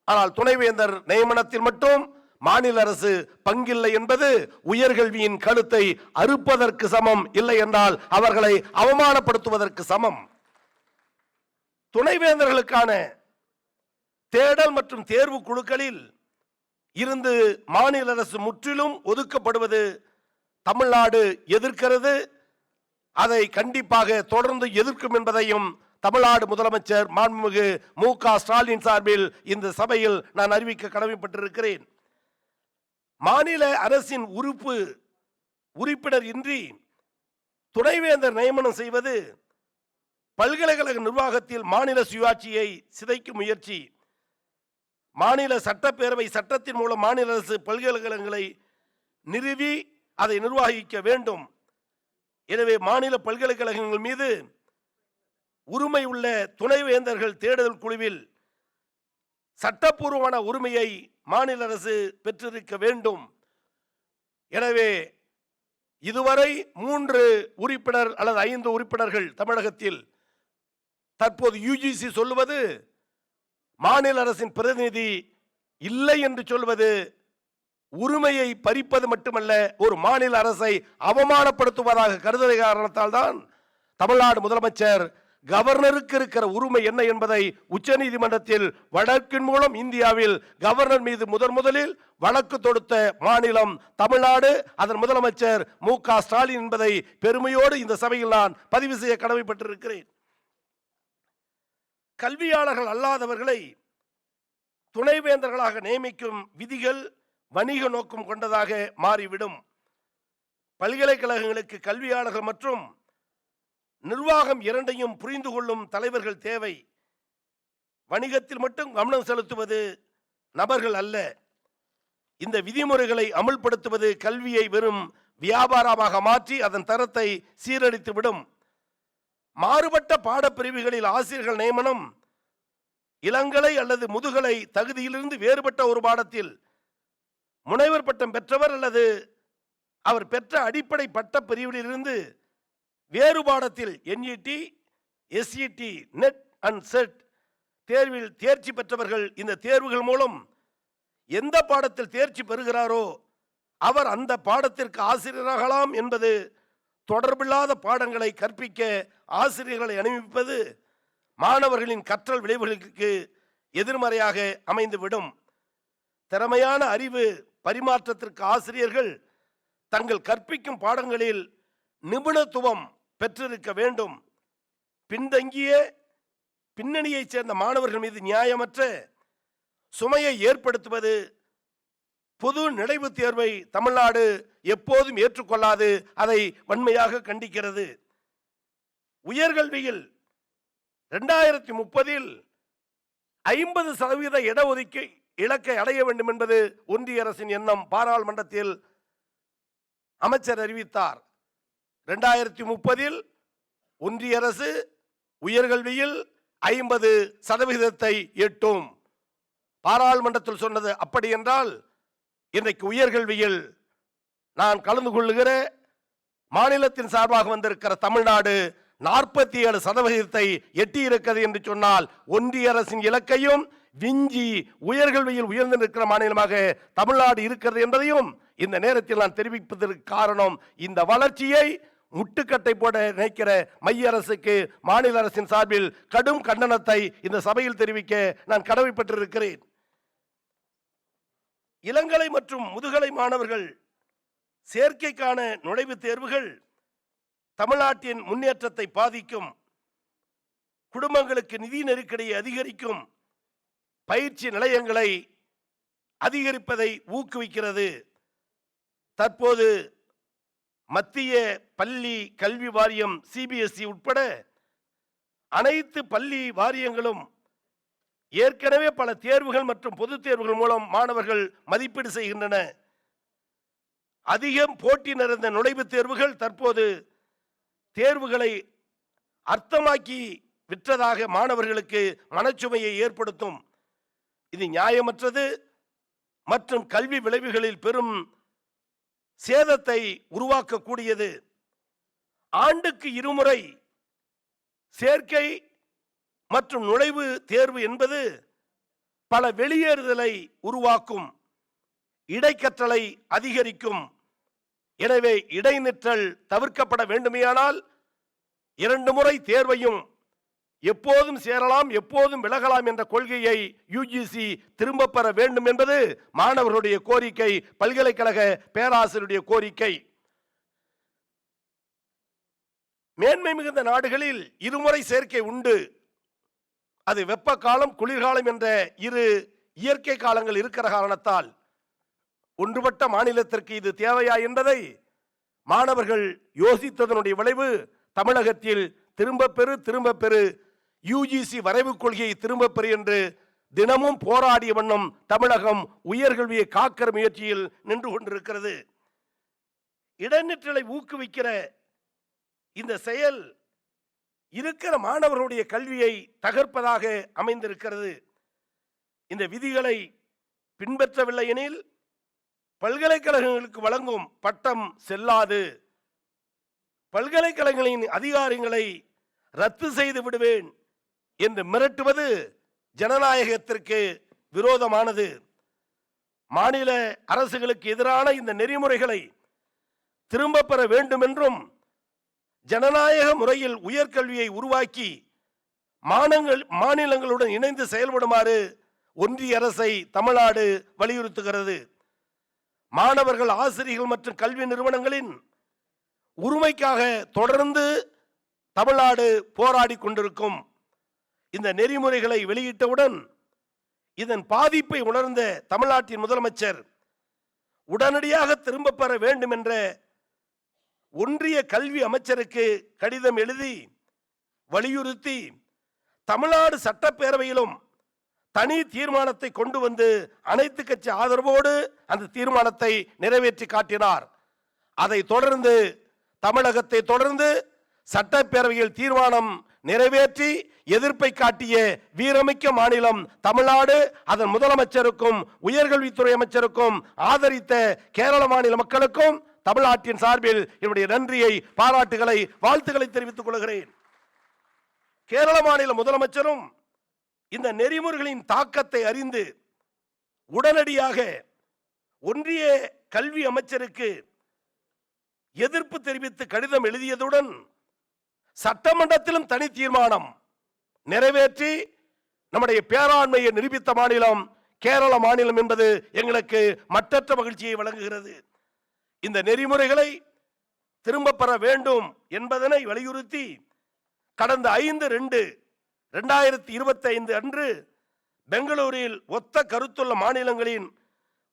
ஆனால் துணைவேந்தர் நியமனத்தில் மட்டும் மாநில அரசு பங்கில்லை என்பது உயர்கல்வியின் கழுத்தை அறுப்பதற்கு சமம், இல்லை என்றால் அவர்களை அவமானப்படுத்துவதற்கு சமம். துணைவேந்தர்களுக்கான தேடல் மற்றும் தேர்வு குழுக்களில் இருந்து மாநில அரசு முற்றிலும் ஒதுக்கப்படுவது தமிழ்நாடு எதிர்க்கிறது. அதை கண்டிப்பாக தொடர்ந்து எதிர்க்கும் என்பதையும் தமிழ்நாடு முதலமைச்சர் மாண்புமிகு மு.க. ஸ்டாலின் சார்பில் இந்த சபையில் நான் அறிவிக்க கடமைப்பட்டிருக்கிறேன். மாநில அரசின் உறுப்பினர் இன்றி துணைவேந்தர் நியமனம் செய்வது பல்கலைக்கழக நிர்வாகத்தில் மாநில சுயாட்சியை சிதைக்கும் முயற்சி. மாநில சட்டப்பேரவை சட்டத்தின் மூலம் மாநில அரசு பல்கலைக்கழகங்களை நிறுவி அதை நிர்வகிக்க வேண்டும். எனவே மாநில பல்கலைக்கழகங்கள் மீது உரிமை உள்ள துணைவேந்தர்கள் தேடுதல் குழுவில் சட்டப்பூர்வமான உரிமையை மாநில அரசு பெற்றிருக்க வேண்டும். எனவே இதுவரை 3 உறுப்பினர் அல்லது 5 உறுப்பினர்கள் தமிழகத்தில். தற்போது UGC சொல்லுவது மாநில அரசின் பிரதிநிதி இல்லை என்று சொல்வது உரிமையை பறிப்பது மட்டுமல்ல, ஒரு மாநில அரசை அவமானப்படுத்துவதாக கருதுகிற காரணத்தால் தான் தமிழ்நாடு முதலமைச்சர் கவர்னருக்கு இருக்கிற உரிமை என்ன என்பதை உச்சநீதிமன்றத்தில் வழக்கின் மூலம் இந்தியாவில் கவர்னர் மீது முதலில் வழக்கு தொடுத்த மாநிலம் தமிழ்நாடு. அதன் முதலமைச்சர் மு.க. ஸ்டாலின் என்பதை பெருமையோடு இந்த சபையில் நான் பதிவு செய்ய கடமைப்பட்டிருக்கிறேன். கல்வியாளர்கள் அல்லாதவர்களை துணைவேந்தர்களாக நியமிக்கும் விதிகள் வணிக நோக்கம் கொண்டதாக மாறிவிடும். பல்கலைக்கழகங்களுக்கு கல்வியாளர்கள் மற்றும் நிர்வாகம் இரண்டையும் புரிந்து கொள்ளும் தலைவர்கள் தேவை. வணிகத்தில் மட்டும் கவனம் செலுத்துவது நபர்கள் அல்ல. இந்த விதிமுறைகளை அமுல்படுத்துவது கல்வியை வெறும் வியாபாரமாக மாற்றி அதன் தரத்தை சீரழித்துவிடும். மாறுபட்ட பாடப்பிரிவுகளில் ஆசிரியர்கள் நியமனம் இளங்கலை அல்லது முதுகலை தகுதியிலிருந்து வேறுபட்ட ஒரு பாடத்தில் முனைவர் பட்டம் பெற்றவர் அல்லது அவர் பெற்ற அடிப்படை பட்ட பிரிவிலிருந்து வேறு பாடத்தில் NET, SET, NET and set தேர்வில் தேர்ச்சி பெற்றவர்கள் இந்த தேர்வுகள் மூலம் எந்த பாடத்தில் தேர்ச்சி பெறுகிறாரோ அவர் அந்த பாடத்திற்கு ஆசிரியராகலாம் என்பது தொடர்பில்லாத பாடங்களை கற்பிக்க ஆசிரியர்களை அனுமதிப்பது மாணவர்களின் கற்றல் விளைவுகளுக்கு எதிர்மறையாக அமைந்துவிடும். திறமையான அறிவு பரிமாற்றத்திற்கு ஆசிரியர்கள் தங்கள் கற்பிக்கும் பாடங்களில் நிபுணத்துவம் பெற்றிருக்க வேண்டும். பின்தங்கிய பின்னணியைச் சேர்ந்த மாணவர்கள் மீது நியாயமற்ற சுமையை ஏற்படுத்துவது பொது நுழைவுத் தேர்வை தமிழ்நாடு எப்போதும் ஏற்றுக்கொள்ளாது, அதை வன்மையாக கண்டிக்கிறது. உயர்கல்வியில் 2030 50% இடஒதுக்கீடு இலக்கை அடைய வேண்டும் என்பது ஒன்றிய அரசின் எண்ணம். பாராளுமன்றத்தில் அமைச்சர் அறிவித்தார். 2030 ஒன்றிய அரசு உயர்கல்வியில் 50% எட்டும். பாராளுமன்றத்தில் சொன்னது. அப்படி என்றால் இன்றைக்கு உயர்கல்வியில் நான் கலந்து கொள்ளுகிற மாநிலத்தின் சார்பாக வந்திருக்கிற தமிழ்நாடு 47% எட்டியிருக்கிறது என்று சொன்னால் ஒன்றிய அரசின் இலக்கையும் விஞ்சி உயர்கல்வியில் உயர்ந்து நிற்கிற மாநிலமாக தமிழ்நாடு இருக்கிறது என்பதையும் இந்த நேரத்தில் நான் தெரிவிப்பதற்கு காரணம், இந்த வளர்ச்சியை முட்டுக்கட்டை போட நினைக்கிற மைய அரசுக்கு மாநில அரசின் சார்பில் கடும் கண்டனத்தை இந்த சபையில் தெரிவிக்க நான் கடமைப்பட்டிருக்கிறேன். இளங்கலை மற்றும் முதுகலை மாணவர்கள் சேர்க்கைக்கான நுழைவுத் தேர்வுகள் தமிழ்நாட்டின் முன்னேற்றத்தை பாதிக்கும், குடும்பங்களுக்கு நிதி நெருக்கடியை அதிகரிக்கும், பயிற்சி நிலையங்களை அதிகரிப்பதை ஊக்குவிக்கிறது. தற்போது மத்திய பள்ளி கல்வி வாரியம் CBSE உட்பட அனைத்து பள்ளி வாரியங்களும் ஏற்கனவே பல தேர்வுகள் மற்றும் பொதுத் தேர்வுகள் மூலம் மாணவர்கள் மதிப்பீடு செய்கின்றன. அதிகம் போட்டி நிறைந்த நுழைவுத் தேர்வுகள் தற்போது தேர்வுகளை அர்த்தமாக்கி விற்றதாக மாணவர்களுக்கு மனச்சுமையை ஏற்படுத்தும். இது நியாயமற்றது மற்றும் கல்வி விளைவுகளில் பெரும் சேதத்தை உருவாக்கக்கூடியது. ஆண்டுக்கு 2 முறை சேர்க்கை மற்றும் நுழைவு தேர்வு என்பது பல வெளியேறுதலை உருவாக்கும், இடைக்கற்றலை அதிகரிக்கும். எனவே இடைநிற்றல் தவிர்க்கப்பட வேண்டுமேயானால் 2 முறை தேர்வையும் எப்போதும் சேரலாம் எப்போதும் விலகலாம் என்ற கொள்கையை UGC திரும்ப பெற வேண்டும் என்பது மாணவர்களுடைய கோரிக்கை, பல்கலைக்கழக பேராசிரியருடைய கோரிக்கை. மேன்மை மிகுந்த நாடுகளில் 2 முறை சேர்க்கை உண்டு. அது வெப்ப காலம் குளிர்காலம் என்ற 2 இயற்கை காலங்கள் இருக்கிற காரணத்தால் ஒன்றுபட்ட மாநிலத்திற்கு இது தேவையா என்பதை மாணவர்கள் யோசித்ததனுடைய விளைவு தமிழகத்தில் திரும்ப பெறு UGC வரைவு கொள்கையை திரும்ப பெறு என்று தினமும் போராடிய வண்ணம் தமிழகம் உயர்கல்வியை காக்கிற முயற்சியில் நின்று கொண்டிருக்கிறது. இடைநிற்றலை ஊக்குவிக்கிற இந்த செயல் இருக்கிற மாணவர்களுடைய கல்வியை தகர்ப்பதாக அமைந்திருக்கிறது. இந்த விதிகளை பின்பற்றவில்லை எனில் பல்கலைக்கழகங்களுக்கு வழங்கும் பட்டம் செல்லாது. பல்கலைக்கழகங்களின் அதிகாரங்களை ரத்து செய்து விடுவேன் என்று மிரட்டுவது ஜனநாயகத்திற்கு விரோதமானது. மாநில அரசுகளுக்கு எதிரான இந்த நெறிமுறைகளை திரும்ப பெற வேண்டும் என்றும் ஜனநாயக முறையில் உயர்கல்வியை உருவாக்கி மாநிலங்களுடன் இணைந்து செயல்படுமாறு ஒன்றிய அரசை தமிழ்நாடு வலியுறுத்துகிறது. மாணவர்கள், ஆசிரியர்கள் மற்றும் கல்வி நிறுவனங்களின் உரிமைக்காக தொடர்ந்து தமிழ்நாடு போராடி கொண்டிருக்கும். இந்த நெறிமுறைகளை வெளியிட்டவுடன் இதன் பாதிப்பை உணர்ந்த தமிழ்நாட்டின் முதலமைச்சர் உடனடியாக திரும்ப பெற வேண்டும் என்ற ஒன்றிய கல்வி அமைச்சருக்கு கடிதம் எழுதி வலியுறுத்தி தமிழ்நாடு சட்டப்பேரவையிலும் தனி தீர்மானத்தை கொண்டு வந்து அனைத்து கட்சி ஆதரவோடு அந்த தீர்மானத்தை நிறைவேற்றி காட்டினார். அதை தொடர்ந்து தமிழகத்தை தொடர்ந்து சட்டப்பேரவையில் தீர்மானம் நிறைவேற்றி எதிர்ப்பை காட்டிய வீரமிக்க மாநிலம் தமிழ்நாடு. அதன் முதலமைச்சருக்கும் உயர்கல்வித்துறை அமைச்சருக்கும் ஆதரித்த கேரள மாநில மக்களுக்கும் தமிழ்நாட்டின் சார்பில் என்னுடைய நன்றியை, பாராட்டுகளை, வாழ்த்துக்களை தெரிவித்துக் கொள்கிறேன். கேரள மாநில முதலமைச்சரும் இந்த நெறிமுறைகளின் தாக்கத்தை அறிந்து உடனடியாக ஒன்றிய கல்வி அமைச்சருக்கு எதிர்ப்பு தெரிவித்து கடிதம் எழுதியதுடன் சட்டமன்றத்திலும் தனி தீர்மானம் நிறைவேற்றி நம்முடைய பேராண்மையை நிரூபித்த மாநிலம் கேரள மாநிலம் என்பது எங்களுக்கு மற்றற்ற மகிழ்ச்சியை வழங்குகிறது. இந்த நெறிமுறைகளை திரும்ப பெற வேண்டும் என்பதனை வலியுறுத்தி கடந்த 5/2/2025 அன்று பெங்களூரில் ஒத்த கருத்துள்ள மாநிலங்களின்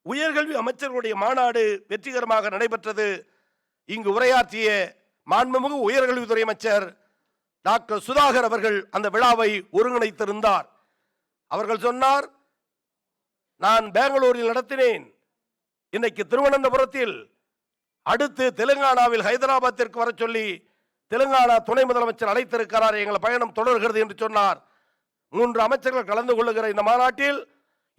உயர்கல்வி அமைச்சர்களுடைய மாநாடு வெற்றிகரமாக நடைபெற்றது. இங்கு உரையாற்றிய மாண்புமிகு உயர்கல்வித்துறை அமைச்சர் டாக்டர் சுதாகர் அவர்கள் அந்த விழாவை ஒருங்கிணைத்திருந்தார். அவர்கள் சொன்னார், நான் பெங்களூரில் நடத்தினேன், இன்னைக்கு திருவனந்தபுரத்தில், அடுத்து தெலுங்கானாவில் ஹைதராபாத்திற்கு வர சொல்லி தெலுங்கானா துணை முதலமைச்சர் அழைத்திருக்கிறார், எங்கள் பயணம் தொடர்கிறது என்று சொன்னார். 3 அமைச்சர்கள் கலந்து கொள்ளுகிற இந்த மாநாட்டில்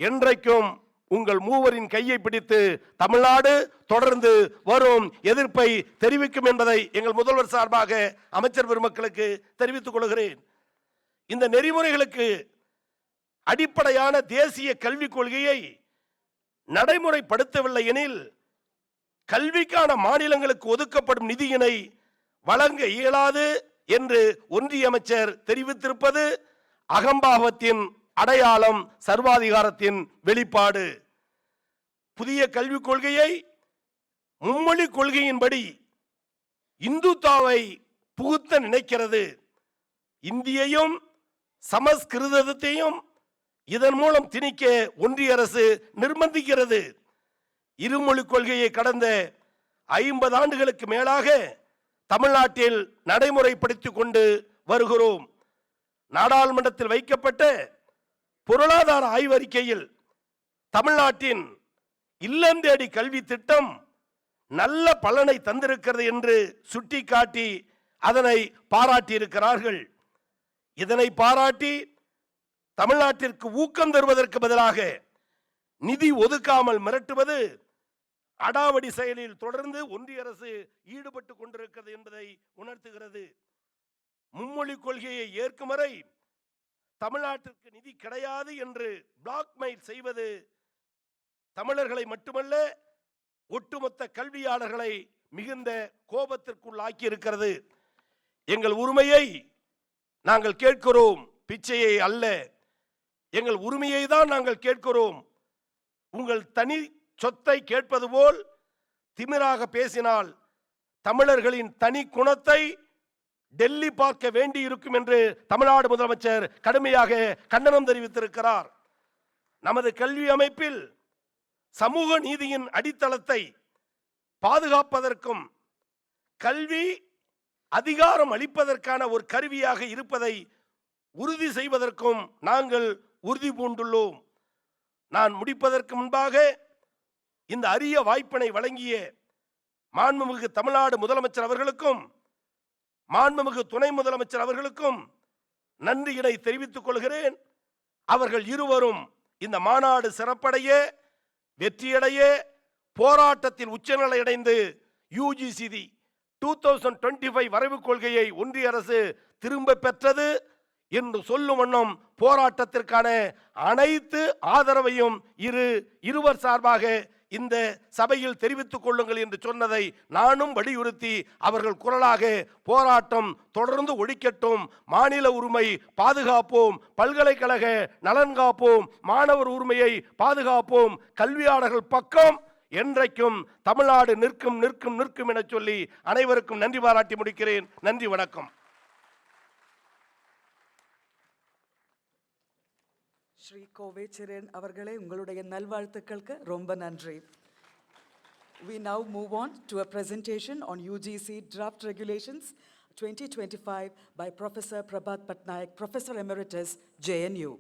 என்றைக்கும் உங்கள் மூவரின் கையை பிடித்து தமிழ்நாடு தொடர்ந்து வரும் எதிர்ப்பை தெரிவிக்கும் என்பதை எங்கள் முதல்வர் சார்பாக அமைச்சர் பெருமக்களுக்கு தெரிவித்துக் கொள்கிறேன். இந்த நெறிமுறைகளுக்கு அடிப்படையான தேசிய கல்விக் கொள்கையை நடைமுறைப்படுத்தவில்லை எனில் கல்விக்கான மாநிலங்களுக்கு ஒதுக்கப்படும் நிதியினை வழங்க இயலாது என்று ஒன்றிய அமைச்சர் தெரிவித்திருப்பது அகம்பாவத்தின் அடையாளம், சர்வாதிகாரத்தின் வெளிப்பாடு. புதிய கல்விக் கொள்கையை மும்மொழி கொள்கையின்படி இந்துத்தாவை புகுத்த நினைக்கிறது. இந்தியையும் சமஸ்கிருதத்தையும் இதன் மூலம் திணிக்க ஒன்றிய அரசு நிர்பந்திக்கிறது. இருமொழி கொள்கையை கடந்த 50 ஆண்டுகளுக்கு மேலாக தமிழ்நாட்டில் நடைமுறைப்படுத்திக் கொண்டு வருகிறோம். நாடாளுமன்றத்தில் வைக்கப்பட்ட பொருளாதார ஆய்வறிக்கையில் தமிழ்நாட்டின் இல்லம் தேடி கல்வி திட்டம் நல்ல பலனை தந்திருக்கிறது என்று சுட்டிக்காட்டி அதனை பாராட்டியிருக்கிறார்கள். இதனை பாராட்டி தமிழ்நாட்டிற்கு ஊக்கம் தருவதற்கு பதிலாக நிதி ஒதுக்காமல் மிரட்டுவது அடாவடி செயலில் தொடர்ந்து ஒன்றிய அரசு ஈடுபட்டு கொண்டிருக்கிறது என்பதை உணர்த்துகிறது. மும்மொழி கொள்கையை ஏற்கும் வரை தமிழ்நாட்டிற்கு நிதி கிடையாது என்று பிளாக்மெயில் செய்வது தமிழர்களை மட்டுமல்ல ஒட்டுமொத்த கல்வியாளர்களை மிகுந்த கோபத்திற்குள்ளாக்கி இருக்கிறது. எங்கள் உரிமையை நாங்கள் கேட்கிறோம், பிச்சையை அல்ல. எங்கள் உரிமையை தான் நாங்கள் கேட்கிறோம். உங்கள் தனி சொத்தை கேட்பது போல் திமிராக பேசினால் தமிழர்களின் தனி குணத்தை டெல்லி பார்க்க வேண்டி இருக்கும் என்று தமிழ்நாடு முதலமைச்சர் கடுமையாக கண்டனம் தெரிவித்திருக்கிறார். நமது கல்வி அமைப்பில் சமூக நீதியின் அடித்தளத்தை பாதுகாப்பதற்கும் கல்வி அதிகாரம் அளிப்பதற்கான ஒரு கருவியாக இருப்பதை உறுதி செய்வதற்கும் நாங்கள் உறுதி பூண்டுள்ளோம். நான் முடிப்பதற்கு முன்பாக இந்த அரிய வாய்ப்பினை வழங்கிய மாண்புமிகு தமிழ்நாடு முதலமைச்சர் அவர்களுக்கும் மாண்புமிகு துணை முதலமைச்சர் அவர்களுக்கும் நன்றியினை தெரிவித்துக் கொள்கிறேன். அவர்கள் இருவரும் இந்த மாநாடு சிறப்படைய, வெற்றியடைய, போராட்டத்தில் உச்சநிலை அடைந்து UGC 2025 வரைவு கொள்கையை ஒன்றிய அரசு திரும்ப பெற்றது என்று சொல்லும் வண்ணம் போராட்டத்திற்கான அனைத்து ஆதரவையும் இருவர் சார்பாக இந்த சபையில் தெரிவித்துக் கொள்ளுங்கள் என்று சொன்னதை நானும் வலியுறுத்தி அவர்கள் குரலாக போராட்டம் தொடர்ந்து ஒழிக்கட்டும், மாநில உரிமை பாதுகாப்போம், பல்கலைக்கழக நலன் காப்போம், மாணவர் உரிமையை பாதுகாப்போம், கல்வியாளர்கள் பக்கம் என்றைக்கும் தமிழ்நாடு நிற்கும் நிற்கும் நிற்கும் என சொல்லி அனைவருக்கும் நன்றி பாராட்டி முடிக்கிறேன். நன்றி, வணக்கம். ஸ்ரீ கோவே சிரேன் அவர்களே, உங்களுடைய நல்வாழ்த்துக்களுக்கு ரொம்ப நன்றி. We now move on to a presentation on UGC Draft Regulations 2025 by Professor Prabhat Patnaik, Professor Emeritus, JNU.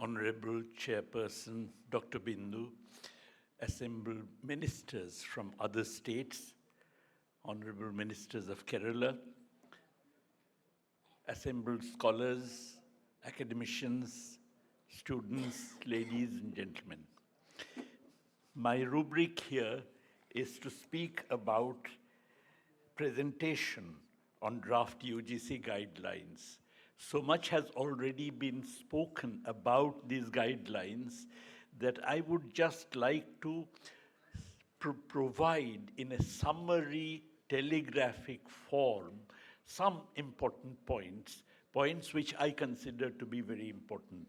Honorable Chairperson Dr. Bindu, assembled ministers from other states, honorable ministers of Kerala, assembled scholars, academicians, students, ladies and gentlemen. My rubric here is to speak about presentation on draft UGC guidelines. So much has already been spoken about these guidelines that I would just like to provide in a summary, telegraphic form some important points which I consider to be very important.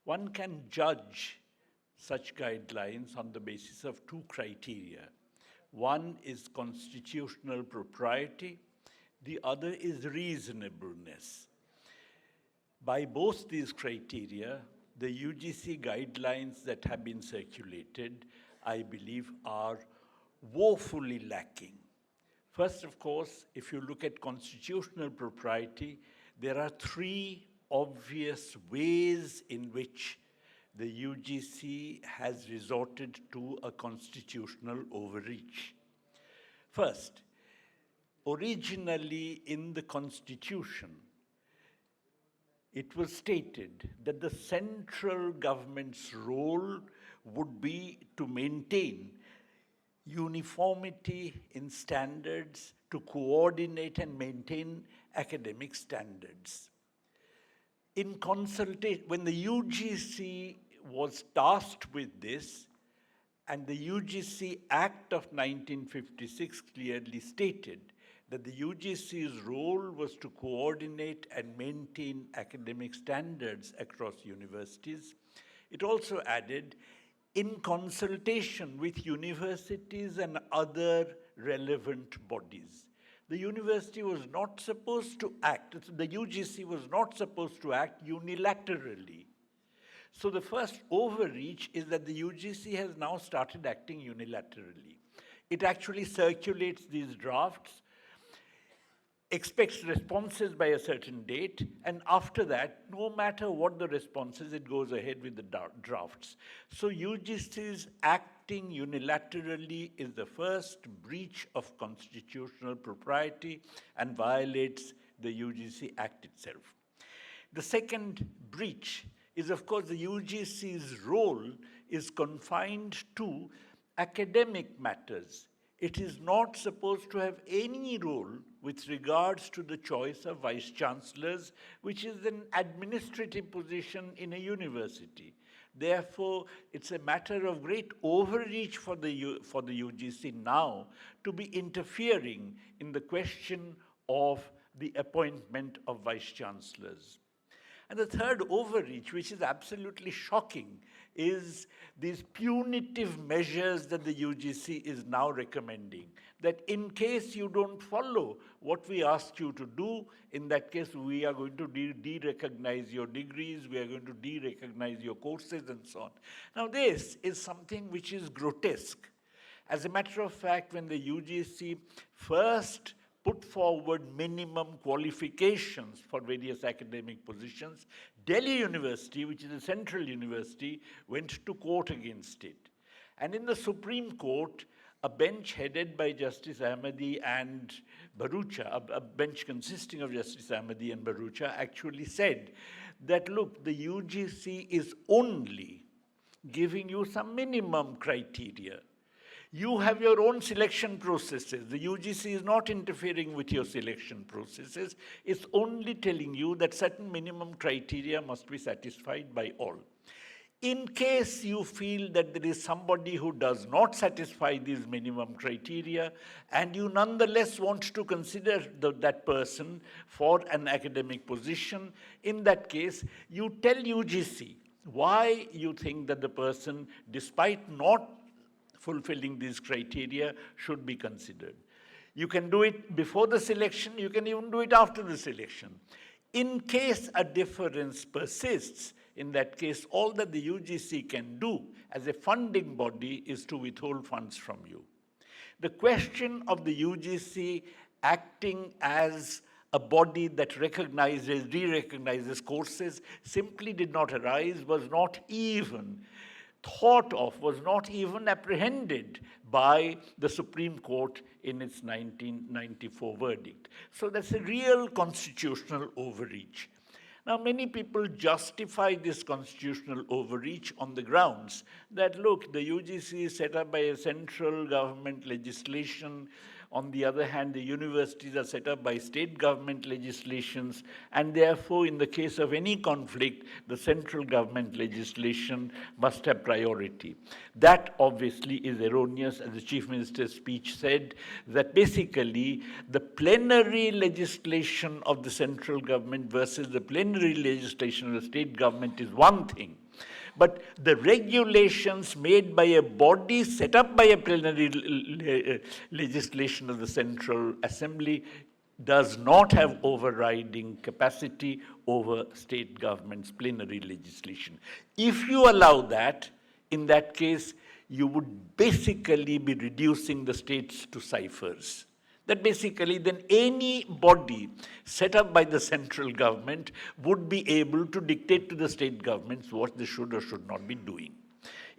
One can judge such guidelines on the basis of two criteria. One is constitutional propriety, the other is reasonableness. By both these criteria, the UGC guidelines that have been circulated, I believe, are woefully lacking. First, of course, if you look at constitutional propriety, there are three obvious ways in which the UGC has resorted to a constitutional overreach. First, originally in the Constitution, it was stated that the central government's role would be to maintain uniformity in standards, to coordinate and maintain academic standards. In consultation, when the UGC was tasked with this, and the UGC Act of 1956 clearly stated that the UGC's role was to coordinate and maintain academic standards across universities. It also added, in consultation with universities and other relevant bodies. The university was not supposed to act, the UGC was not supposed to act unilaterally. So the first overreach is that the UGC has now started acting unilaterally. It actually circulates these drafts, expects responses by a certain date, and after that, no matter what the responses, it goes ahead with the drafts. So UGC's acting unilaterally is the first breach of constitutional propriety and violates the UGC Act itself. The second breach is, of course, the UGC's role is confined to academic matters. It is not supposed to have any role with regards to the choice of vice-chancellors, which is an administrative position in a university. Therefore, it's a matter of great overreach for the UGC now to be interfering in the question of the appointment of vice-chancellors. And the third overreach, which is absolutely shocking, is these punitive measures that the UGC is now recommending. That in case you don't follow what we ask you to do, in that case we are going to de-recognize your degrees, we are going to de-recognize your courses and so on. Now this is something which is grotesque. As a matter of fact, when the UGC first put forward minimum qualifications for various academic positions, Delhi University, which is a central university, went to court against it. And in the Supreme Court, a bench headed by Justice Ahmadi and Bharucha, a bench consisting of Justice Ahmadi and Bharucha, actually said that, look, the UGC is only giving you some minimum criteria. You have your own selection processes. The UGC is not interfering with your selection processes. It's only telling you that certain minimum criteria must be satisfied by all. In case you feel that there is somebody who does not satisfy these minimum criteria, and you nonetheless want to consider that person for an academic position, in that case, you tell UGC why you think that the person, despite not fulfilling these criteria, should be considered. You can do it before the selection, you can even do it after the selection. In case a difference persists, in that case, all that the UGC can do as a funding body is to withhold funds from you. The question of the UGC acting as a body that recognizes, de-recognizes courses simply did not arise, was not even thought of, was not even apprehended by the Supreme Court in its 1994 verdict. So that's a real constitutional overreach. Now, many people justify this constitutional overreach on the grounds that, look, the UGC is set up by a central government legislation. On the other hand, the universities are set up by state government legislations, and therefore, in the case of any conflict, the central government legislation must have priority. That obviously is erroneous, as the Chief Minister's speech said, that basically the plenary legislation of the central government versus the plenary legislation of the state government is one thing. But the regulations made by a body set up by a plenary legislation of the Central Assembly does not have overriding capacity over state government's plenary legislation. If you allow that, in that case, you would basically be reducing the states to ciphers. That basically then any body set up by the central government would be able to dictate to the state governments what they should or should not be doing,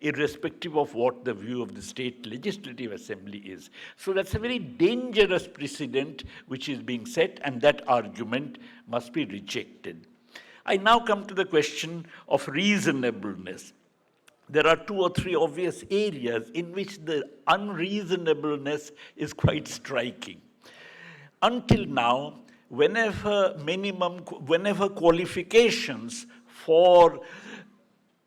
irrespective of what the view of the state legislative assembly is. So that's a very dangerous precedent which is being set, and that argument must be rejected. I now come to the question of reasonableness. There are 2 or 3 obvious areas in which the unreasonableness is quite striking. Until now, whenever qualifications for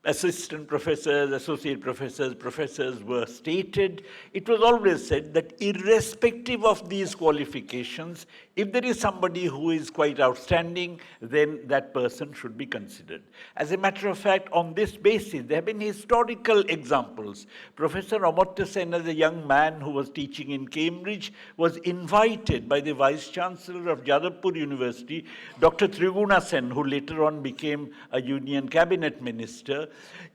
assistant professors, associate professors, professors were stated, it was always said that irrespective of these qualifications, if there is somebody who is quite outstanding, then that person should be considered. As a matter of fact, on this basis, there have been historical examples. Professor Amartya Sen, as a young man who was teaching in Cambridge, was invited by the Vice Chancellor of Jadavpur University, Dr. Triguna Sen, who later on became a Union Cabinet Minister,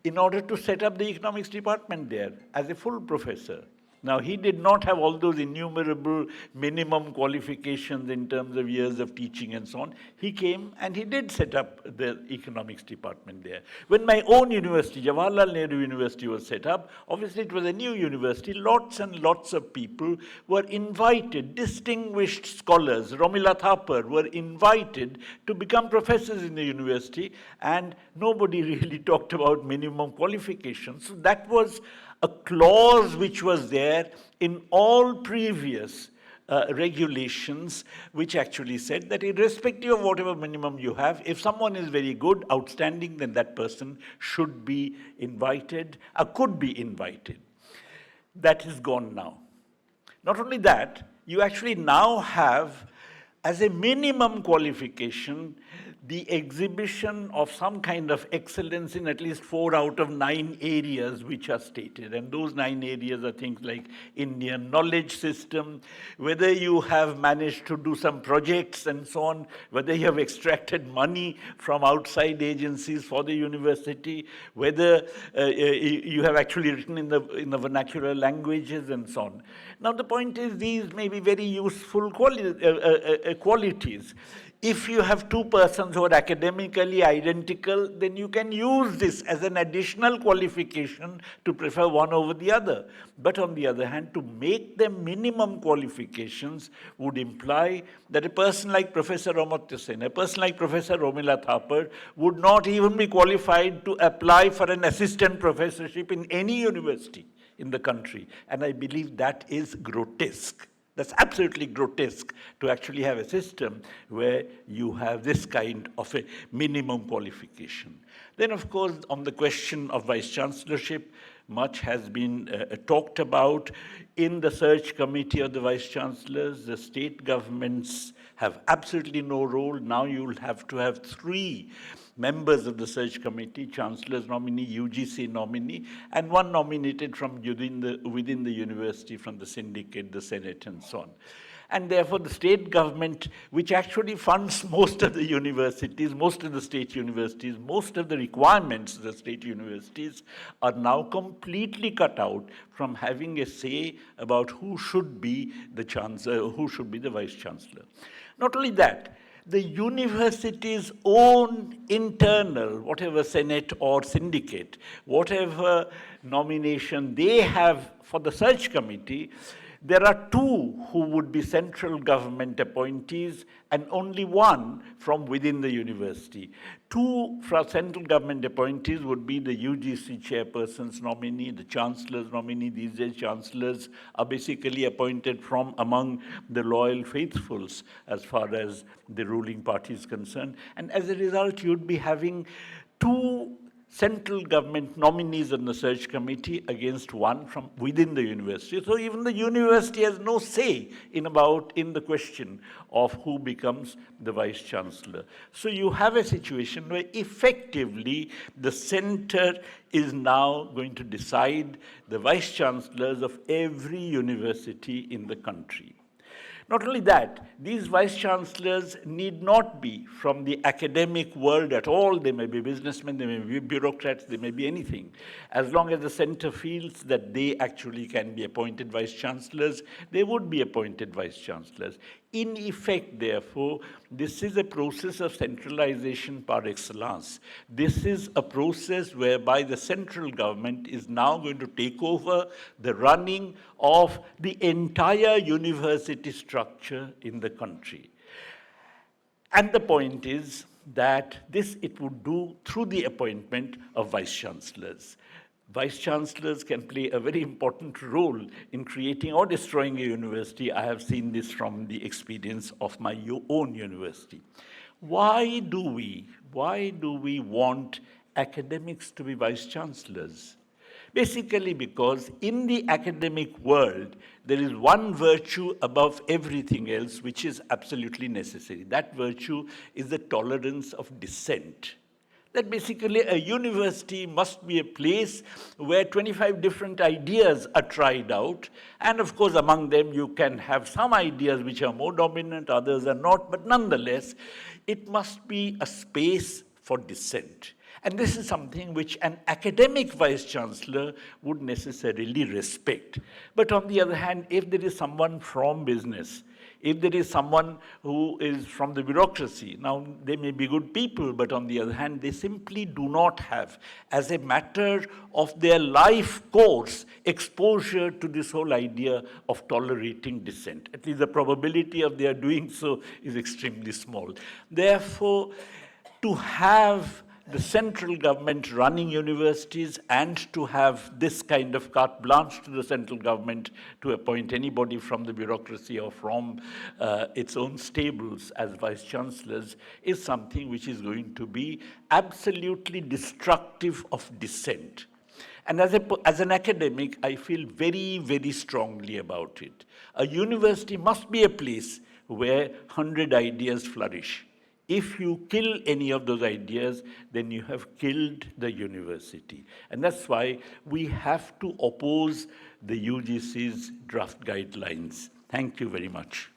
in order to set up the economics department there as a full professor. Now, he did not have all those innumerable minimum qualifications in terms of years of teaching and so on. He came and he did set up the economics department there. When my own university, Jawaharlal Nehru University, was set up, obviously it was a new university. Lots and lots of people were invited, distinguished scholars, Romila Thapar, were invited to become professors in the university, and nobody really talked about minimum qualifications. So that was a clause which was there in all previous regulations, which actually said that irrespective of whatever minimum you have, if someone is very good, outstanding, then that person should be invited, could be invited. That is gone now. Not only that, you actually now have, as a minimum qualification, the exhibition of some kind of excellence in at least 4 out of 9 areas which are stated. And those 9 areas are things like Indian knowledge system, whether you have managed to do some projects and so on, whether you have extracted money from outside agencies for the university, whether you have actually written in the vernacular languages and so on. Now the point is, these may be very useful qualities. If you have 2 persons who are academically identical, then you can use this as an additional qualification to prefer one over the other. But on the other hand, to make them minimum qualifications would imply that a person like Professor Amartya Sen, a person like Professor Romila Thapar would not even be qualified to apply for an assistant professorship in any university in the country. And I believe that is grotesque. That's absolutely grotesque to actually have a system where you have this kind of a minimum qualification. Then, of course, on the question of vice-chancellorship, much has been talked about. In the search committee of the vice-chancellors, the state governments have absolutely no role. Now you'll have to have 3 members of the search committee, chancellor's nominee, UGC nominee, and 1 nominated from within the university, from the syndicate, the senate, and so on. And therefore, the state government, which actually funds most of the universities, most of the state universities, most of the requirements of the state universities, are now completely cut out from having a say about who should be the chancellor, who should be the vice chancellor. Not only that, the university's own internal, whatever senate or syndicate, whatever nomination they have for the search committee, there are 2 who would be central government appointees and only 1 from within the university. 2 from central government appointees would be the UGC chairperson's nominee, the chancellor's nominee. These days, chancellors are basically appointed from among the loyal faithfuls as far as the ruling party is concerned. And as a result, you'd be having 2 central government nominees on the search committee against one from within the university. So even the university has no say in the question of who becomes the vice chancellor. So you have a situation where effectively the center is now going to decide the vice chancellors of every university in the country. Not only that, these vice chancellors need not be from the academic world at all. They may be businessmen, they may be bureaucrats, they may be anything. As long as the center feels that they actually can be appointed vice chancellors, they would be appointed vice chancellors. In effect, therefore, this is a process of centralization par excellence. This is a process whereby the central government is now going to take over the running of the entire university structure in the country. And the point is that this it would do through the appointment of vice chancellors. Vice chancellors can play a very important role in creating or destroying a university. I have seen this from the experience of my own university. Why do we want academics to be vice chancellors? Basically because in the academic world, there is one virtue above everything else which is absolutely necessary. That virtue is the tolerance of dissent. That basically a university must be a place where 25 different ideas are tried out. And of course, among them, you can have some ideas which are more dominant, others are not. But nonetheless, it must be a space for dissent. And this is something which an academic vice chancellor would necessarily respect. But on the other hand, if there is someone from business, if there is someone who is from the bureaucracy, now they may be good people, but on the other hand, they simply do not have, as a matter of their life course, exposure to this whole idea of tolerating dissent. At least the probability of their doing so is extremely small. Therefore, to have the central government running universities and to have this kind of carte blanche to the central government to appoint anybody from the bureaucracy or from its own stables as vice chancellors is something which is going to be absolutely destructive of dissent. And as an academic, I feel very, very strongly about it. A university must be a place where 100 ideas flourish. If you kill any of those ideas, then you have killed the university. And that's why we have to oppose the UGC's draft guidelines. Thank you very much.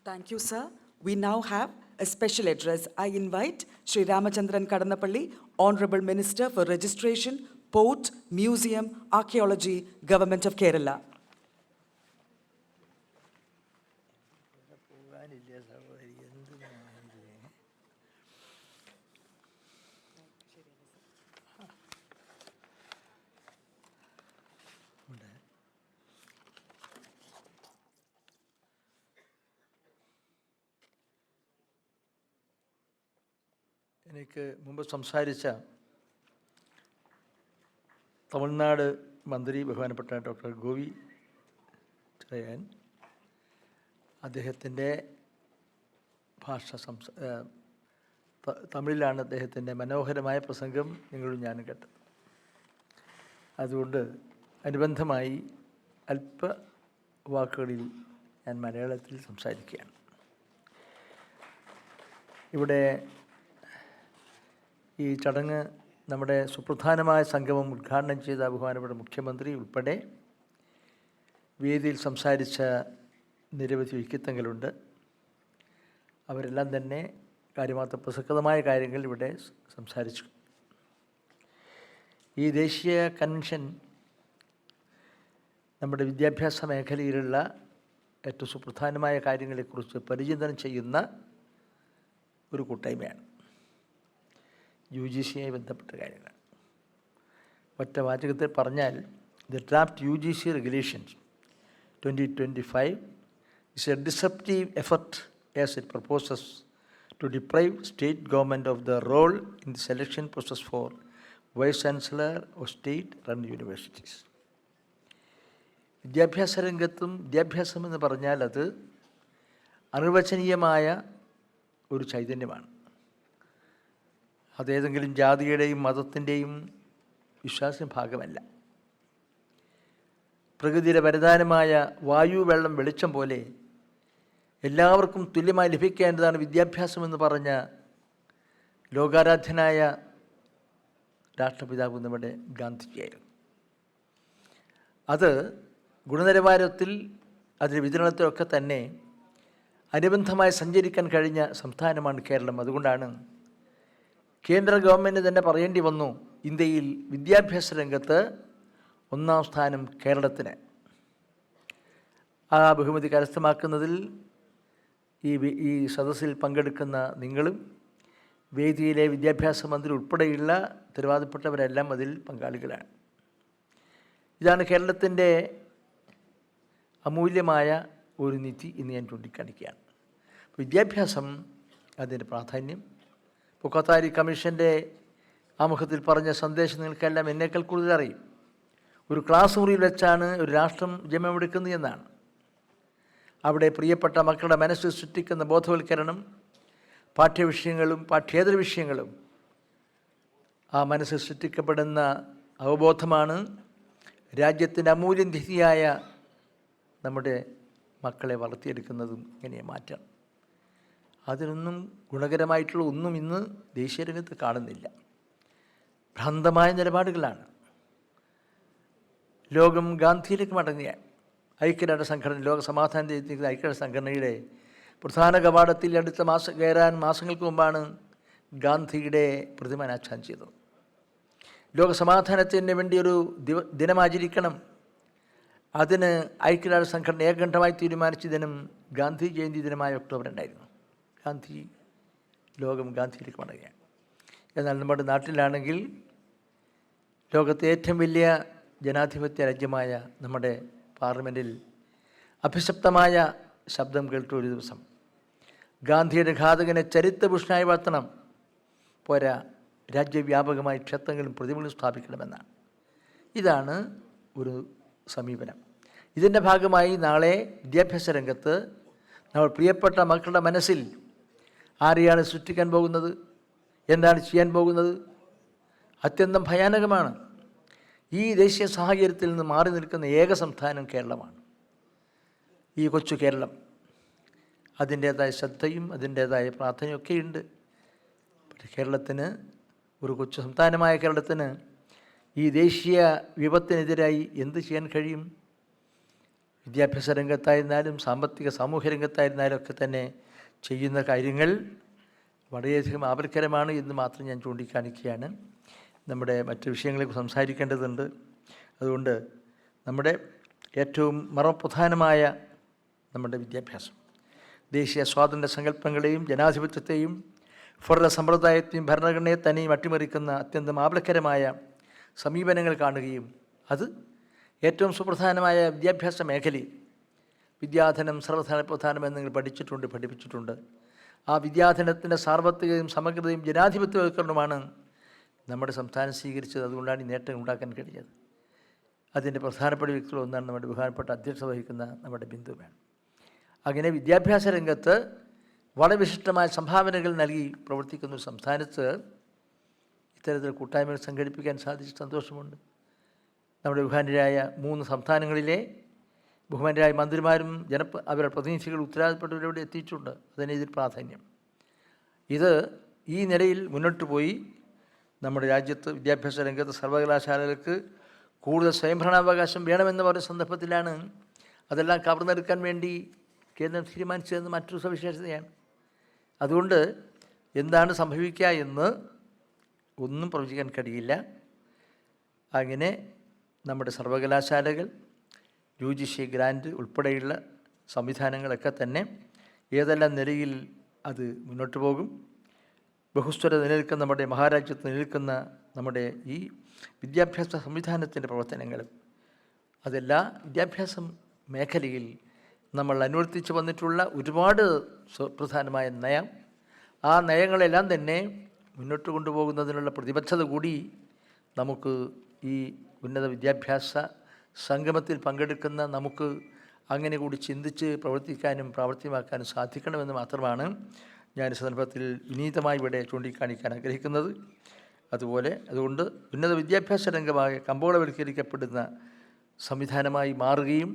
Thank you, sir. We now have a special address. I invite Sri Ramachandran Kadannapalli, Honorable Minister for Registration, Port, Museum, Archaeology, Government of Kerala. എനിക്ക് മുമ്പ് സംസാരിച്ച തമിഴ്നാട് മന്ത്രി ബഹുമാനപ്പെട്ട doctor Govi ചരയൻ അദ്ദേഹത്തിൻ്റെ ഭാഷ തമിഴിലാണ് അദ്ദേഹത്തിൻ്റെ മനോഹരമായ പ്രസംഗം നിങ്ങളും ഞാനും കേട്ടത്. അതുകൊണ്ട് അനുബന്ധമായി അല്പ വാക്കുകളിൽ ഞാൻ മലയാളത്തിൽ സംസാരിക്കുകയാണ്. ഇവിടെ ഈ ചടങ്ങ് നമ്മുടെ സുപ്രധാനമായ സംഗമം ഉദ്ഘാടനം ചെയ്ത ബഹുമാനപ്പെട്ട മുഖ്യമന്ത്രി ഉൾപ്പെടെ വേദിയിൽ സംസാരിച്ച നിരവധി വ്യക്തിത്വങ്ങളുണ്ട്. അവരെല്ലാം തന്നെ കാര്യമാത്ര പ്രസക്തമായ കാര്യങ്ങൾ ഇവിടെ സംസാരിച്ചു. ഈ ദേശീയ കൺവെൻഷൻ നമ്മുടെ വിദ്യാഭ്യാസ മേഖലയിലുള്ള ഏറ്റവും സുപ്രധാനമായ കാര്യങ്ങളെക്കുറിച്ച് പരിചിന്തനം ചെയ്യുന്ന ഒരു കൂട്ടായ്മയാണ്. UGC ബന്ധപ്പെട്ട കാര്യങ്ങൾ ഒറ്റ വാചകത്തിൽ പറഞ്ഞാൽ the draft UGC regulations 2025 is a disruptive effort as it proposes to deprive state government of the role in the selection process for vice chancellor of state-run universities. വിദ്യാഭ്യാസ രംഗത്തും വിദ്യാഭ്യാസം എന്ന് പറഞ്ഞാൽ അത് അനിർവചനീയമായ ഒരു ചൈതന്യമാണ്. അതേതെങ്കിലും ജാതിയുടെയും മതത്തിൻ്റെയും വിശ്വാസ ഭാഗമല്ല. പ്രകൃതിയുടെ വരദാനമായ വായു, വെള്ളം, വെളിച്ചം പോലെ എല്ലാവർക്കും തുല്യമായി ലഭിക്കേണ്ടതാണ് വിദ്യാഭ്യാസമെന്ന് പറഞ്ഞ ലോകാരാധ്യനായ രാഷ്ട്രപിതാവ് നമ്മുടെ ഗാന്ധിജിയായിരുന്നു. അത് ഗുണനിലവാരത്തിൽ അതിൻ്റെ വിതരണത്തിലൊക്കെ തന്നെ അനുബന്ധമായി സഞ്ചരിക്കാൻ കഴിഞ്ഞ സംസ്ഥാനമാണ് കേരളം. അതുകൊണ്ടാണ് കേന്ദ്ര ഗവൺമെൻറ് തന്നെ പറയേണ്ടി വന്നു, ഇന്ത്യയിൽ വിദ്യാഭ്യാസ രംഗത്ത് 1-ാം സ്ഥാനം കേരളത്തിന്. ആ ബഹുമതി കരസ്ഥമാക്കുന്നതിൽ ഈ സദസ്സിൽ പങ്കെടുക്കുന്ന നിങ്ങളും വേദിയിലെ വിദ്യാഭ്യാസ മന്ത്രി ഉൾപ്പെടെയുള്ള ഉത്തരവാദപ്പെട്ടവരെല്ലാം അതിൽ പങ്കാളികളാണ്. ഇതാണ് കേരളത്തിൻ്റെ അമൂല്യമായ ഒരു നിധി എന്ന് ഞാൻ ചൂണ്ടിക്കാണിക്കുകയാണ്. വിദ്യാഭ്യാസം, അതിൻ്റെ പ്രാധാന്യം ഇപ്പോൾ കൊത്താരി കമ്മീഷൻ്റെ ആമുഖത്തിൽ പറഞ്ഞ സന്ദേശം നിങ്ങൾക്കെല്ലാം എന്നേക്കാൾ കൂടുതൽ അറിയും. ഒരു ക്ലാസ് മുറിയിൽ വെച്ചാണ് ഒരു രാഷ്ട്രം ജന്മമെടുക്കുന്നത് എന്നാണ്. അവിടെ പ്രിയപ്പെട്ട മക്കളുടെ മനസ്സിൽ സൃഷ്ടിക്കുന്ന ബോധവൽക്കരണം, പാഠ്യവിഷയങ്ങളും പാഠ്യേതര വിഷയങ്ങളും, ആ മനസ്സിൽ സൃഷ്ടിക്കപ്പെടുന്ന അവബോധമാണ് രാജ്യത്തിൻ്റെ അമൂല്യ നിധിയായ നമ്മുടെ മക്കളെ വളർത്തിയെടുക്കുന്നതും ഇങ്ങനെ മാറ്റണം. അതിനൊന്നും ഗുണകരമായിട്ടുള്ള ഒന്നും ഇന്ന് ദേശീയ രംഗത്ത് കാണുന്നില്ല. ഭ്രാന്തമായ നിലപാടുകളാണ്. ലോകം ഗാന്ധിയിലേക്ക് മടങ്ങിയ ഐക്യരാഷ്ട്ര സംഘടന, ലോക സമാധാന ഐക്യരാഷ്ട്ര സംഘടനയുടെ പ്രധാന കവാടത്തിൽ അടുത്ത കയറാൻ മാസങ്ങൾക്ക് മുമ്പാണ് ഗാന്ധിയുടെ പ്രതിമ അനാച്ഛാദനം ചെയ്തത്. ലോക സമാധാനത്തിന് വേണ്ടി ഒരു ദിനമാചരിക്കണം. അതിന് ഐക്യരാഷ്ട്ര സംഘടന ഏകകണ്ഠമായി തീരുമാനിച്ച ദിനം ഗാന്ധി ജയന്തി ദിനമായ ഒക്ടോബർ 2 ലോകം ഗാന്ധിയിലേക്ക് മടങ്ങുകയാണ്. എന്നാൽ നമ്മുടെ നാട്ടിലാണെങ്കിൽ ലോകത്തെ ഏറ്റവും വലിയ ജനാധിപത്യ രാജ്യമായ നമ്മുടെ പാർലമെൻറ്റിൽ അഭിശപ്തമായ ശബ്ദം കേട്ട ഒരു ദിവസം ഗാന്ധിയുടെ ഘാതകനെ ചരിത്രപുരുഷനായി വളർത്തണം, പോരാ രാജ്യവ്യാപകമായി ക്ഷേത്രങ്ങളും പ്രതിമകളും സ്ഥാപിക്കണമെന്നാണ്. ഇതാണ് ഒരു സമീപനം. ഇതിൻ്റെ ഭാഗമായി നാളെ വിദ്യാഭ്യാസ രംഗത്ത് നമ്മൾ പ്രിയപ്പെട്ട മക്കളുടെ മനസ്സിൽ ആരെയാണ് സൃഷ്ടിക്കാൻ പോകുന്നത്, എന്താണ് ചെയ്യാൻ പോകുന്നത്, അത്യന്തം ഭയാനകമാണ്. ഈ ദേശീയ സാഹചര്യത്തിൽ നിന്ന് മാറി നിൽക്കുന്ന ഏക സംസ്ഥാനം കേരളമാണ്. ഈ കൊച്ചു കേരളം, അതിൻ്റേതായ ശ്രദ്ധയും അതിൻ്റേതായ പ്രാർത്ഥനയൊക്കെയുണ്ട്. പക്ഷേ കേരളത്തിന്, ഒരു കൊച്ചു സംസ്ഥാനമായ കേരളത്തിന് ഈ ദേശീയ വിപത്തിനെതിരായി എന്ത് ചെയ്യാൻ കഴിയും? വിദ്യാഭ്യാസ രംഗത്തായിരുന്നാലും സാമ്പത്തിക സാമൂഹ്യ രംഗത്തായിരുന്നാലും ഒക്കെ തന്നെ ചെയ്യുന്ന കാര്യങ്ങൾ വളരെയധികം ആപൽക്കരമാണ് എന്ന് മാത്രം ഞാൻ ചൂണ്ടിക്കാണിക്കുകയാണ്. നമ്മുടെ മറ്റ് വിഷയങ്ങളെക്കുറിച്ച് സംസാരിക്കേണ്ടതുണ്ട്. അതുകൊണ്ട് നമ്മുടെ ഏറ്റവും മർമ്മപ്രധാനമായ നമ്മുടെ വിദ്യാഭ്യാസം ദേശീയ സ്വാതന്ത്ര്യ സങ്കല്പങ്ങളെയും ജനാധിപത്യത്തെയും ഫെഡറൽ സമ്പ്രദായത്തെയും ഭരണഘടനയെ തന്നെയും അട്ടിമറിക്കുന്ന അത്യന്തം ആപൽക്കരമായ സമീപനങ്ങൾ കാണുകയും അത് ഏറ്റവും സുപ്രധാനമായ വിദ്യാഭ്യാസ മേഖലയിൽ വിദ്യാധനം സർവ്വപ്രധാനമെന്ന് നിങ്ങൾ പഠിപ്പിച്ചിട്ടുണ്ട്. ആ വിദ്യാധനത്തിൻ്റെ സാർവത്രികതയും സമഗ്രതയും ജനാധിപത്യവൽക്കരണവുമാണ് നമ്മുടെ സംസ്ഥാനം സ്വീകരിച്ചത്. അതുകൊണ്ടാണ് ഈ നേട്ടം ഉണ്ടാക്കാൻ കഴിഞ്ഞത്. അതിൻ്റെ പ്രധാനപ്പെട്ട വ്യക്തികളൊന്നാണ് നമ്മുടെ ബഹുമാനപ്പെട്ട അധ്യക്ഷത വഹിക്കുന്ന നമ്മുടെ ബിന്ദു മാഡം. അങ്ങനെ വിദ്യാഭ്യാസ രംഗത്ത് വളരെ വിശിഷ്ടമായ സംഭാവനകൾ നൽകി പ്രവർത്തിക്കുന്ന ഒരു സംസ്ഥാനത്ത് ഇത്തരത്തിൽ കൂട്ടായ്മകൾ സംഘടിപ്പിക്കാൻ സാധിച്ച സന്തോഷമുണ്ട്. നമ്മുടെ ബഹുമാന്യരായ 3 സംസ്ഥാനങ്ങളിലെ ബഹുമാന്യരായ മന്ത്രിമാരും അവരുടെ പ്രതിനിധികൾ ഉത്തരവാദിത്തപ്പെട്ടവരോട് എത്തിയിട്ടുണ്ട്. അതിന് ഇതിൽ പ്രാധാന്യം. ഇത് ഈ നിലയിൽ മുന്നോട്ട് പോയി നമ്മുടെ രാജ്യത്ത് വിദ്യാഭ്യാസ രംഗത്ത് സർവകലാശാലകൾക്ക് കൂടുതൽ സ്വയംഭരണാവകാശം വേണമെന്ന് പറയുന്ന സന്ദർഭത്തിലാണ് അതെല്ലാം കവർന്നെടുക്കാൻ വേണ്ടി കേന്ദ്രം തീരുമാനിച്ചതെന്ന് മറ്റൊരു സവിശേഷതയാണ്. അതുകൊണ്ട് എന്താണ് സംഭവിക്കുക എന്ന് ഒന്നും പ്രവചിക്കാൻ കഴിയില്ല. അങ്ങനെ നമ്മുടെ സർവകലാശാലകൾ UGC ഗ്രാൻറ്റ് ഉൾപ്പെടെയുള്ള സംവിധാനങ്ങളൊക്കെ തന്നെ ഏതെല്ലാം നിലയിൽ അത് മുന്നോട്ട് പോകും. ബഹുസ്വര നിലനിൽക്കുന്ന നമ്മുടെ മഹാരാജ്യത്ത് നിലനിൽക്കുന്ന നമ്മുടെ ഈ വിദ്യാഭ്യാസ സംവിധാനത്തിൻ്റെ പ്രവർത്തനങ്ങളും അതെല്ലാ വിദ്യാഭ്യാസ മേഖലയിൽ നമ്മൾ അനുവർത്തിച്ച് വന്നിട്ടുള്ള ഒരുപാട് പ്രധാനമായ നയം, ആ നയങ്ങളെല്ലാം തന്നെ മുന്നോട്ട് കൊണ്ടുപോകുന്നതിനുള്ള പ്രതിബദ്ധത കൂടി നമുക്ക് ഈ ഉന്നത വിദ്യാഭ്യാസ സംഗമത്തിൽ പങ്കെടുക്കുന്ന നമുക്ക് അങ്ങനെ കൂടി ചിന്തിച്ച് പ്രവർത്തിക്കാനും പ്രാവർത്തികമാക്കാനും സാധിക്കണമെന്ന് മാത്രമാണ് ഞാൻ ഈ സന്ദർഭത്തിൽ വിനീതമായി ഇവിടെ ചൂണ്ടിക്കാണിക്കാൻ ആഗ്രഹിക്കുന്നത്. അതുകൊണ്ട് ഉന്നത വിദ്യാഭ്യാസ രംഗമായി കമ്പോളവൽക്കരിക്കപ്പെടുന്ന സംവിധാനമായി മാറുകയും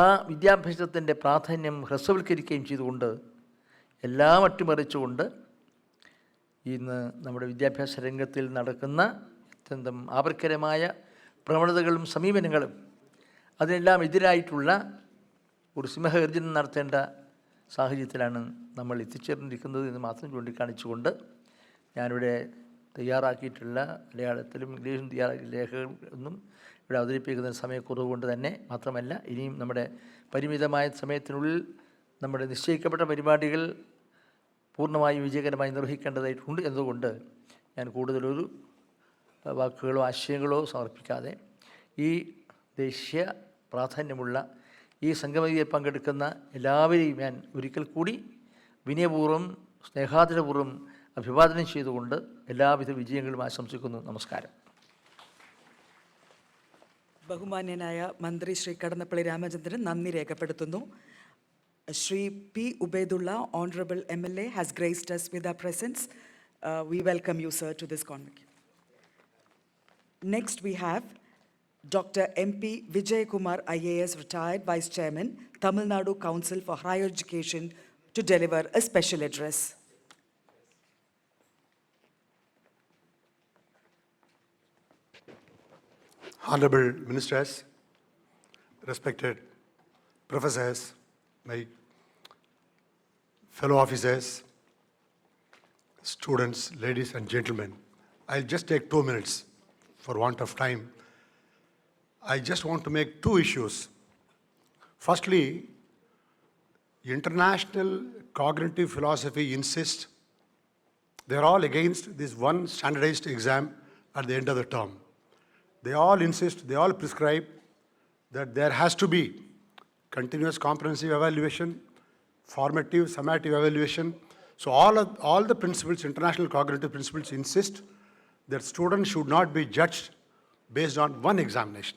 ആ വിദ്യാഭ്യാസത്തിൻ്റെ പ്രാധാന്യം ഹ്രസ്വവൽക്കരിക്കുകയും ചെയ്തുകൊണ്ട് എല്ലാം അട്ടിമറിച്ചുകൊണ്ട് ഇന്ന് നമ്മുടെ വിദ്യാഭ്യാസ രംഗത്തിൽ നടക്കുന്ന അത്യന്തം ആപൽക്കരമായ പ്രവണതകളും സമീപനങ്ങളും അതിനെല്ലാം എതിരായിട്ടുള്ള ഒരു സിംഹഗർജനം നടത്തേണ്ട സാഹചര്യത്തിലാണ് നമ്മൾ എത്തിച്ചേർന്നിരിക്കുന്നത് എന്ന് മാത്രം ചൂണ്ടിക്കാണിച്ചുകൊണ്ട് ഞാനിവിടെ തയ്യാറാക്കിയിട്ടുള്ള മലയാളത്തിലും ഇംഗ്ലീഷിലും തയ്യാറാക്കിയ ലേഖകളൊന്നും ഇവിടെ അവതരിപ്പിക്കുന്ന സമയക്കുറവ് കൊണ്ട് തന്നെ മാത്രമല്ല ഇനിയും നമ്മുടെ പരിമിതമായ സമയത്തിനുള്ളിൽ നമ്മുടെ നിശ്ചയിക്കപ്പെട്ട പരിപാടികൾ പൂർണ്ണമായും വിജയകരമായി നിർവഹിക്കേണ്ടതായിട്ടുണ്ട് എന്നതുകൊണ്ട് ഞാൻ കൂടുതലൊരു വാക്കുകളോ ആശയങ്ങളോ സമർപ്പിക്കാതെ ഈ ദേശീയ പ്രാധാന്യമുള്ള ഈ സംഗമത്തിൽ പങ്കെടുക്കുന്ന എല്ലാവരെയും ഞാൻ ഒരിക്കൽ കൂടി വിനയപൂർവ്വം സ്നേഹാദരപൂർവ്വം അഭിവാദനം ചെയ്തുകൊണ്ട് എല്ലാവിധ വിജയങ്ങളും ആശംസിക്കുന്നു. നമസ്കാരം. ബഹുമാന്യനായ മന്ത്രി ശ്രീ കടന്നപ്പള്ളി രാമചന്ദ്രൻ നന്ദി രേഖപ്പെടുത്തുന്നു. Shri P. Ubaidullah, Honorable MLA, has graced us with our presence. We welcome you, sir, to this convocation. Next, we have Dr. MP Vijay Kumar, IAS, retired Vice Chairman, Tamil Nadu Council for Higher Education, to deliver a special address. Honorable Ministers, respected professors, my fellow officers, students, ladies and gentlemen, I'll just take 2 minutes for want of time. I just want to make 2 issues. Firstly, international cognitive philosophy insists they're all against this one standardized exam at the end of the term. They all insist, they all prescribe that there has to be continuous comprehensive evaluation, formative, summative evaluation. So all the principles, international cognitive principles insist that students should not be judged based on one examination.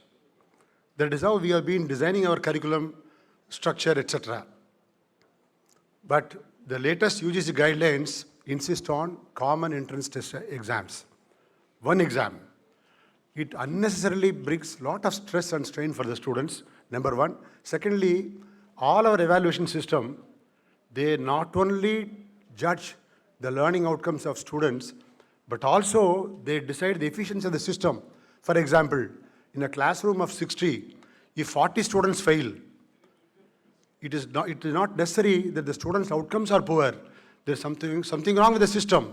That is how we have been designing our curriculum structure, etc. But the latest UGC guidelines insist on common entrance test exams. One exam. It unnecessarily brings a lot of stress and strain for the students, number one. Secondly, all our evaluation system, they not only judge the learning outcomes of students, but also they decide the efficiency of the system. For example, in a classroom of 60, if 40 students fail, it is not necessary that the students' outcomes are poor. There's something wrong with the system.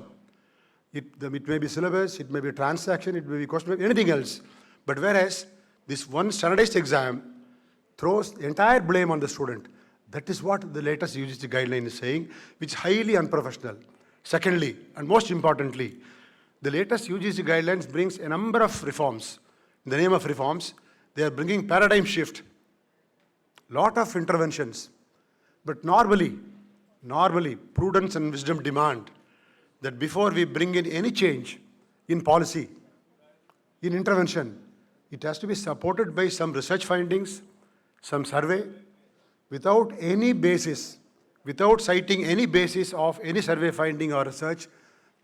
It may be syllabus, it may be transaction, it may be question, anything else. But whereas this one standardized exam throws the entire blame on the student. That is what the latest UGC guideline is saying, which is highly unprofessional. Secondly, and most importantly, the latest UGC guidelines brings a number of reforms. In the name of reforms, they are bringing paradigm shift, lot of interventions. But normally, prudence and wisdom demand that before we bring in any change in policy, in intervention, it has to be supported by some research findings, some survey, without any basis, without citing any basis of any survey finding or research.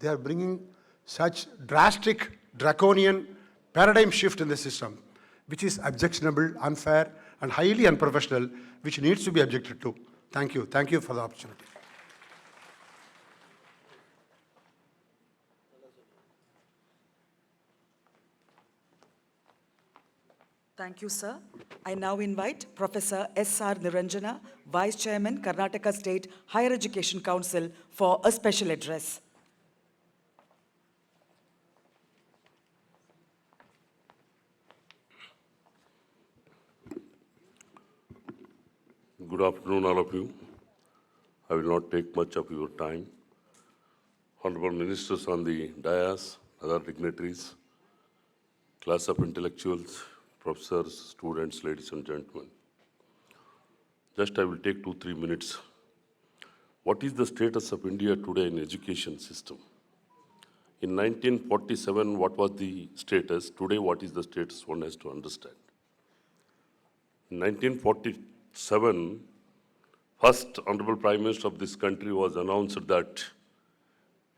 They are bringing such drastic, draconian paradigm shift in the system, which is objectionable, unfair, and highly unprofessional, which needs to be objected to. Thank you. Thank you for the opportunity. Thank you, sir. I now invite Professor S.R. Niranjana, Vice Chairman, Karnataka State Higher Education Council, for a special address. Good afternoon, all of you. I will not take much of your time. Honorable Ministers on the dais, other dignitaries, class of intellectuals, professors, students, ladies and gentlemen. Just I will take 2-3 minutes. What is the status of India today in education system? In 1947, what was the status? Today, what is the status? One has to understand. In 1947, First Honorable Prime Minister of this country was announced that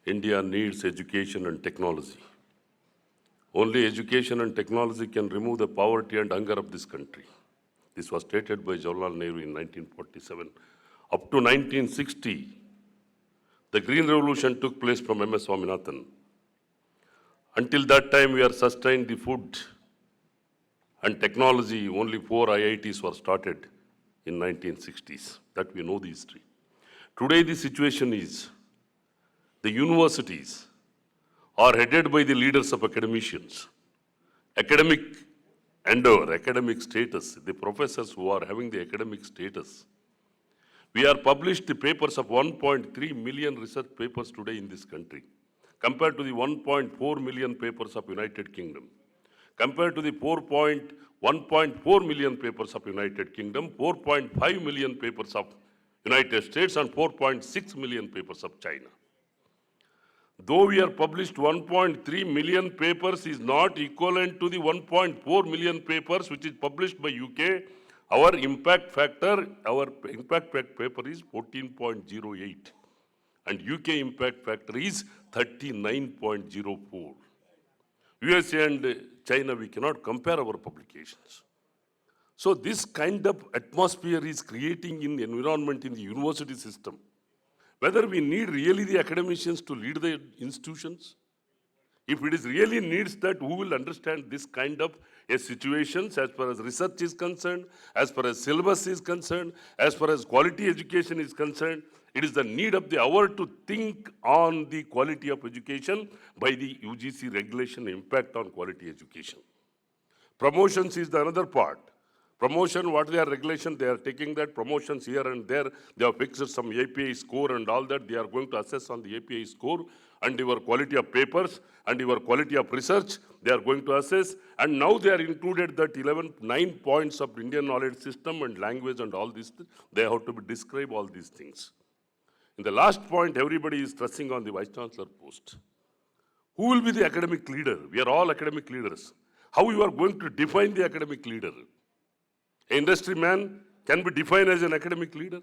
India needs education and technology. Only education and technology can remove the poverty and hunger of this country. This was stated by Jawaharlal Nehru in 1947. Up to 1960, the Green Revolution took place from M.S. Swaminathan. Until that time, we are sustained the food and technology. Only 4 IITs were started in 1960s. That we know the history. Today, the situation is the universities are headed by the leaders of academicians. Academic endeavor, academic status, the professors who are having the academic status. We are published the papers of 1.3 million research papers today in this country, compared to the 1.4 million papers of United Kingdom. Compared to the 1.4 million papers of United Kingdom, 4.5 million papers of United States, and 4.6 million papers of China. Though we are published 1.3 million papers is not equivalent to the 1.4 million papers which is published by UK, our impact paper is 14.08 and UK impact factor is 39.04. USA and China, we cannot compare our publications. So this kind of atmosphere is creating in the environment in the university system. Whether we need really the academicians to lead the institutions, if it is really needs that, who will understand this kind of a situations as far as research is concerned, as far as syllabus is concerned, as far as quality education is concerned. It is the need of the hour to think on the quality of education by the UGC regulation impact on quality education. Promotions is the another part. Promotion, what they are regulation, they are taking that promotions here and there. They have fixed some API score and all that. They are going to assess on the API score and your quality of papers and your quality of research. They are going to assess. And now they are included that 9 points of Indian knowledge system and language and all this. They have to describe all these things. In the last point, everybody is stressing on the Vice Chancellor post. Who will be the academic leader? We are all academic leaders. How you are going to define the academic leader? An industry man can be defined as an academic leader.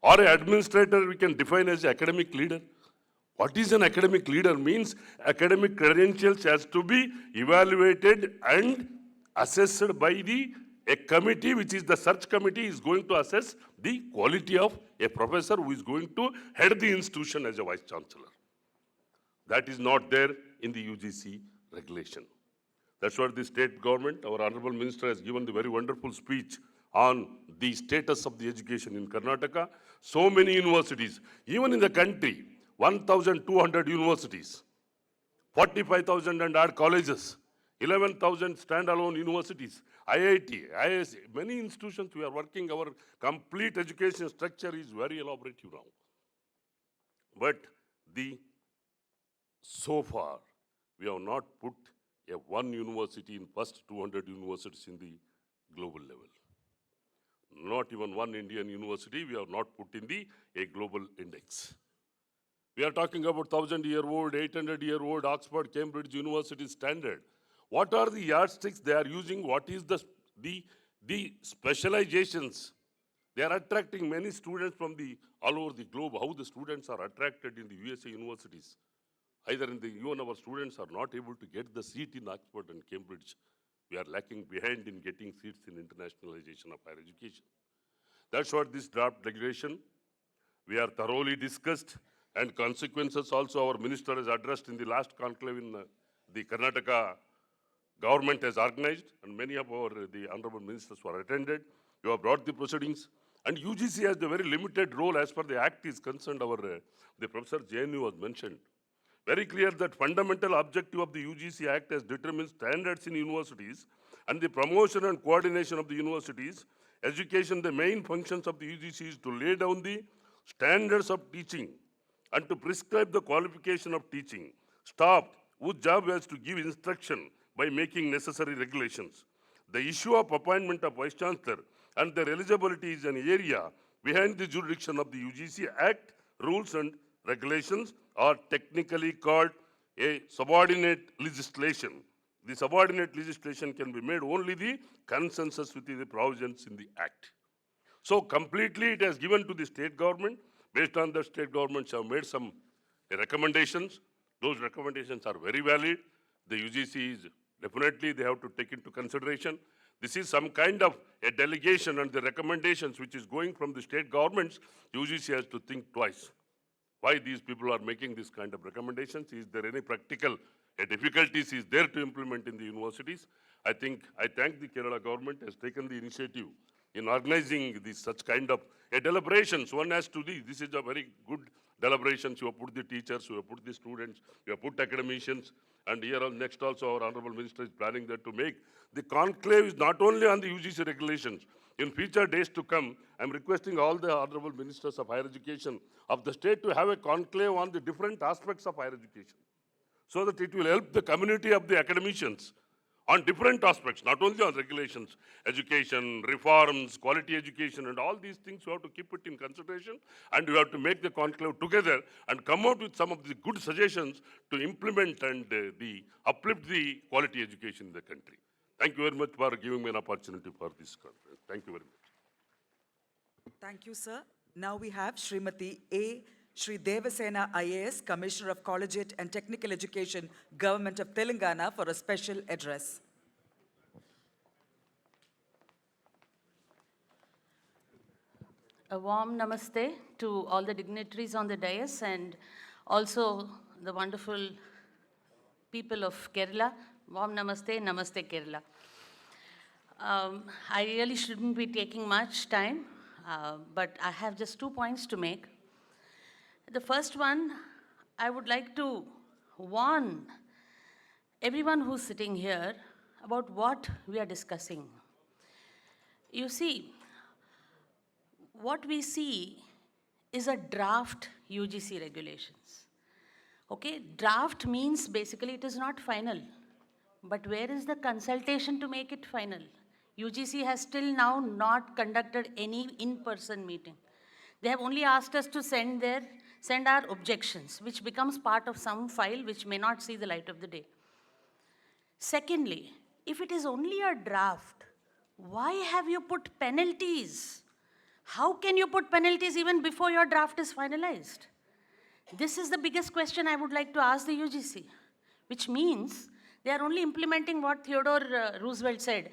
Or an administrator we can define as an academic leader. What is an academic leader means? Academic credentials has to be evaluated and assessed by a committee, which is the search committee, is going to assess the quality of a professor who is going to head the institution as a vice chancellor. That is not there in the UGC regulation. That's what the state government, our honorable minister has given the very wonderful speech on the status of the education in Karnataka. So many universities, even in the country, 1,200 universities, 45,000 and odd colleges, 11,000 standalone universities, IIT, IISc, many institutions we are working, our complete education structure is very elaborate now. But so far, we have not put one university in first 200 universities in the global level. Not even one Indian university we have not put in a global index. We are talking about 1,000-year-old, 800-year-old Oxford, Cambridge University standard. What are the yardsticks they are using? What is the specializations? They are attracting many students from all over the globe. How the students are attracted in the USA universities? Either even our students are not able to get the seat in Oxford and Cambridge. We are lacking behind in getting seats in internationalization of higher education. That's what this draft regulation, we are thoroughly discussed, and consequences also our minister has addressed in the last conclave in the Karnataka government has organized, and many of the honorable ministers were attended. You have brought the proceedings, and UGC has a very limited role as far the act is concerned. The Professor JNU was mentioned. Very clear that fundamental objective of the UGC Act has determined standards in universities and the promotion and coordination of the universities. Education, the main functions of the UGC is to lay down the standards of teaching and to prescribe the qualification of teaching staff whose job is to give instruction by making necessary regulations. The issue of appointment of Vice Chancellor and their eligibility is an area behind the jurisdiction of the UGC Act. Rules and regulations are technically called a subordinate legislation. The subordinate legislation can be made only the consensus with the provisions in the Act. So completely it has given to the state government. Based on that, state governments have made some recommendations. Those recommendations are very valid. The UGC is definitely they have to take into consideration. This is some kind of a delegation, and the recommendations which is going from the state governments, UGC has to think twice. Why these people are making this kind of recommendations? Is there any practical difficulties is there to implement in the universities? I thank the Kerala government has taken the initiative in organizing this such kind of deliberations. One has to do, this is a very good deliberations. You have put the teachers, you have put the students, you have put academicians, and here on next also our Honorable Minister is planning that to make. The conclave is not only on the UGC regulations. In future days to come, I'm requesting all the Honorable Ministers of Higher Education of the state to have a conclave on the different aspects of higher education, so that it will help the community of the academicians on different aspects, not only on regulations, education, reforms, quality education, and all these things. You have to keep it in consideration, and you have to make the conclave together and come out with some of the good suggestions to implement and uplift the quality education in the country. Thank you very much for giving me an opportunity for this conference. Thank you very much. Thank you, sir. Now we have Srimati A. Shri Devasena IAS, Commissioner of Collegiate and Technical Education, Government of Telangana, for a special address. A warm namaste to all the dignitaries on the dais and also the wonderful people of Kerala. Warm namaste, namaste Kerala. I really shouldn't be taking much time, but I have just 2 points to make. The first one, I would like to warn everyone who's sitting here about what we are discussing. You see, what we see is a draft UGC regulations. Okay, draft means basically it is not final. But where is the consultation to make it final? UGC has still now not conducted any in-person meeting. They have only asked us to send our objections, which becomes part of some file which may not see the light of the day. Secondly, if it is only a draft, why have you put penalties? How can you put penalties even before your draft is finalized? This is the biggest question I would like to ask the UGC, which means they are only implementing what Theodore Roosevelt said,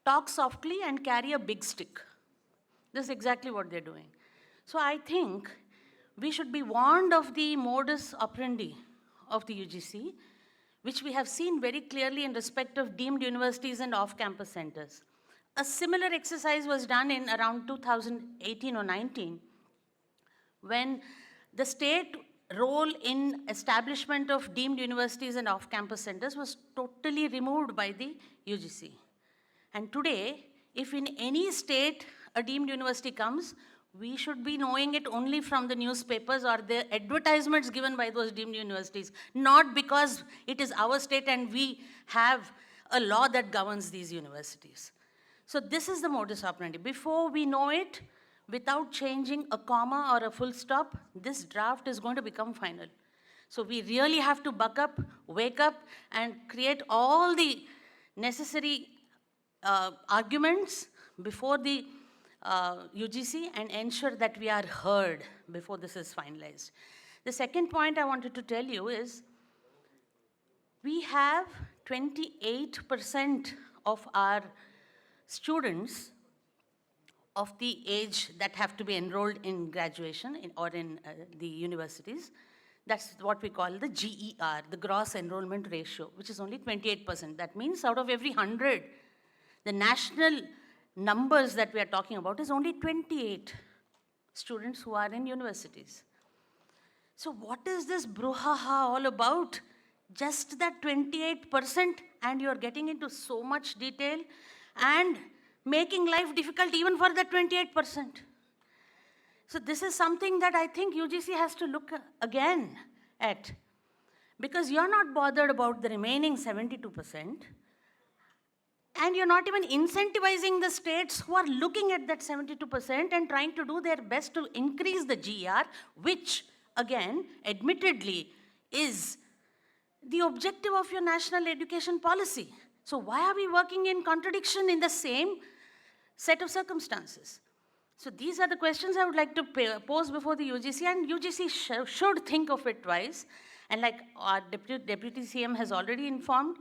talk softly and carry a big stick. This is exactly what they're doing. So I think we should be warned of the modus operandi of the UGC, which we have seen very clearly in respect of deemed universities and off-campus centers. A similar exercise was done in around 2018 or 19, when the state role in establishment of deemed universities and off-campus centers was totally removed by the UGC. And today, if in any state a deemed university comes, we should be knowing it only from the newspapers or the advertisements given by those deemed universities, not because it is our state and we have a law that governs these universities. So this is the modus operandi. Before we know it, without changing a comma or a full stop, this draft is going to become final. So we really have to buck up, wake up, and create all the necessary arguments before the UGC and ensure that we are heard before this is finalized. The second point I wanted to tell you is we have 28% of our students of the age that have to be enrolled in graduation or in the universities. That's what we call the GER, the gross enrollment ratio, which is only 28%. That means out of every 100, the national numbers that we are talking about is only 28 students who are in universities. So what is this brouhaha all about? Just that 28%, and you're getting into so much detail and making life difficult even for the 28%. So this is something that I think UGC has to look again at, because you're not bothered about the remaining 72%, and you're not even incentivizing the states who are looking at that 72% and trying to do their best to increase the GR, which again, admittedly, is the objective of your national education policy. So why are we working in contradiction in the same set of circumstances? So these are the questions I would like to pose before the UGC, and UGC should think of it twice. And like our Deputy CM has already informed,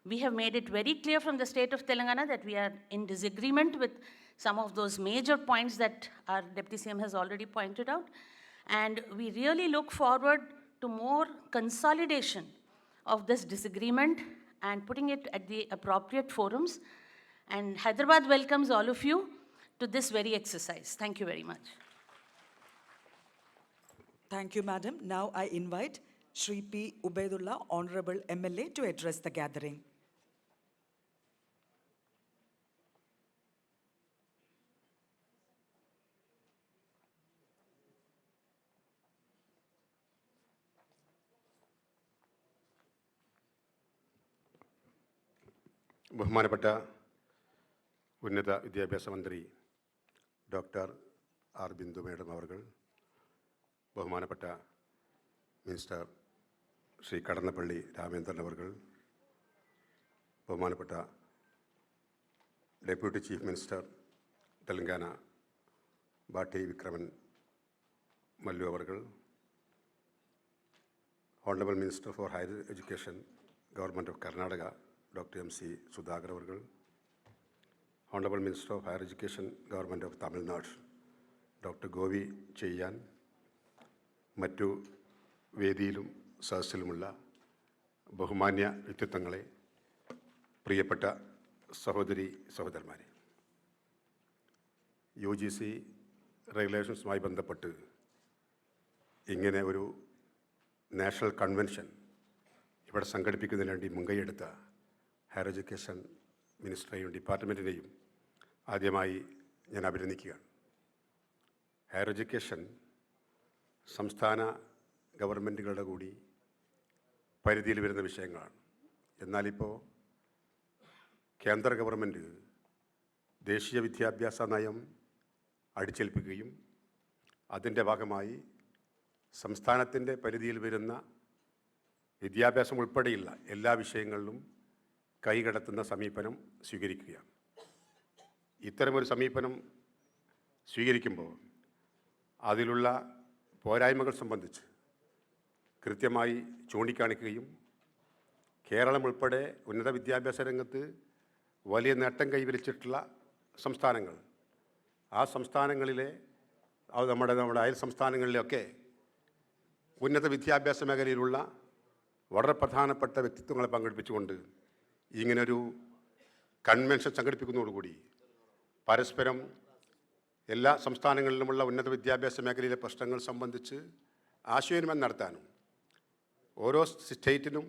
we have made it very clear from the state of Telangana that we are in disagreement with some of those major points that our Deputy CM has already pointed out. And we really look forward to more consolidation of this disagreement and putting it at the appropriate forums. And Hyderabad welcomes all of you to this very exercise. Thank you very much. Thank you, Madam. Now I invite Shri P. Ubaidullah, Honorable MLA, to address the gathering. ബഹുമാനപ്പെട്ട ഉന്നത വിദ്യാഭ്യാസ മന്ത്രി doctor R Bindu madam അവർകൾ, ബഹുമാനപ്പെട്ട minister Shri Kadannappally Ramendran അവർകൾ, ബഹുമാനപ്പെട്ട deputy chief minister Telangana Bhatti Vikraman Mallu അവർകൾ, Honorable Minister for Higher Education, Government of Karnataka, Dr. M.C. Sudhakar avargal, Honorable Minister of Higher Education, Government of Tamil Nadu, Dr. Govi Cheyyan, മറ്റു വേദിയിലും സദസ്സിലുമുള്ള ബഹുമാന്യ വ്യക്തിത്വങ്ങളെ, പ്രിയപ്പെട്ട സഹോദരി സഹോദരന്മാരെ, UGC റെഗുലേഷൻസുമായി ബന്ധപ്പെട്ട് ഇങ്ങനെ ഒരു നാഷണൽ കൺവെൻഷൻ ഇവിടെ സംഘടിപ്പിക്കുന്നതിന് വേണ്ടി മുൻകൈയെടുത്ത ഹയർ എഡ്യൂക്കേഷൻ മിനിസ്റ്ററെയും ഡിപ്പാർട്ട്മെൻറ്റിനെയും ആദ്യമായി ഞാൻ അഭിനന്ദിക്കുകയാണ്. ഹയർ എഡ്യൂക്കേഷൻ സംസ്ഥാന ഗവൺമെൻറ്റുകളുടെ കൂടി പരിധിയിൽ വരുന്ന വിഷയങ്ങളാണ്. എന്നാലിപ്പോൾ കേന്ദ്ര ഗവൺമെൻറ് ദേശീയ വിദ്യാഭ്യാസ നയം അടിച്ചേൽപ്പിക്കുകയും അതിൻ്റെ ഭാഗമായി സംസ്ഥാനത്തിൻ്റെ പരിധിയിൽ വരുന്ന വിദ്യാഭ്യാസം ഉൾപ്പെടെയുള്ള എല്ലാ വിഷയങ്ങളിലും കൈകടത്തുന്ന സമീപനം സ്വീകരിക്കുകയാണ്. ഇത്തരമൊരു സമീപനം സ്വീകരിക്കുമ്പോൾ അതിലുള്ള പോരായ്മകൾ സംബന്ധിച്ച് കൃത്യമായി ചൂണ്ടിക്കാണിക്കുകയും കേരളം ഉൾപ്പെടെ ഉന്നത വിദ്യാഭ്യാസ രംഗത്ത് വലിയ നേട്ടം കൈവരിച്ചിട്ടുള്ള സംസ്ഥാനങ്ങൾ, ആ സംസ്ഥാനങ്ങളിലെ നമ്മുടെ അയൽ സംസ്ഥാനങ്ങളിലൊക്കെ ഉന്നത വിദ്യാഭ്യാസ മേഖലയിലുള്ള വളരെ പ്രധാനപ്പെട്ട വ്യക്തിത്വങ്ങളെ പങ്കെടുപ്പിച്ചുകൊണ്ട് ഇങ്ങനൊരു കൺവെൻഷൻ സംഘടിപ്പിക്കുന്നതോടുകൂടി പരസ്പരം എല്ലാ സംസ്ഥാനങ്ങളിലുമുള്ള ഉന്നത വിദ്യാഭ്യാസ മേഖലയിലെ പ്രശ്നങ്ങൾ സംബന്ധിച്ച് ആശയവിനിമയം നടത്താനും ഓരോ സ്റ്റേറ്റിനും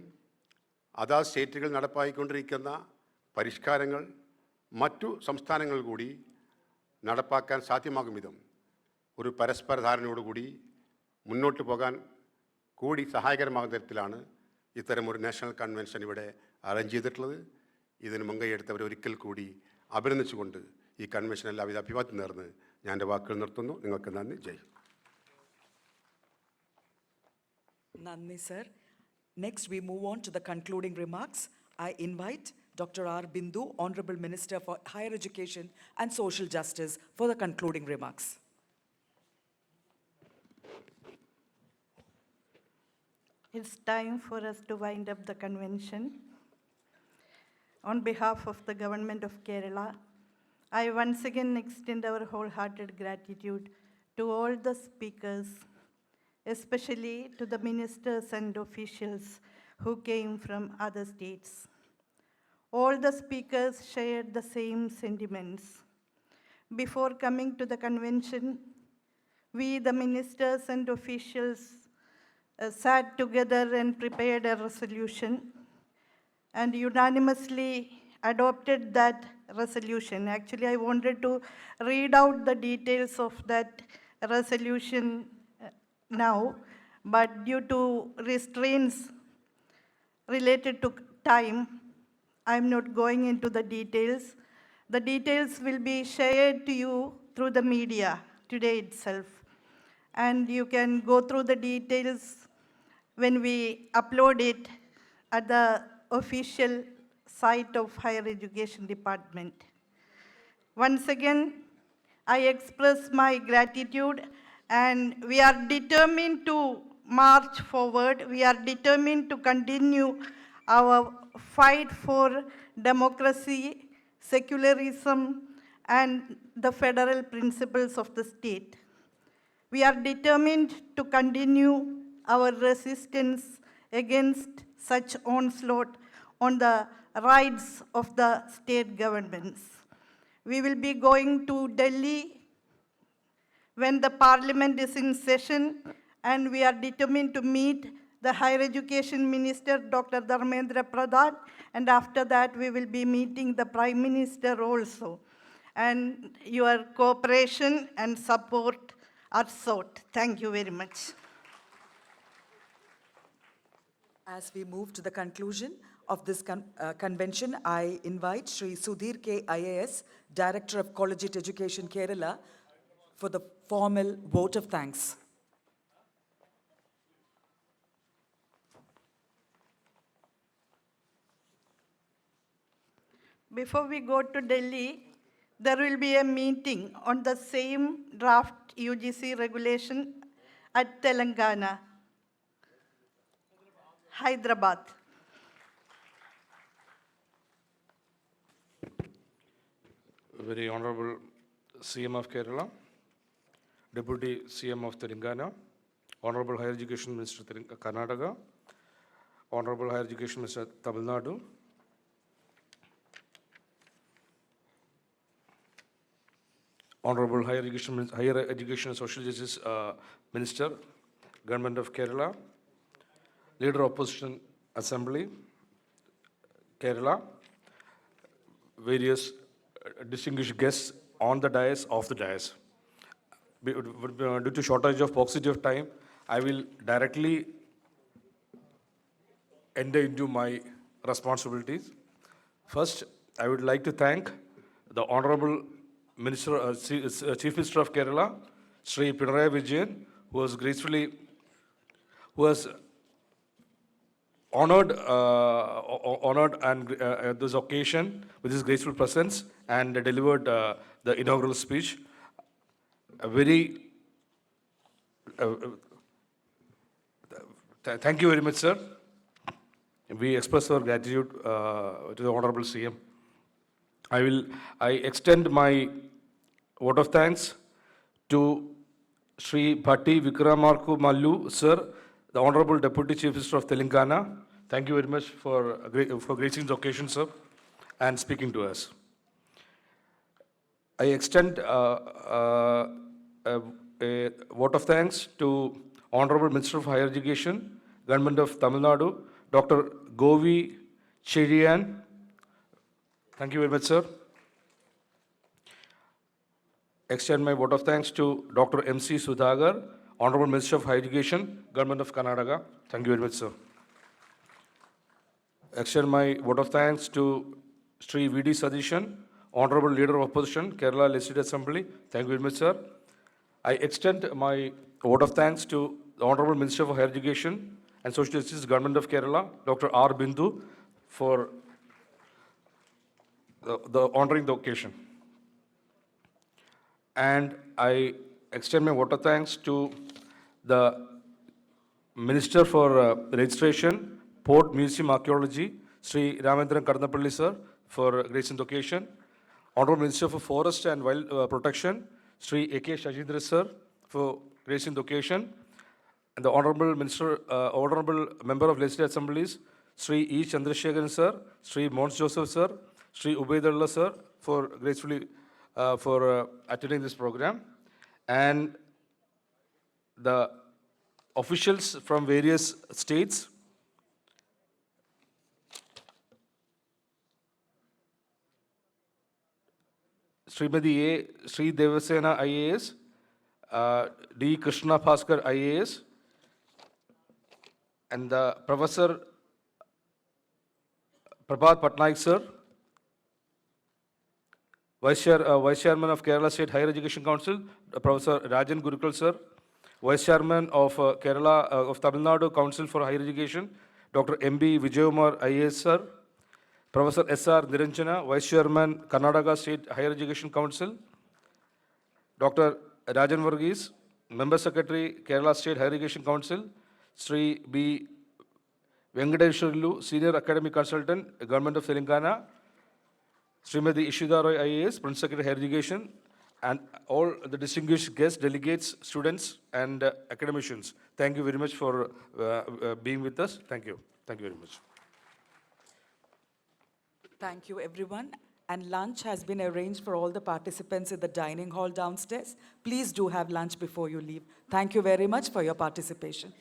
അതാത് സ്റ്റേറ്റുകൾ നടപ്പാക്കിക്കൊണ്ടിരിക്കുന്ന പരിഷ്കാരങ്ങൾ മറ്റു സംസ്ഥാനങ്ങളിൽ കൂടി നടപ്പാക്കാൻ സാധ്യമാകും വിധം ഒരു പരസ്പര ധാരണയോടുകൂടി മുന്നോട്ട് പോകാൻ കൂടി സഹായകരമാകുന്ന തരത്തിലാണ് ഇത്തരമൊരു നാഷണൽ കൺവെൻഷൻ ഇവിടെ അറേഞ്ച് ചെയ്തിട്ടുള്ളത്. ഇതിന് മുൻകൈയെടുത്തവർ ഒരിക്കൽ കൂടി അഭിനന്ദിച്ചുകൊണ്ട് ഈ കൺവെൻഷൻ എല്ലാവിധ അഭിവാദ്യം നേർന്ന് ഞാൻ എൻ്റെ വാക്കുകൾ നിർത്തുന്നു. നിങ്ങൾക്ക് നന്ദി. ജയ്. Nandni, sir. Next, we move on to the concluding remarks. I invite Dr. R. Bindu, Honorable Minister for Higher Education and Social Justice, for the concluding remarks. It's time for us to wind up the convention. On behalf of the Government of Kerala, I once again extend our wholehearted gratitude to all the speakers, especially to the ministers and officials who came from other states. All the speakers shared the same sentiments. Before coming to the convention, we, the ministers and officials, sat together and prepared a resolution and unanimously adopted that resolution. Actually, I wanted to read out the details of that resolution now, but due to restraints related to time, I'm not going into the details. The details will be shared to you through the media today itself. And you can go through the details when we upload it at the official site of Higher Education Department. Once again, I express my gratitude, and we are determined to march forward. We are determined to continue our fight for democracy, secularism, and the federal principles of the state. We are determined to continue our resistance against such onslaught on the rights of the state governments. We will be going to Delhi when the parliament is in session, and we are determined to meet the Higher Education Minister, Dr. Dharmendra Pradhan, and after that we will be meeting the Prime Minister also. And your cooperation and support are sought. Thank you very much. As we move to the conclusion of this convention, I invite Sri Sudhir K. IAS, Director of Collegiate Education, Kerala, for the formal vote of thanks. Before we go to Delhi, there will be a meeting on the same draft UGC regulation at Telangana, Hyderabad. Very Honorable CM of Kerala, Deputy CM of Telangana, Honorable Higher Education Minister Karnataka, Honorable Higher Education Minister Tamil Nadu, Honorable Higher Education and Social Justice Minister, Government of Kerala, Leader Opposition Assembly, Kerala, various distinguished guests on the dais, off the dais. Due to shortage of paucity of time, I will directly enter into my responsibilities. First, I would like to thank the Honorable Minister, Chief Minister of Kerala, Sri Pinarayi Vijayan, who was honored and at this occasion with his graceful presence and delivered the inaugural speech. Thank you very much, sir. We express our gratitude to the Honorable CM. I extend my vote of thanks to Sri Bhatti Vikramarku Mallu, sir, the Honorable Deputy Chief Minister of Telangana. Thank you very much for gracing the occasion, sir, and speaking to us. I extend a vote of thanks to Honorable Minister of Higher Education, Government of Tamil Nadu, Dr. Govi Cherian. Thank you very much, sir. Extend my vote of thanks to Dr. M.C. Sudhagar, Honorable Minister of Higher Education, Government of Karnataka. Thank you very much, sir. Extend my vote of thanks to Sri V.D. Sadishan, Honorable Leader of Opposition, Kerala Legislative Assembly. Thank you very much, sir. I extend my vote of thanks to the Honorable Minister of Higher Education and Social Justice, Government of Kerala, Dr. R. Bindu, for the honoring the occasion. And I extend my vote of thanks to the Minister for Registration, Port, Museum, Archaeology, Sri Ramendran Karnapalli, sir, for gracing the occasion. Honorable Minister for Forest and Wild Protection, Sri A.K. Shajindra, sir, for gracing the occasion. And the Honorable Minister, Honorable Member of Legislative Assemblies, Sri E. Chandrasekharan, sir, Sri Mons Joseph, sir, Sri Ubaidullah, sir, for gracefully attending this program. And the officials from various states, Srimati A. Sri Devasena IAS, D. Krishna Bhaskar IAS, and the Professor Prabhat Patnaik, sir, Vice Chairman of Kerala State Higher Education Council, Professor Rajan Gurukul, sir, Vice Chairman of Kerala of Tamil Nadu Council for Higher Education, Dr. M.B. Vijaykumar IAS, sir, Professor S.R. Niranjana, Vice Chairman, Karnataka State Higher Education Council, Dr. Rajan Varghese, Member Secretary, Kerala State Higher Education Council, Sri B. Venkateshwarlu, Senior Academic Consultant, Government of Telangana, Srimati Ishida Roy IAS, Principal Secretary Higher Education, and all the distinguished guests, delegates, students, and academicians. Thank you very much for being with us. Thank you. Thank you very much. Thank you, everyone. And lunch has been arranged for all the participants in the dining hall downstairs. Please do have lunch before you leave. Thank you very much for your participation.